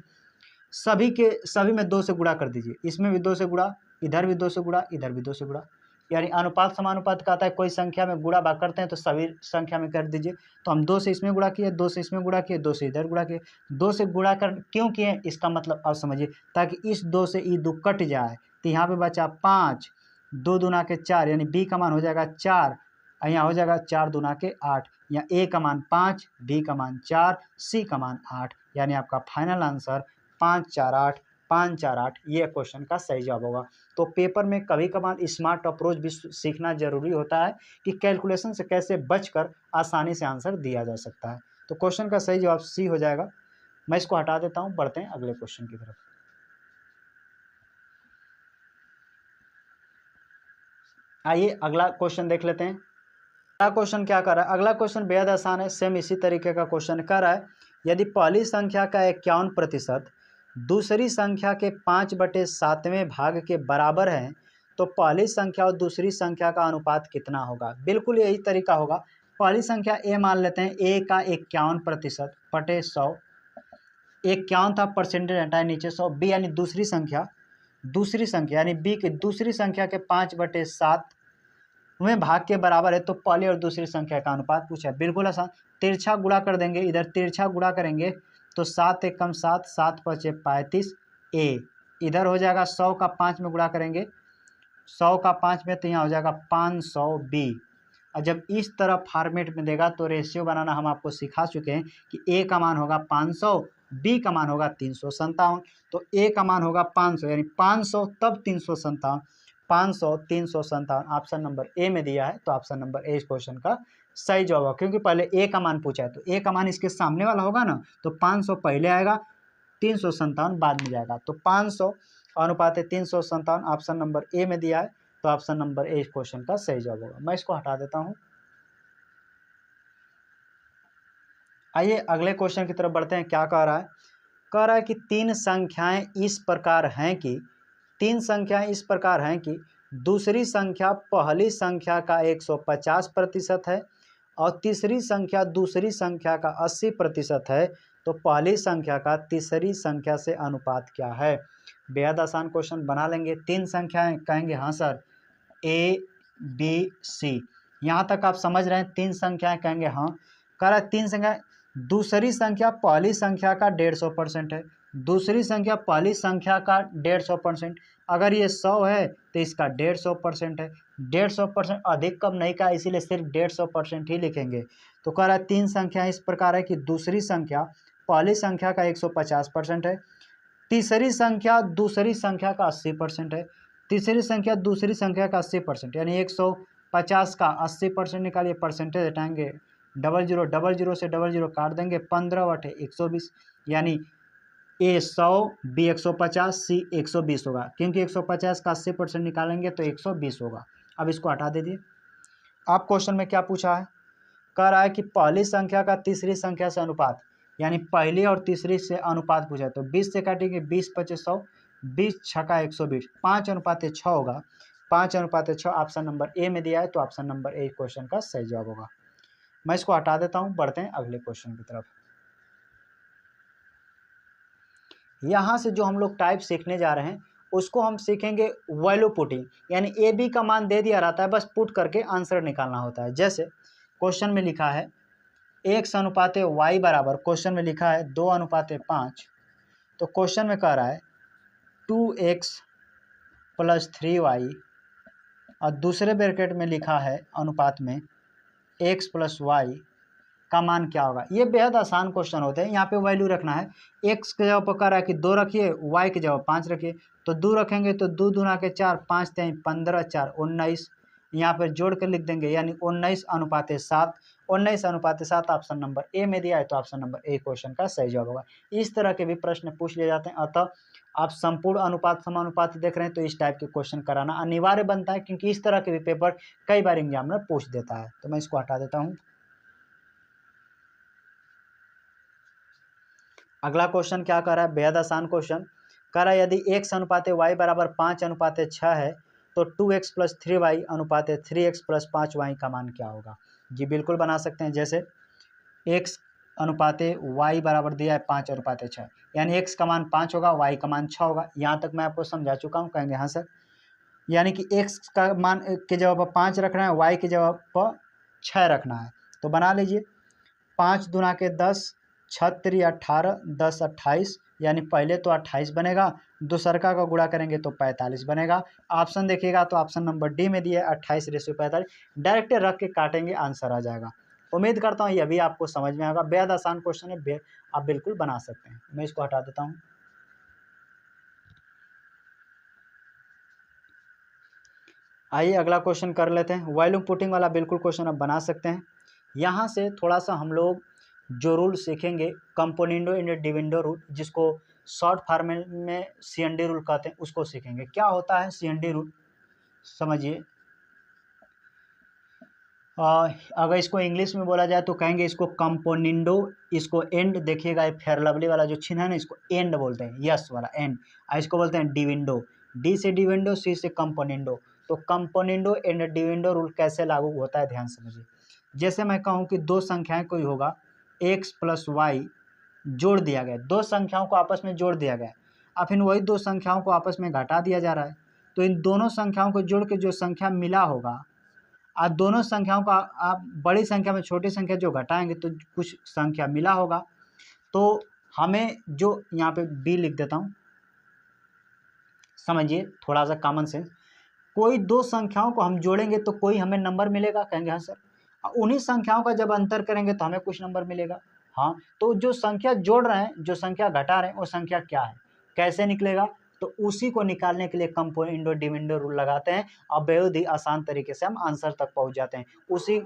सभी में 2 से गुणा कर दीजिए। इसमें भी 2 से गुणा, इधर भी 2 से गुणा, इधर भी 2 से गुणा, यानी अनुपात समानुपात कहता है कोई संख्या में गुणा भाग करते हैं तो सभी संख्या में कर दीजिए। तो हम 2 से इसमें गुणा किए, 2 से इसमें गुणा किए, 2 से इधर गुणा किए। 2 से गुणा कर क्यों किए, इसका मतलब अब समझिए, ताकि इस 2 से ई 2 कट जाए। तो यहाँ पे बचा 5, 2 दूना के 4, यानी b का मान हो जाएगा 4, यहाँ हो जाएगा 4 दूना के 8, यहाँ a का मान 5, b का मान 4, c का मान 8, यानी आपका फाइनल आंसर 5 4 8, 5 4 8 ये क्वेश्चन का सही जवाब होगा। तो पेपर में कभी कभार स्मार्ट अप्रोच भी सीखना जरूरी होता है कि कैलकुलेशन से कैसे बचकर आसानी से आंसर दिया जा सकता है। तो क्वेश्चन का सही जवाब सी हो जाएगा। मैं इसको हटा देता हूं, बढ़ते हैं अगले क्वेश्चन की तरफ। आइए अगला क्वेश्चन देख लेते हैं। अगला क्वेश्चन क्या कर रहा है, अगला क्वेश्चन बेहद आसान है, सेम इसी तरीके का क्वेश्चन कर रहा है। यदि पहली संख्या का 51% दूसरी संख्या के 5/7वें भाग के बराबर है तो पहली संख्या और दूसरी संख्या का अनुपात कितना होगा। बिल्कुल यही तरीका होगा। पहली संख्या a मान लेते हैं, a का 51% बटे 100, 51 था, परसेंटेज हटाए नीचे 100, b यानी दूसरी संख्या यानी b की दूसरी संख्या के 5/7वें भाग के बराबर है तो पहली और दूसरी संख्या का अनुपात पूछा है। बिल्कुल आसान, तिरछा गुणा कर देंगे, इधर तिरछा गुणा करेंगे तो 7 × 7, 7 × 5 = 35, a इधर हो जाएगा 100 का 5 में गुणा करेंगे, 100 का 5 में, तो यहाँ हो जाएगा 500 b। और जब इस तरह फॉर्मेट में देगा तो रेशियो बनाना हम आपको सिखा चुके हैं कि a का मान होगा 500, b का मान होगा 357। तो a का मान होगा 500, यानी 500 तब 357, 500 357 ऑप्शन नंबर ए में दिया है। तो ऑप्शन नंबर ए इस क्वेश्चन का सही जवाब होगा, क्योंकि पहले ए का मान पूछा है तो ए का मान इसके सामने वाला होगा ना, तो 500 पहले आएगा, 357 बाद में जाएगा। तो 500 अनुपात 357 ऑप्शन नंबर ए में दिया है। तो ऑप्शन नंबर ए इस क्वेश्चन का सही जवाब होगा। मैं इसको हटा देता हूं। आइए अगले क्वेश्चन की तरफ बढ़ते हैं। क्या कह रहा है, कह रहा है कि तीन संख्याएं इस प्रकार हैं कि दूसरी संख्या पहली संख्या का 150% है और तीसरी संख्या दूसरी संख्या का 80% है, तो पहली संख्या का तीसरी संख्या से अनुपात क्या है। बेहद आसान क्वेश्चन बना लेंगे। तीन संख्याएं, कहेंगे हाँ सर, a b c, यहाँ तक आप समझ रहे हैं। तीन संख्याएं, कहेंगे हाँ। कह रहा है तीन संख्या, दूसरी संख्या पहली संख्या का 150% है, दूसरी संख्या पहली संख्या का 150%। अगर ये 100 है तो इसका 150% है। 150% अधिक कम नहीं का, इसीलिए सिर्फ 150% ही लिखेंगे। तो कह रहा है तीन संख्या इस प्रकार है कि दूसरी संख्या पहली संख्या का 150% है, तीसरी संख्या दूसरी संख्या का 80% है, तीसरी संख्या दूसरी संख्या का 80%, यानी 150 का 80% निकालिए, परसेंटेज हटाएंगे, 00 से 00 काट देंगे, 15/120, यानी ए 100, बी 150, सी 120 होगा, क्योंकि 150 का 80% निकालेंगे तो 120 होगा। अब इसको हटा दीजिए। आप क्वेश्चन में क्या पूछा है, कह रहा है कि पहली संख्या का तीसरी संख्या से अनुपात, यानी पहली और तीसरी से अनुपात पूछा है। तो 20 से काटेंगे, 20 × 5 = 100, 20 × 6 = 120, 5:6 होगा, 5:6 ऑप्शन नंबर ए में दिया है। तो ऑप्शन नंबर ए क्वेश्चन का सही जवाब होगा। मैं इसको हटा देता हूं, बढ़ते हैं अगले क्वेश्चन की तरफ। यहां से जो हम लोग टाइप सीखने जा रहे हैं उसको हम सीखेंगे वैल्यू पुटिंग, यानी ए बी का मान दे दिया रहता है, बस पुट करके आंसर निकालना होता है। जैसे क्वेश्चन में लिखा है x/y बराबर, क्वेश्चन में लिखा है 2/5, तो क्वेश्चन में कह रहा है 2x + 3y और दूसरे ब्रैकेट में लिखा है अनुपात में x + y का मान क्या होगा। ये बेहद आसान क्वेश्चन होते हैं। यहाँ पे वैल्यू रखना है, x के जगह पर कह रहा है कि 2 रखिए, y के जगह 5 रखिए। तो 2 रखेंगे तो 2 दूना के 4, 5 × 3 = 15, 4 = 19, यहाँ पर जोड़ कर लिख देंगे, यानी 19:7। 19:7 ऑप्शन नंबर ए में दिया है, तो ऑप्शन नंबर ए क्वेश्चन का सही जवाब होगा। इस तरह के भी प्रश्न पूछ लिए जाते हैं। अतः आप संपूर्ण अनुपात समानुपात देख रहे हैं तो इस टाइप के क्वेश्चन कराना अनिवार्य बनता है, क्योंकि इस तरह के भी पेपर कई बार एग्जामिनर पूछ देता है। तो मैं इसको हटा देता हूँ। अगला क्वेश्चन क्या कर रहा है, बेहद आसान क्वेश्चन कह रहा है, यदि x अनुपात y बराबर 5:6 है तो 2x + 3y अनुपात 3x + 5y का मान क्या होगा। जी बिल्कुल बना सकते हैं। जैसे x अनुपात y बराबर दिया है 5:6, यानी x का मान 5 होगा, y का मान 6 होगा। यहाँ तक मैं आपको समझा चुका हूँ। कहेंगे हाँ सर, यानी कि x का मान के जगह पर 5 रखना है, y की जगह पर 6 रखना है। तो बना लीजिए, 5 दूना के 10, 6 × 18, 10 28, यानी पहले तो 28 बनेगा, दूसरका का गुणा करेंगे तो 45 बनेगा। ऑप्शन देखिएगा तो ऑप्शन नंबर डी में दिया है 28:45। डायरेक्ट रख के काटेंगे, आंसर आ जाएगा। उम्मीद करता हूँ यह भी आपको समझ में आएगा। बेहद आसान क्वेश्चन है, आप बिल्कुल बना सकते हैं। मैं इसको हटा देता हूँ। आइए अगला क्वेश्चन कर लेते हैं। वॉल्यूम पुटिंग वाला बिल्कुल क्वेश्चन आप बना सकते हैं। यहाँ से थोड़ा सा हम लोग जो रूल सीखेंगे, कंपोनेंडो एंड डिविडेंडो रूल, जिसको शॉर्ट फॉर्म में CND रूल कहते हैं, उसको सीखेंगे। क्या होता है CND रूल, समझिए। अगर इसको इंग्लिश में बोला जाए तो कहेंगे इसको कंपोनेंडो, इसको एंड देखिएगा, फेयर लवली वाला जो चिन्ह है ना, इसको एंड बोलते हैं, यस वाला एंड। इसको बोलते हैं डिविडेंडो, डी से डिविडेंडो, सी से कंपोनेंडो। तो कंपोनेंडो एंड डिविडेंडो रूल कैसे लागू होता है, ध्यान समझिए। जैसे मैं कहूँ कि दो संख्याएं कोई होगा, x + y जोड़ दिया गया, दो संख्याओं को आपस में जोड़ दिया गया, अब फिर वही दो संख्याओं को आपस में घटा दिया जा रहा है। तो इन दोनों संख्याओं को जोड़ के जो संख्या मिला होगा, आप दोनों संख्याओं का आप बड़ी संख्या में छोटी संख्या जो घटाएंगे तो कुछ संख्या मिला होगा। तो हमें जो यहाँ पे b लिख देता हूँ, समझिए थोड़ा सा कॉमन सेंस। कोई दो संख्याओं को हम जोड़ेंगे तो कोई हमें नंबर मिलेगा, कहेंगे हाँ सर। उन्हीं संख्याओं का जब अंतर करेंगे तो हमें कुछ नंबर मिलेगा। हाँ, तो जो संख्या जोड़ रहे हैं, जो संख्या घटा रहे हैं, वो संख्या क्या है, कैसे निकलेगा, तो उसी को निकालने के लिए कंपोनेंडो डिविडेंडो रूल लगाते हैं। और बेहद ही आसान तरीके से हम आंसर तक पहुंच जाते हैं। उसी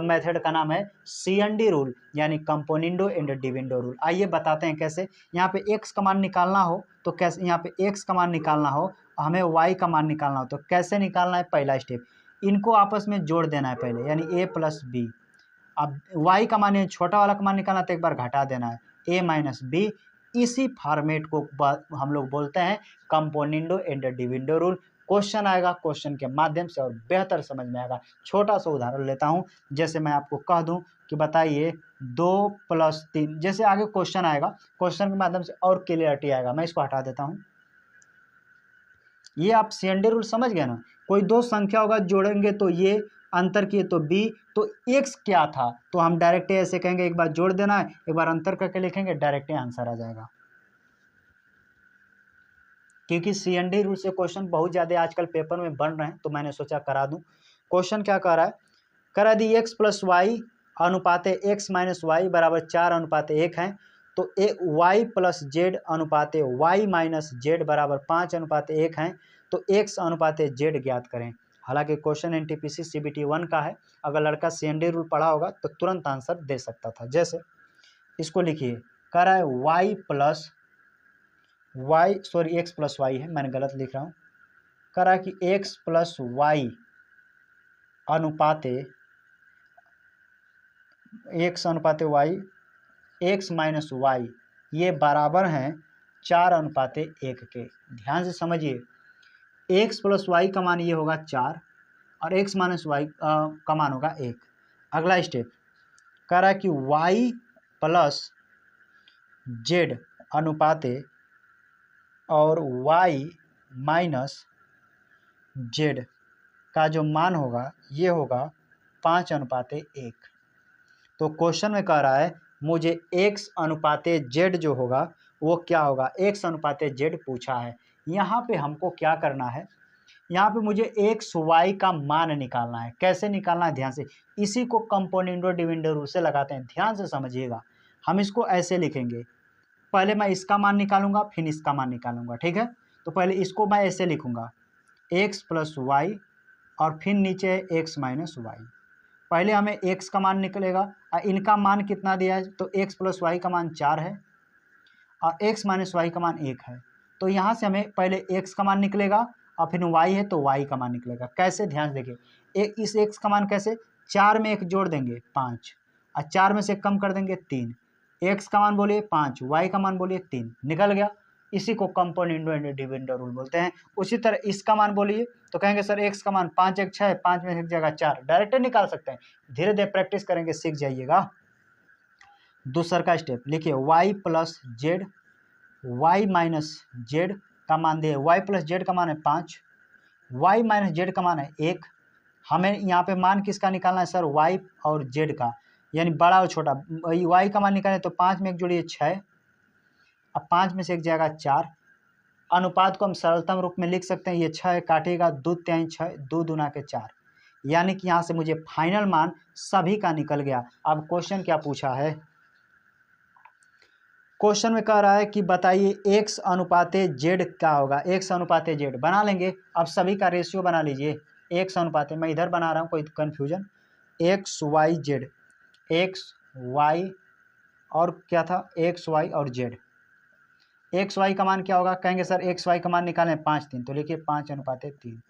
मेथड का नाम है CND रूल, यानी कंपोनेंडो एंड डिविडेंडो रूल। आइए बताते हैं कैसे। यहाँ पे x का मान निकालना हो तो कैसे, यहाँ पे x का मान निकालना हो, हमें y का मान निकालना हो तो कैसे निकालना है। पहला स्टेप, इनको आपस में जोड़ देना है पहले, यानी a + b। अब y का मान, छोटा वाला का मान निकालना तो एक बार घटा देना है, a - b। इसी फॉर्मेट को हम लोग बोलते हैं componendo and dividendo rule. Question आएगा, क्वेश्चन के माध्यम से और बेहतर समझ में आएगा। छोटा सा उदाहरण लेता हूं, जैसे मैं आपको कह दूं कि बताइए 2 + 3, जैसे आगे क्वेश्चन आएगा, क्वेश्चन के माध्यम से और क्लियरिटी आएगा। मैं इसको हटा देता हूं। ये आप CND रूल समझ गए ना। कोई दो संख्या होगा, जोड़ेंगे तो ये, अंतर किए तो b, तो x क्या था, तो हम डायरेक्ट ऐसे कहेंगे, एक बार जोड़ देना है, एक बार अंतर करके लिखेंगे, डायरेक्ट आंसर आ जाएगा। क्योंकि CND रूल से क्वेश्चन बहुत ज़्यादा आजकल पेपर में बन रहे हैं, तो मैंने सोचा करा दूं। क्वेश्चन क्या कह रहा है, कह रहा है यदि x + y अनुपात x - y बराबर 4:1 है तो y + z अनुपात y - z बराबर 5:1 है, तो x अनुपात z ज्ञात करें। हालांकि क्वेश्चन NTPC CBT 1 का है, अगर लड़का CND रूल पढ़ा होगा तो तुरंत आंसर दे सकता था। जैसे इसको लिखिए, कह रहा है x + y है, मैंने गलत लिख रहा हूँ। कह रहा है कि x + y अनुपात x - y ये बराबर हैं 4:1 के। ध्यान से समझिए, x + y का मान ये होगा 4 और x - y का मान होगा 1। अगला स्टेप कह रहा है कि y + z अनुपात और y - z का जो मान होगा ये होगा 5:1। तो क्वेश्चन में कह रहा है मुझे x अनुपात z जो होगा वो क्या होगा, x अनुपात z पूछा है। यहाँ पे हमको क्या करना है, यहाँ पे मुझे x y का मान निकालना है। कैसे निकालना है, ध्यान से, इसी को कंपोनेंडो डिविडेंडो रूल से लगाते हैं। ध्यान से समझिएगा, हम इसको ऐसे लिखेंगे, पहले मैं इसका मान निकालूंगा, फिर इसका मान निकालूंगा, ठीक है। तो पहले इसको मैं ऐसे लिखूंगा, x + y और फिर नीचे है एक्स माइनस वाई। पहले हमें x का मान निकलेगा और इनका मान कितना दिया है, तो x प्लस वाई का मान 4 है और x माइनस वाई का मान 1 है। तो यहाँ से हमें पहले x का मान निकलेगा और फिर y है तो y का मान निकलेगा। कैसे, ध्यान देखिए, इस x का मान कैसे, 4 में 1 जोड़ देंगे 5 और 4 में से 1 कम कर देंगे 3। x का मान बोलिए 5, y का मान बोलिए 3, निकल गया। इसी को कंपाउंड इंडो डिविडेंड रूल बोलते हैं। उसी तरह इसका मान बोलिए तो कहेंगे सर x का मान 5 1 6, 5 में 1 जगह 4, डायरेक्ट निकाल सकते हैं। धीरे धीरे प्रैक्टिस करेंगे सीख जाइएगा। दूसरा का स्टेप लिखिए, y plus z, y minus z का मान दिए, y प्लस जेड का मान है 5, y माइनस जेड का मान है 1। हमें यहाँ पे मान किसका निकालना है सर, y और z का, यानी बड़ा और छोटा। y का मान निकालें तो 5 में 1 जोड़िए 6, अब 5 में से 1 जाएगा 4। अनुपात को हम सरलतम रूप में लिख सकते हैं, ये 6 काटेगा 2 3 6, 2 दूना के 4, यानी कि यहाँ से मुझे फाइनल मान सभी का निकल गया। अब क्वेश्चन क्या पूछा है, क्वेश्चन में कह रहा है कि बताइए x अनुपाते z क्या होगा। x अनुपाते z बना लेंगे, अब सभी का रेशियो बना लीजिए। x अनुपाते, मैं इधर बना रहा हूँ, कोई confusion, x y z, x y और क्या था, x y और z। एक्स वाई का मान क्या होगा, कहेंगे सर एक्स वाई का मान निकालें 5 3, तो लिखिए 5 अनुपाते 3।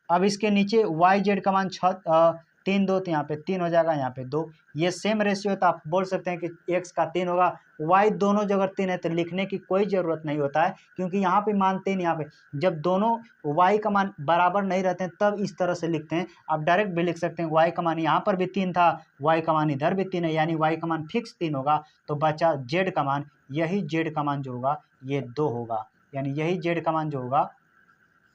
अब इसके नीचे वाई जेड का मान 3 2, तो यहाँ पे 3 हो जाएगा, यहाँ पे 2। ये सेम रेशियो है तो आप बोल सकते हैं कि एक्स का 3 होगा, वाई दोनों जगह 3 है तो लिखने की कोई ज़रूरत नहीं होता है, क्योंकि यहाँ पे मान 3, यहाँ पे जब दोनों वाई का मान बराबर नहीं रहते हैं तब इस तरह से लिखते हैं। आप डायरेक्ट भी लिख सकते हैं, वाई का मान यहाँ पर भी 3 था, वाई का मान इधर भी 3 है, यानी वाई का मान फिक्स 3 होगा। तो बचा जेड का मान, यही जेड का मान जो होगा ये 2 होगा, यानी यही जेड का मान जो होगा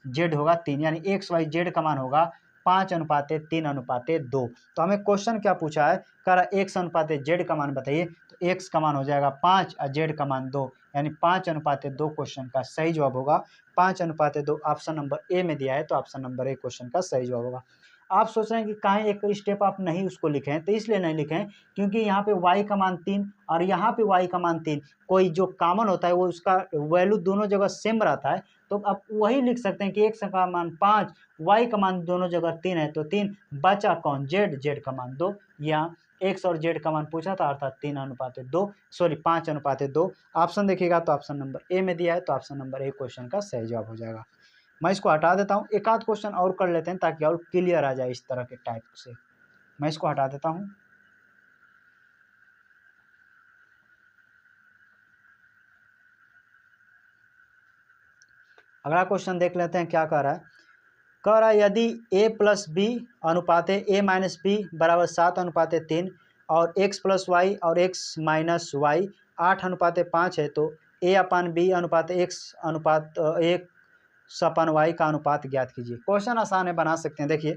जेड होगा 3, यानी एक्स वाई जेड का मान होगा 5 अनुपाते 3 अनुपाते 2। तो हमें क्वेश्चन क्या पूछा है, कह रहा एक्स अनुपाते जेड का मान बताइए, तो एक्स का मान हो जाएगा 5 और जेड का मान 2, यानी 5 अनुपाते 2 क्वेश्चन का सही जवाब होगा। 5 अनुपाते 2 ऑप्शन नंबर ए में दिया है, तो ऑप्शन नंबर ए क्वेश्चन का सही जवाब होगा। आप सोच रहे हैं कि कहीं एक स्टेप आप नहीं उसको लिखें, तो इसलिए नहीं लिखें क्योंकि यहाँ पे y का मान 3 और यहाँ पे y का मान 3, कोई जो कॉमन होता है वो उसका वैल्यू दोनों जगह सेम रहता है, तो आप वही लिख सकते हैं कि x का मान 5, y का मान दोनों जगह 3 है तो 3, बचा कौन, z का मान 2। यहाँ x और z का मान पूछा था, अर्थात 3 अनुपाते 2, सॉरी 5 अनुपाते 2। ऑप्शन देखिएगा तो ऑप्शन नंबर ए में दिया है, तो ऑप्शन नंबर ए क्वेश्चन का सही जवाब हो जाएगा। मैं इसको हटा देता हूँ, एक आध क्वेश्चन और कर लेते हैं ताकि और क्लियर आ जाए इस तरह के टाइप से। मैं इसको हटा देता हूँ। अगला क्वेश्चन देख लेते हैं क्या कह रहा है। कह रहा है यदि a प्लस बी अनुपाते a माइनस बी बराबर 7 अनुपाते 3 और x प्लस वाई और x माइनस वाई 8 अनुपाते 5 है, तो a अपान बी अनुपाते x अनुपात एक सपान वाई का अनुपात ज्ञात कीजिए। क्वेश्चन आसान है, बना सकते हैं। देखिए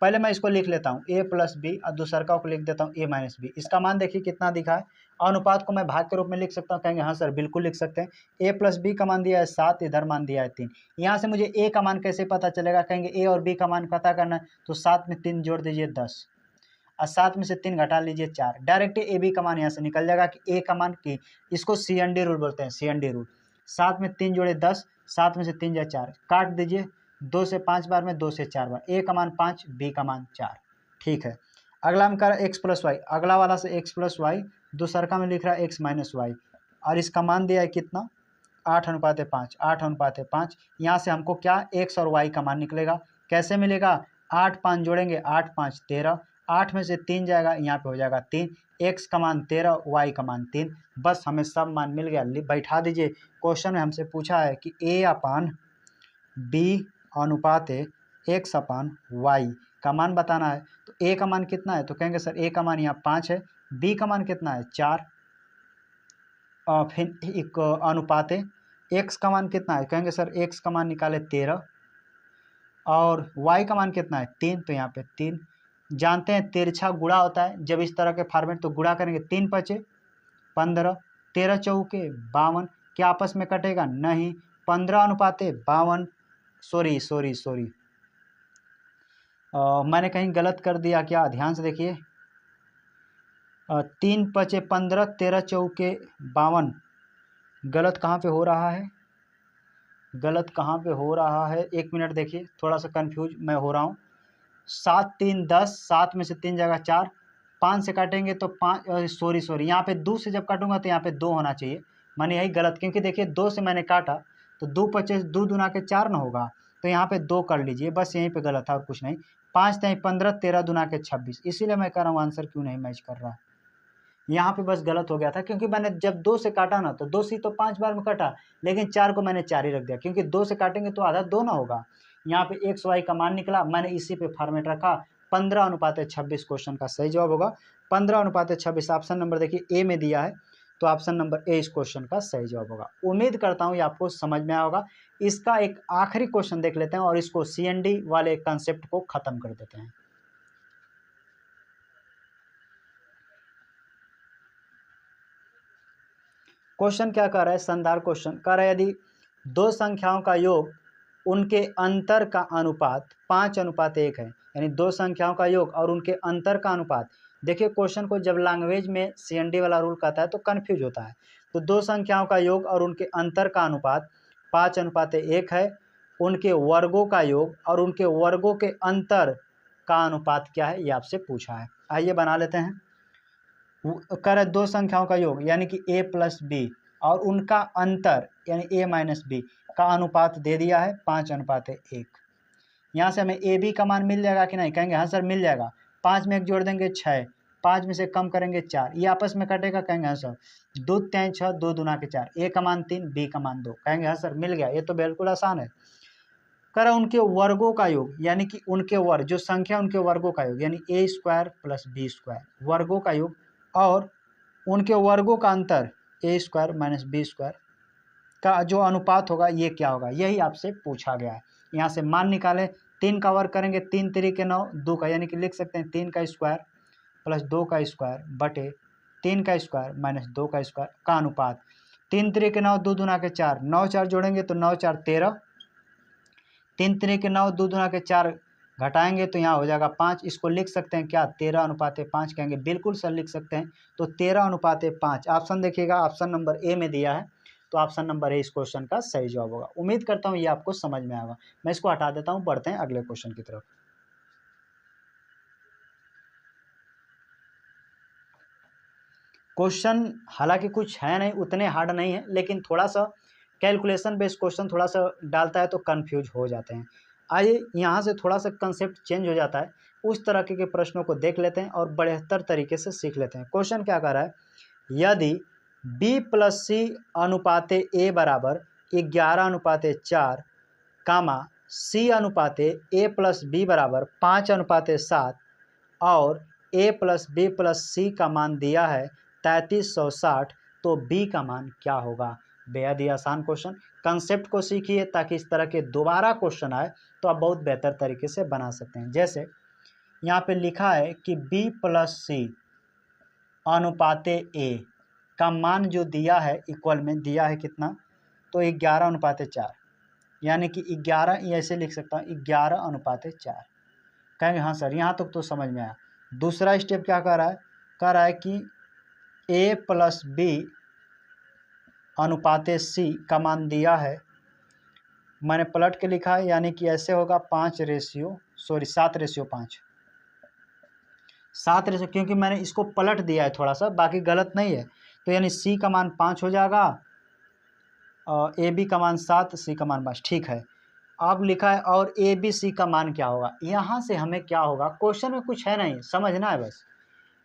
पहले मैं इसको लिख लेता हूँ a प्लस बी और दूसरा को लिख देता हूँ a माइनस बी। इसका मान देखिए कितना दिखा है, अनुपात को मैं भाग के रूप में लिख सकता हूँ, कहेंगे हाँ सर बिल्कुल लिख सकते हैं। a प्लस बी का मान दिया है 7, इधर मान दिया है 3। यहाँ से मुझे a का मान कैसे पता चलेगा, कहेंगे a और b का मान पता करना है, तो 7 में 3 जोड़ दीजिए 10 और 7 में से 3 घटा लीजिए 4, डायरेक्ट ए बी का मान यहाँ से निकल जाएगा कि a का मान की, इसको CND रूल बोलते हैं, CND रूल। 7 में 3 जोड़े 10, 7 में से 3 जाए 4, काट दीजिए, 2 से 5 बार में 2 से 4 बार, a का मान 5, b का मान 4। ठीक है, अगला हम कर रहे हैं एक्स प्लस वाई, अगला वाला से एक्स प्लस वाई, दूसरा में लिख रहा है एक्स माइनस वाई और इसका मान दिया है कितना, 8 अनुपाते 5, 8 अनुपाते 5। यहाँ से हमको क्या एक्स और वाई का मान निकलेगा, कैसे मिलेगा, 8 5 जोड़ेंगे 8 5 13, 8 में से 3 जाएगा, यहाँ पे हो जाएगा 3, एक्स का मान 13, वाई का मान 3। बस हमें सब मान मिल गया, बैठा दीजिए। क्वेश्चन में हमसे पूछा है कि ए अपान बी अनुपाते एक्स अपान वाई का मान बताना है, तो ए का मान कितना है, तो कहेंगे सर ए का मान यहाँ 5 है, बी का मान कितना है 4, और फिर एक अनुपाते एक्स का मान कितना है, कहेंगे सर एक्स का मान निकाले 13 और वाई का मान कितना है 3, तो यहाँ पे 3। जानते हैं तिरछा गुणा होता है, जब इस तरह के फॉर्मेट तो गुणा करेंगे, 3 5 15, 13 चौके 52, क्या आपस में कटेगा, नहीं, 15 अनुपाते 52, सॉरी मैंने कहीं गलत कर दिया क्या, ध्यान से देखिए, 3 5 15, 13 चौके 52, गलत कहाँ पे हो रहा है, गलत कहाँ पे हो रहा है, 1 मिनट देखिए, थोड़ा सा कंफ्यूज मैं हो रहा हूँ। 7 3 10, 7 में से 3 जगह 4, 5 से काटेंगे तो 5, सॉरी यहाँ पे 2 से जब काटूंगा तो यहाँ पे 2 होना चाहिए, मैंने यही गलत, क्योंकि देखिए 2 से मैंने काटा तो 2 25, 2 दूना के 4 ना होगा, तो यहाँ पे 2 कर लीजिए, बस यहीं पे गलत है और कुछ नहीं। 5 3 15, 13 दूना के 26, इसीलिए मैं कह रहा हूँ आंसर क्यों नहीं मैच कर रहा। यहाँ पे बस गलत हो गया था, क्योंकि मैंने जब 2 से काटा ना तो 2 से तो 5 बार में कटा, लेकिन 4 को मैंने 4 ही रख दिया, क्योंकि 2 से काटेंगे तो आधा 2 ना होगा। यहाँ पे एक्स वाई का मान निकला, मैंने इसी पे फॉर्मेट रखा, 15:26 क्वेश्चन का सही जवाब होगा। 15:26 ऑप्शन नंबर देखिए ए में दिया है, तो ऑप्शन नंबर ए इस क्वेश्चन का सही जवाब होगा। उम्मीद करता हूँ ये आपको समझ में आया होगा। इसका एक आखिरी क्वेश्चन देख लेते हैं और इसको CND वाले कंसेप्ट को खत्म कर देते हैं। क्वेश्चन क्या कर रहा है, शानदार क्वेश्चन कर रहा है, यदि दो संख्याओं का योग उनके अंतर का अनुपात 5:1 है, यानी दो संख्याओं का योग और उनके अंतर का अनुपात। देखिए क्वेश्चन को जब लैंग्वेज में CND वाला रूल कहता है तो कंफ्यूज होता है। तो दो संख्याओं का योग और उनके अंतर का अनुपात 5:1 है, उनके वर्गों का योग और उनके वर्गों के अंतर का अनुपात क्या है, ये आपसे पूछा है। आइए बना लेते हैं। कर है दो संख्याओं का योग यानी कि a प्लस बी और उनका अंतर यानी a माइनस बी का अनुपात दे दिया है 5:1। यहाँ से हमें ए बी का मान मिल जाएगा कि नहीं, कहेंगे हाँ सर मिल जाएगा। 5 में 1 जोड़ देंगे 6, 5 में से कम करेंगे 4, ये आपस में कटेगा, कहेंगे हाँ सर। 2 3 6, 2 दूना के 4, a का मान 3, b का मान 2, कहेंगे हाँ सर मिल गया, ये तो बिल्कुल आसान है। कर उनके वर्गों का योग यानी कि उनके वर्ग जो संख्या उनके वर्गों का योग यानी a² प्लस b² वर्गों का योग और उनके वर्गों का अंतर a² माइनस b² का जो अनुपात होगा ये क्या होगा, यही आपसे पूछा गया है। यहाँ से मान निकालें, 3 का वर्ग करेंगे 3 3 के 9, 2 का यानी कि लिख सकते हैं 3 का स्क्वायर प्लस 2 का स्क्वायर बटे 3 का स्क्वायर माइनस 2 का स्क्वायर का अनुपात। 3 3 के 9, 2 दूना के 4, 9 4 जोड़ेंगे तो 9 4 13, 3 3 के 9, 2 दूना के 4 घटाएंगे तो यहाँ हो जाएगा 5। इसको लिख सकते हैं क्या, 13:5 कहेंगे, बिल्कुल सर लिख सकते हैं। तो 13:5 ऑप्शन देखिएगा, ऑप्शन नंबर ए में दिया है, तो ऑप्शन नंबर ए इस क्वेश्चन का सही जवाब होगा। उम्मीद करता हूँ ये आपको समझ में आएगा। मैं इसको हटा देता हूँ, बढ़ते हैं अगले क्वेश्चन की तरफ। क्वेश्चन हालांकि कुछ है नहीं, उतने हार्ड नहीं है, लेकिन थोड़ा सा कैलकुलेशन बेस्ड क्वेश्चन थोड़ा सा डालता है तो कंफ्यूज हो जाते हैं। आइए यहाँ से थोड़ा सा कंसेप्ट चेंज हो जाता है, उस तरह के प्रश्नों को देख लेते हैं और बेहतर तरीके से सीख लेते हैं। क्वेश्चन क्या कर रहा है, यदि b प्लस सी अनुपाते a बराबर 11:4 कामा c अनुपाते a प्लस बी बराबर 5:7 और a प्लस बी प्लस सी का मान दिया है 3360, तो b का मान क्या होगा। बेहद ही आसान क्वेश्चन, कंसेप्ट को सीखिए ताकि इस तरह के दोबारा क्वेश्चन आए तो आप बहुत बेहतर तरीके से बना सकते हैं। जैसे यहाँ पे लिखा है कि b प्लस सी अनुपाते a का मान जो दिया है इक्वल में दिया है कितना, तो 11:4 यानी कि 11, ऐसे लिख सकता हूँ 11:4। कहेंगे हाँ सर यहाँ तक तो समझ में आया। दूसरा स्टेप क्या कर रहा है कि a प्लस बी अनुपाते सी का मान दिया है, मैंने पलट के लिखा है यानी कि ऐसे होगा 7:5, 7 क्योंकि मैंने इसको पलट दिया है थोड़ा सा, बाकी गलत नहीं है। तो यानी c का मान 5 हो जाएगा, ए बी का मान 7, सी का मान 5, ठीक है। अब लिखा है और ए बी सी का मान क्या होगा। यहाँ से हमें क्या होगा, क्वेश्चन में कुछ है नहीं, समझना है बस।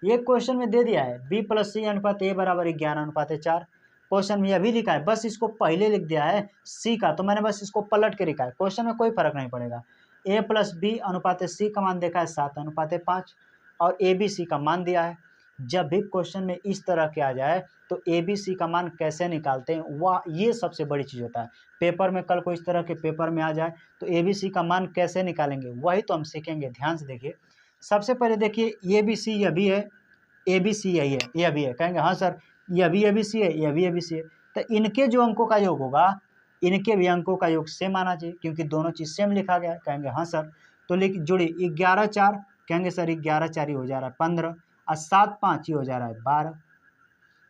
ये क्वेश्चन में दे दिया है b प्लस सी अनुपात a बराबर 11:4, क्वेश्चन में अभी लिखा है, बस इसको पहले लिख दिया है c का, तो मैंने बस इसको पलट के लिखा है, क्वेश्चन में कोई फर्क नहीं पड़ेगा। a प्लस बी अनुपात c का मान देखा है 7:5 और ए बी सी का मान दिया है। जब भी क्वेश्चन में इस तरह के आ जाए तो ए बी सी का मान कैसे निकालते हैं, वह ये सबसे बड़ी चीज़ होता है। पेपर में कल को इस तरह के पेपर में आ जाए तो ए बी सी का मान कैसे निकालेंगे, वही तो हम सीखेंगे। ध्यान से देखिए, सबसे पहले देखिए ए बी सी यह भी है, ए बी सी यही है, यह भी है, कहेंगे हाँ सर यह भी ए बी सी है, यह भी ए बी सी है, तो इनके जो अंकों का योग होगा इनके भी अंकों का योग सेम आना चाहिए, क्योंकि दोनों चीज़ सेम लिखा गया है। कहेंगे हाँ सर, तो लिख जोड़ी 11:4, कहेंगे सर 11:4 ही हो जा रहा है 15 और 7:5 ही हो जा रहा है 12।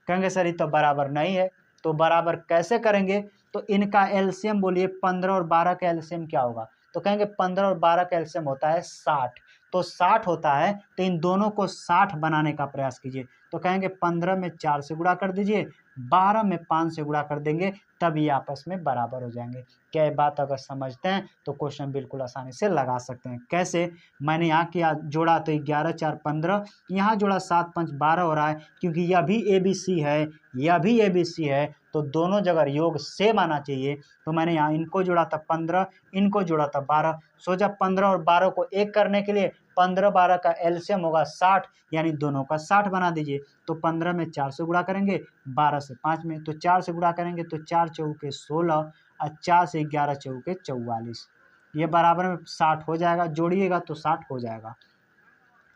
कहेंगे सर ये तो बराबर नहीं है, तो बराबर कैसे करेंगे, तो इनका एलसीएम बोलिए, 15 और 12 का एलसीएम क्या होगा, तो कहेंगे 15 और 12 का एलसीएम होता है 60। तो 60 होता है, तो इन दोनों को 60 बनाने का प्रयास कीजिए। तो कहेंगे 15 में 4 से गुणा कर दीजिए, 12 में 5 से गुणा कर देंगे, तब ये आपस में बराबर हो जाएंगे। क्या ये बात अगर समझते हैं तो क्वेश्चन बिल्कुल आसानी से लगा सकते हैं। कैसे? मैंने यहाँ किया जोड़ा तो 11 4 15, यहाँ जोड़ा 7 5 12 हो रहा है, क्योंकि यह भी ABC है, यह भी ABC है, तो दोनों जगह योग सेम आना चाहिए। तो मैंने यहाँ इनको जोड़ा था 15, इनको जोड़ा था 12। सोचा 15 और 12 को एक करने के लिए 15 12 का एलसीएम होगा 60, यानी दोनों का 60 बना दीजिए। तो 15 में 4 से गुणा करेंगे, 12 से 5 में, तो 4 से गुणा करेंगे तो 4 चौके 16 और 4 से 11 चौके 44, ये बराबर में 60 हो जाएगा। जोड़िएगा तो 60 हो जाएगा।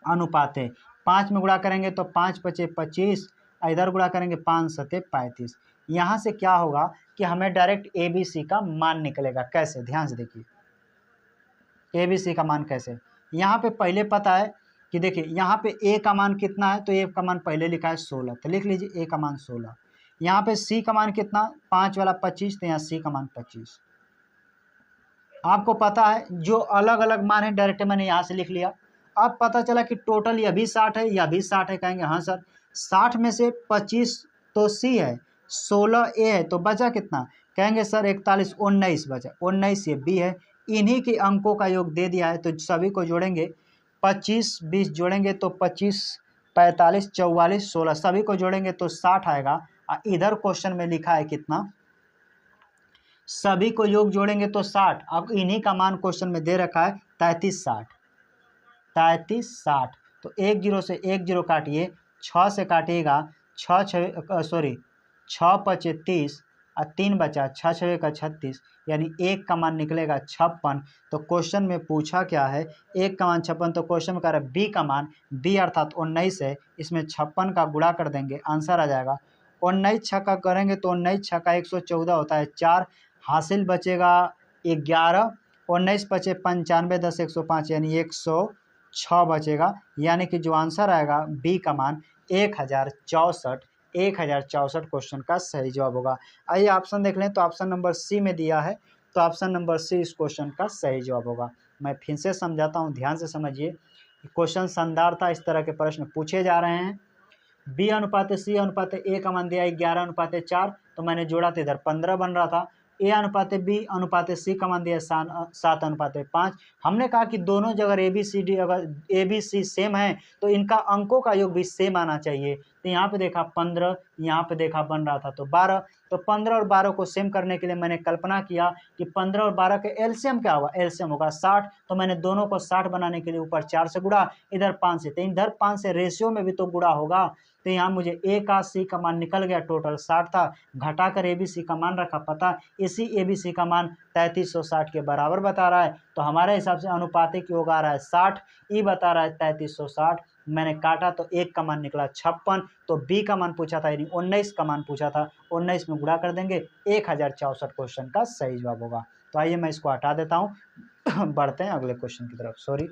अनुपात है, 5 में गुणा करेंगे तो 5 पचे 25, इधर गुणा करेंगे 5 सते 35। यहाँ से क्या होगा कि हमें डायरेक्ट ABC का मान निकलेगा। कैसे? ध्यान से देखिए, ABC का मान कैसे। यहाँ पे पहले पता है कि देखिए यहाँ पे A का मान कितना है, तो A का मान पहले लिखा है 16, तो लिख लीजिए A का मान 16। यहाँ पे C का मान कितना, 5 वाला 25, तो यहाँ C का मान 25। आपको पता है जो अलग अलग मान है डायरेक्ट मैंने यहाँ से लिख लिया। अब पता चला कि टोटल यह भी 60 है, यह भी 60 है। कहेंगे हाँ सर, 60 में से 25 तो C है, 16 A है, तो बचा कितना? कहेंगे सर 41 19 बचा, 19 ये B है। इन्हीं के अंकों का योग दे दिया है, तो सभी को जोड़ेंगे, 25 20 जोड़ेंगे तो 25 45 44 16, सभी को जोड़ेंगे तो 60 आएगा। इधर क्वेश्चन में लिखा है कितना, सभी को योग जोड़ेंगे तो 60। अब इन्हीं का मान क्वेश्चन में दे रखा है 33 60, 33 60। तो 1 0 से 1 0 काटिए, 6 से काटिएगा, 6 पचे 30 और 3 बचा, 6 6 का 36, यानी 1 का मान निकलेगा 56। तो क्वेश्चन में पूछा क्या है, 1 का मान 56, तो क्वेश्चन में कह रहा है B का मान, B अर्थात 19 है, इसमें 56 का गुणा कर देंगे, आंसर आ जाएगा। 19 छक्का करेंगे तो 19 छक्का 114 होता है, 4 हासिल बचेगा 11, 19 पचे 95 10 105, यानी 106 बचेगा। यानी कि जो आंसर आएगा B का मान 1064 क्वेश्चन का सही जवाब होगा। आइए ऑप्शन देख लें, तो ऑप्शन नंबर C में दिया है, तो ऑप्शन नंबर C इस क्वेश्चन का सही जवाब होगा। मैं फिर से समझाता हूँ, ध्यान से समझिए। क्वेश्चन शानदार था, इस तरह के प्रश्न पूछे जा रहे हैं। B अनुपात C अनुपात A का मान दिया है 11 अनुपात 4, तो मैंने जोड़ा तो इधर 15 बन रहा था। A अनुपात B अनुपात C का मान दिया है 7 अनुपात 5। हमने कहा कि दोनों जगह ABCD अगर ABC सेम है तो इनका अंकों का योग भी सेम आना चाहिए। तो यहाँ पे देखा 15, यहाँ पे देखा बन रहा था तो 12, तो 15 और 12 को सेम करने के लिए मैंने कल्पना किया कि 15 और 12 के एलसीएम क्या होगा, एलसीएम होगा 60। तो मैंने दोनों को 60 बनाने के लिए ऊपर 4 से गुणा, इधर 5 से, तो इधर 5 से रेशियो में भी तो गुणा होगा। तो यहाँ मुझे A का C का मान निकल गया, टोटल 60 था, घटाकर ABC का मान रखा, पता इसी ABC का मान 3360 के बराबर बता रहा है। तो हमारे हिसाब से अनुपातिक योग आ रहा है 60, E बता रहा है 3360। मैंने काटा तो 1 का मान निकला 56, तो B का मान पूछा था यानी 19 का मान पूछा था, 19 में गुणा कर देंगे, 1064 क्वेश्चन का सही जवाब होगा। तो आइए मैं इसको हटा देता हूँ बढ़ते हैं अगले क्वेश्चन की तरफ। सॉरी,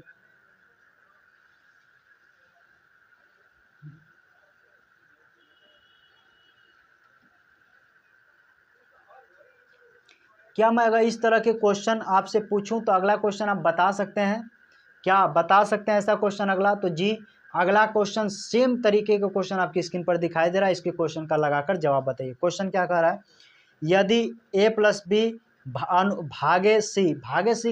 क्या मैं अगर इस तरह के क्वेश्चन आपसे पूछूं तो अगला क्वेश्चन आप बता सकते हैं? क्या बता सकते हैं ऐसा क्वेश्चन अगला? तो जी, अगला क्वेश्चन सेम तरीके का क्वेश्चन आपकी स्क्रीन पर दिखाई दे रहा है, इसके क्वेश्चन का लगाकर जवाब बताइए। क्वेश्चन क्या कह रहा है, यदि A प्लस B भागे C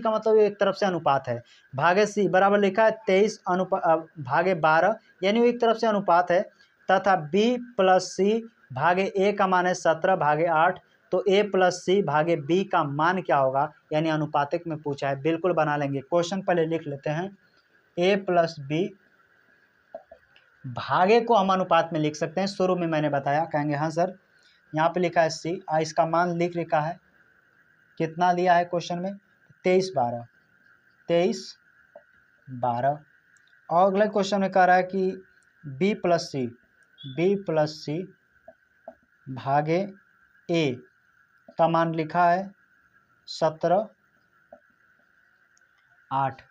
का मतलब एक तरफ से अनुपात है, भागे C बराबर लिखा है 23 भागे 12, यानी वो एक तरफ से अनुपात है, तथा B प्लस C भागे A का मान है 17 भागे 8, तो A प्लस C भागे B का मान क्या होगा, यानी अनुपातिक में पूछा है। बिल्कुल बना लेंगे, क्वेश्चन पहले लिख लेते हैं। A प्लस B भागे को हम अनुपात में लिख सकते हैं, शुरू में मैंने बताया। कहेंगे हाँ सर, यहाँ पे लिखा है C, इसका मान लिख लिखा है, कितना लिया है क्वेश्चन में, 23 12। और अगले क्वेश्चन में कह रहा है कि B प्लस C भागे A का मान लिखा है 17 8।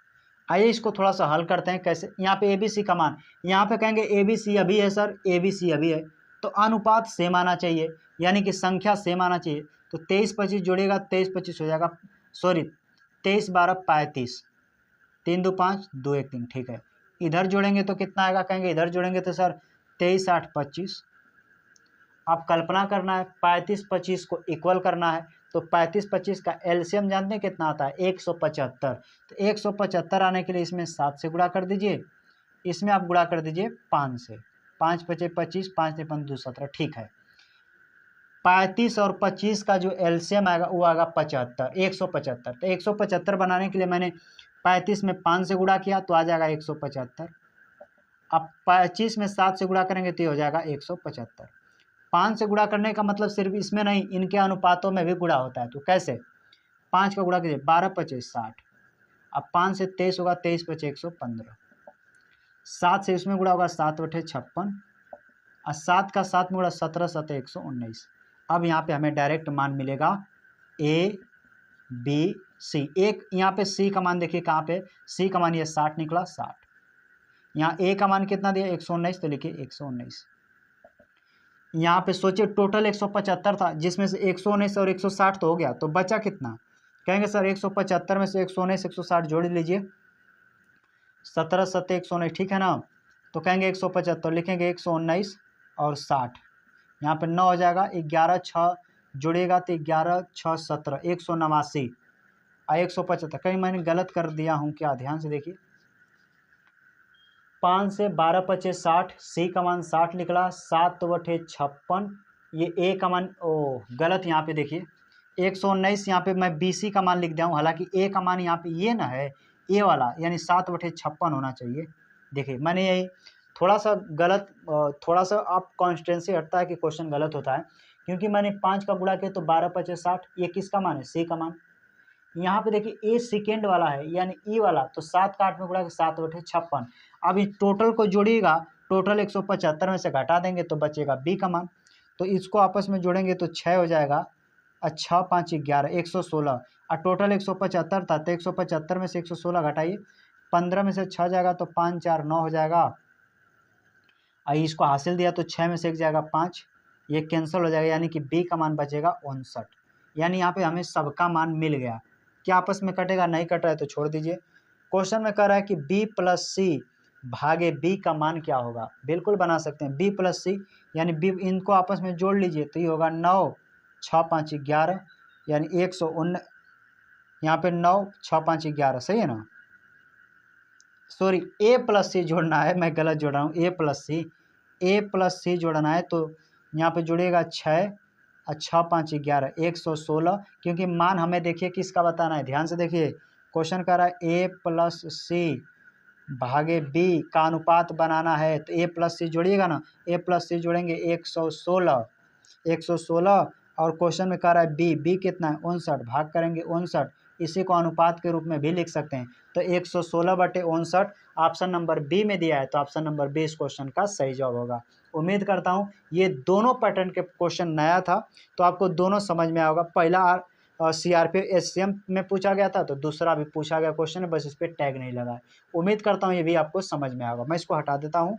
आइए इसको थोड़ा सा हल करते हैं। कैसे? यहाँ पे ABC का मान, यहाँ पे कहेंगे ABC अभी है सर, ABC अभी है, तो अनुपात सेम आना चाहिए, यानी कि संख्या सेम आना चाहिए। तो 23 25 जोड़ेगा, 23 25 हो जाएगा, सॉरी 23 12 35, 3 2 5, 2 1 3, ठीक है। इधर जोड़ेंगे तो कितना आएगा, कहेंगे इधर जोड़ेंगे तो सर 23 8 25। आप कल्पना करना है, 35 25 को इक्वल करना है, तो 35 25 का एलसीएम जानते हैं कितना आता है, 175। तो 175 आने के लिए इसमें 7 से गुणा कर दीजिए, इसमें आप गुणा कर दीजिए 5 से। 5 5 25, 5 5 2 17, ठीक है। 35 और 25 का जो एलसीएम आएगा वो आएगा 75, 175। तो 175 बनाने के लिए मैंने 35 में 5 से गुणा किया तो आ जाएगा 175। अब 25 में 7 से गुणा करेंगे तो ये हो जाएगा 175। 5 से गुणा करने का मतलब सिर्फ इसमें नहीं, इनके अनुपातों में भी गुणा होता है। तो कैसे, 5 का गुणा कीजिए, 12 25 60। अब 5 से 23 होगा, 23 25 115। 7 से इसमें गुणा होगा, 7 बटे 56, और 7 का 7 में गुणा 17 7 119। अब यहाँ पे हमें डायरेक्ट मान मिलेगा ए बी सी। एक यहाँ पे सी का मान देखिए कहाँ पे, सी का मान ये 60 निकला, 60। यहाँ ए का मान कितना दिया, 119, तो लिखिए 119। यहाँ पे सोचिए टोटल 175 था, जिसमें से 119 और 160 तो हो गया, तो बचा कितना, कहेंगे सर 175 में से 119 160 जोड़ लीजिए, 17 7 119, ठीक है ना। तो कहेंगे 175, लिखेंगे 119 और 60, यहाँ पे 9 हो जाएगा, 11 6 जोड़िएगा तो 11 6 17, 189 और 175। कहीं मैंने गलत कर दिया हूँ क्या, ध्यान से देखिए। 5 से 12 25 60, सी का मान 60 निकला, 7 बटे 56। ये ए का मान, ओ गलत, यहाँ पे देखिए 119, यहाँ पे मैं बी सी का मान लिख दिया हूँ, हालांकि ए का मान यहाँ पे ये ना है, ए वाला, यानी 7 बटे 56 होना चाहिए। देखिए मैंने यही थोड़ा सा गलत, थोड़ा सा आप कॉन्स्टेंसी हटता है कि क्वेश्चन गलत होता है, क्योंकि मैंने 5 का गुणा किया तो 12 25 60, ये किसका मान है, सी का मान। यहाँ पे देखिए ए सेकेंड वाला है, यानी ई वाला, तो 7 का 8 में गुणा 7 बटे 56। अब इस टोटल को जोड़िएगा, टोटल 175 में से घटा देंगे तो बचेगा बी का मान, तो इसको आपस में जोड़ेंगे तो 6 हो जाएगा, अच्छा 5 11 116, और टोटल 175 था, तो 175 में से 116 घटाइए, 15 में से 6 जाएगा तो 5 4 9 हो जाएगा, और इसको हासिल दिया तो 6 में से 1 जाएगा 5, ये कैंसिल हो जाएगा, यानी कि बी का मान बचेगा 59। यानी यहाँ पे हमें सबका मान मिल गया। क्या आपस में कटेगा, नहीं कट रहा है तो छोड़ दीजिए। क्वेश्चन में कह रहा है कि बी प्लस सी भागे बी का मान क्या होगा, बिल्कुल बना सकते हैं, बी प्लस सी यानी बी, इनको आपस में जोड़ लीजिए तो ये होगा 9 6 5 11, यानी 119, यहाँ पे 9 6 5 11, सही है ना। सॉरी, ए प्लस सी जोड़ना है, मैं गलत जोड़ रहा हूँ, ए प्लस सी जोड़ना है, तो यहाँ पे जुड़ेगा 6 और 6 5 11 116, क्योंकि मान हमें देखिए किसका बताना है, ध्यान से देखिए। क्वेश्चन कर रहा है ए प्लस सी भागे बी का अनुपात बनाना है, तो ए प्लस सी जोड़िएगा ना, ए प्लस सी जोड़ेंगे 116, और क्वेश्चन में कह रहा है बी कितना है 59, भाग करेंगे 59, इसी को अनुपात के रूप में भी लिख सकते हैं। तो 116 बटे 59 ऑप्शन नंबर बी में दिया है, तो ऑप्शन नंबर बी इस क्वेश्चन का सही जवाब होगा। उम्मीद करता हूँ ये दोनों पैटर्न के क्वेश्चन नया था तो आपको दोनों समझ में आएगा। पहला सीआरपीएफ एससीएम में पूछा गया था, तो दूसरा भी पूछा गया क्वेश्चन है, बस इस पर टैग नहीं लगा है। उम्मीद करता हूँ ये भी आपको समझ में आएगा। मैं इसको हटा देता हूँ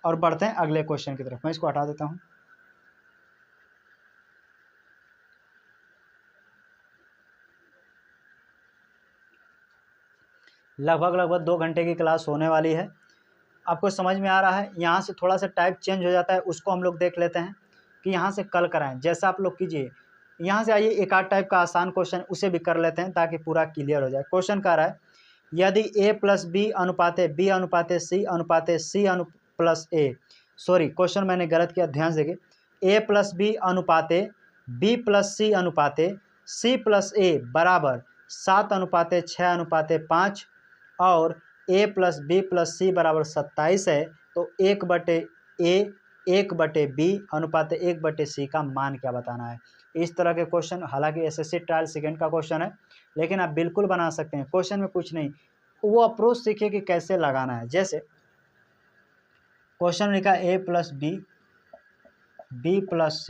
और बढ़ते हैं अगले क्वेश्चन की तरफ। मैं इसको हटा देता हूँ। लगभग 2 घंटे की क्लास होने वाली है, आपको समझ में आ रहा है। यहाँ से थोड़ा सा टाइप चेंज हो जाता है, उसको हम लोग देख लेते हैं कि यहाँ से कल कराएं। जैसा आप लोग कीजिए, यहाँ से आइए एक आध टाइप का आसान क्वेश्चन उसे भी कर लेते हैं ताकि पूरा क्लियर हो जाए। क्वेश्चन कह रहा है यदि a प्लस बी अनुपाते b अनुपाते c plus a, sorry question मैंने गलत किया, ध्यान से देखिए। a प्लस बी अनुपाते b प्लस सी अनुपाते c प्लस ए बराबर 7 अनुपाते 6 अनुपाते 5 और a plus B plus c बराबर 27 है, तो 1/b अनुपाते 1/c का मान क्या बताना है। इस तरह के क्वेश्चन, हालांकि एसएससी ट्रायल सेकेंड का क्वेश्चन है, लेकिन आप बिल्कुल बना सकते हैं। क्वेश्चन में कुछ नहीं, वो अप्रोच सीखिए कि कैसे लगाना है। जैसे क्वेश्चन लिखा a plus B plus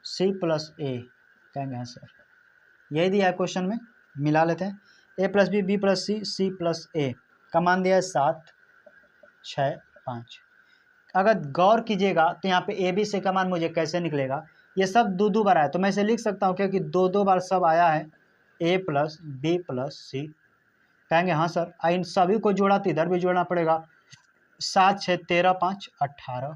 C plus a, कहेंगे हाँ सर यही दिया है क्वेश्चन में, मिला लेते हैं। a plus B plus C plus A का मान दिया है 7 6 5। अगर गौर कीजिएगा तो यहाँ पे ए बी सी का मान मुझे कैसे निकलेगा, ये सब दो बार आया, तो मैं इसे लिख सकता हूँ क्योंकि 2 बार सब आया है, a प्लस बी प्लस सी कहेंगे हाँ सर, इन सभी को जोड़ा तो इधर भी जोड़ना पड़ेगा। 7 6 13 5 18।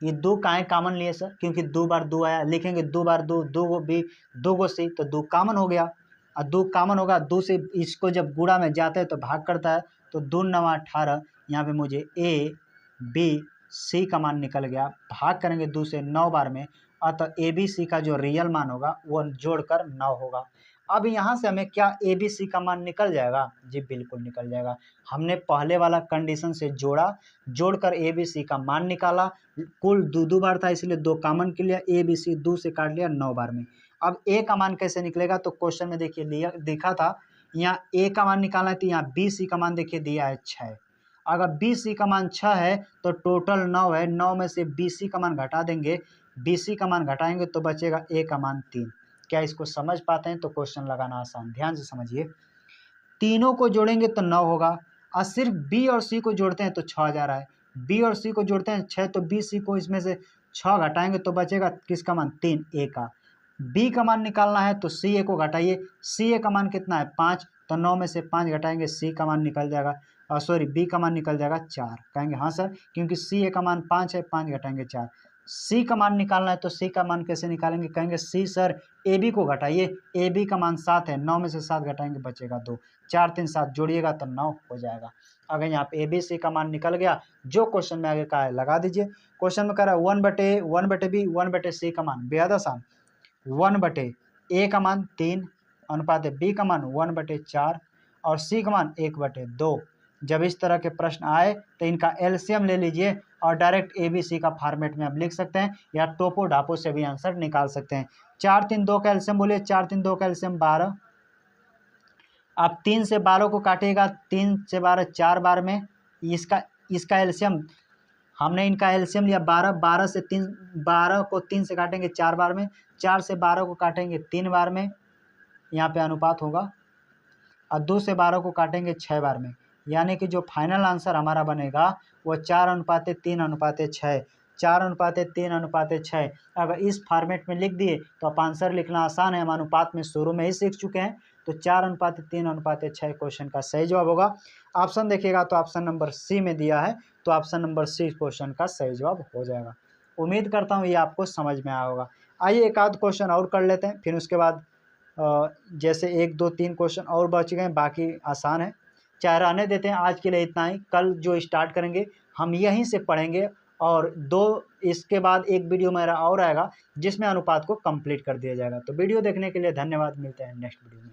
ये 2 काहे कॉमन लिए सर? क्योंकि 2 बार 2 आया, लिखेंगे 2 बार 2, 2 गो बी, 2 गो सी, तो 2 कॉमन हो गया। और 2 कॉमन होगा, 2 से इसको जब गुणा में जाते हैं तो भाग करता है, तो 2 9 18। यहाँ पे मुझे ए बी सी का मान निकल गया। भाग करेंगे 2 से 9 बार में, अतः ए बी सी का जो रियल मान होगा वो जोड़कर 9 होगा। अब यहाँ से हमें क्या ए बी सी का मान निकल जाएगा? जी बिल्कुल निकल जाएगा। हमने पहले वाला कंडीशन से जोड़ा, जोड़कर ए बी सी का मान निकाला। कुल 2 बार था, इसलिए 2 कॉमन के लिए ए बी सी 2 से काट लिया 9 बार में। अब ए का मान कैसे निकलेगा? तो क्वेश्चन में देखिए लिया देखा था, यहाँ ए का मान निकालना है, तो यहाँ बी सी का मान देखिए दिया है 6। अगर बी सी का मान 6 है तो टोटल 9 है, 9 में से बी सी का मान घटा देंगे, बी सी का मान घटाएंगे तो बचेगा ए का मान 3। क्या इसको समझ पाते हैं? तो क्वेश्चन लगाना आसान, ध्यान से समझिए। तीनों को जोड़ेंगे तो 9 होगा, और सिर्फ बी और सी को जोड़ते हैं तो 6 आ जा रहा है। बी और सी को जोड़ते हैं 6, तो बी सी को इसमें से 6 घटाएंगे तो बचेगा किसका मान? 3, ए का। बी का मान निकालना है तो सी ए को घटाइए, सी ए का मान कितना है? 5, तो 9 में से 5 घटाएंगे, सी का मान निकल जाएगा, सॉरी बी का मान निकल जाएगा 4। कहेंगे हाँ सर, क्योंकि सी ए का मान 5 है, 5 घटाएंगे 4। सी का मान निकालना है तो सी का मान कैसे निकालेंगे? कहेंगे सी सर ए बी को घटाइए, ए बी का मान 7 है, 9 में से 7 घटाएंगे बचेगा 2, 4 3 7 जोड़िएगा तो 9 हो जाएगा। अगर यहाँ पे ए बी सी का मान निकल गया, जो क्वेश्चन में आगे कहा है लगा दीजिए। क्वेश्चन में कह रहा है 1/बी 1/सी का मान, बेहद आसान। 1/ए का मान 3 अनुपात बी का मान 1/4 और सी का मान 1/2। जब इस तरह के प्रश्न आए तो इनका एलसीएम ले लीजिए और डायरेक्ट ए बी सी का फॉर्मेट में आप लिख सकते हैं, या टोपो ढापो से भी आंसर निकाल सकते हैं। 4 3 2 का एलसीएम बोलिए, 4 3 2 का एलसीएम 12। आप 3 से 12 को काटिएगा, 3 से 12 4 बार में, इसका एलसीएम हमने इनका एलसीएम लिया 12, 12 से 3, 12 को 3 से काटेंगे 4 बार में, 4 से 12 को काटेंगे 3 बार में, यहाँ पे अनुपात होगा, और 2 से 12 को काटेंगे 6 बार में। यानी कि जो फाइनल आंसर हमारा बनेगा वो 4:3:6, 4:3:6। अगर इस फॉर्मेट में लिख दिए तो आप आंसर लिखना आसान है, हम अनुपात में शुरू में ही सीख चुके हैं। तो 4:3:6 क्वेश्चन का सही जवाब होगा। ऑप्शन देखिएगा तो ऑप्शन नंबर सी में दिया है, तो ऑप्शन नंबर सी क्वेश्चन का सही जवाब हो जाएगा। उम्मीद करता हूँ ये आपको समझ में आया होगा। आइए एक आध क्वेश्चन और कर लेते हैं, फिर उसके बाद जैसे 1 2 3 क्वेश्चन और बच गए, बाकी आसान है, चाहे रहने देते हैं। आज के लिए इतना ही, कल जो स्टार्ट करेंगे हम यहीं से पढ़ेंगे, और 2 इसके बाद एक वीडियो मेरा और आएगा जिसमें अनुपात को कंप्लीट कर दिया जाएगा। तो वीडियो देखने के लिए धन्यवाद, मिलते हैं नेक्स्ट वीडियो में।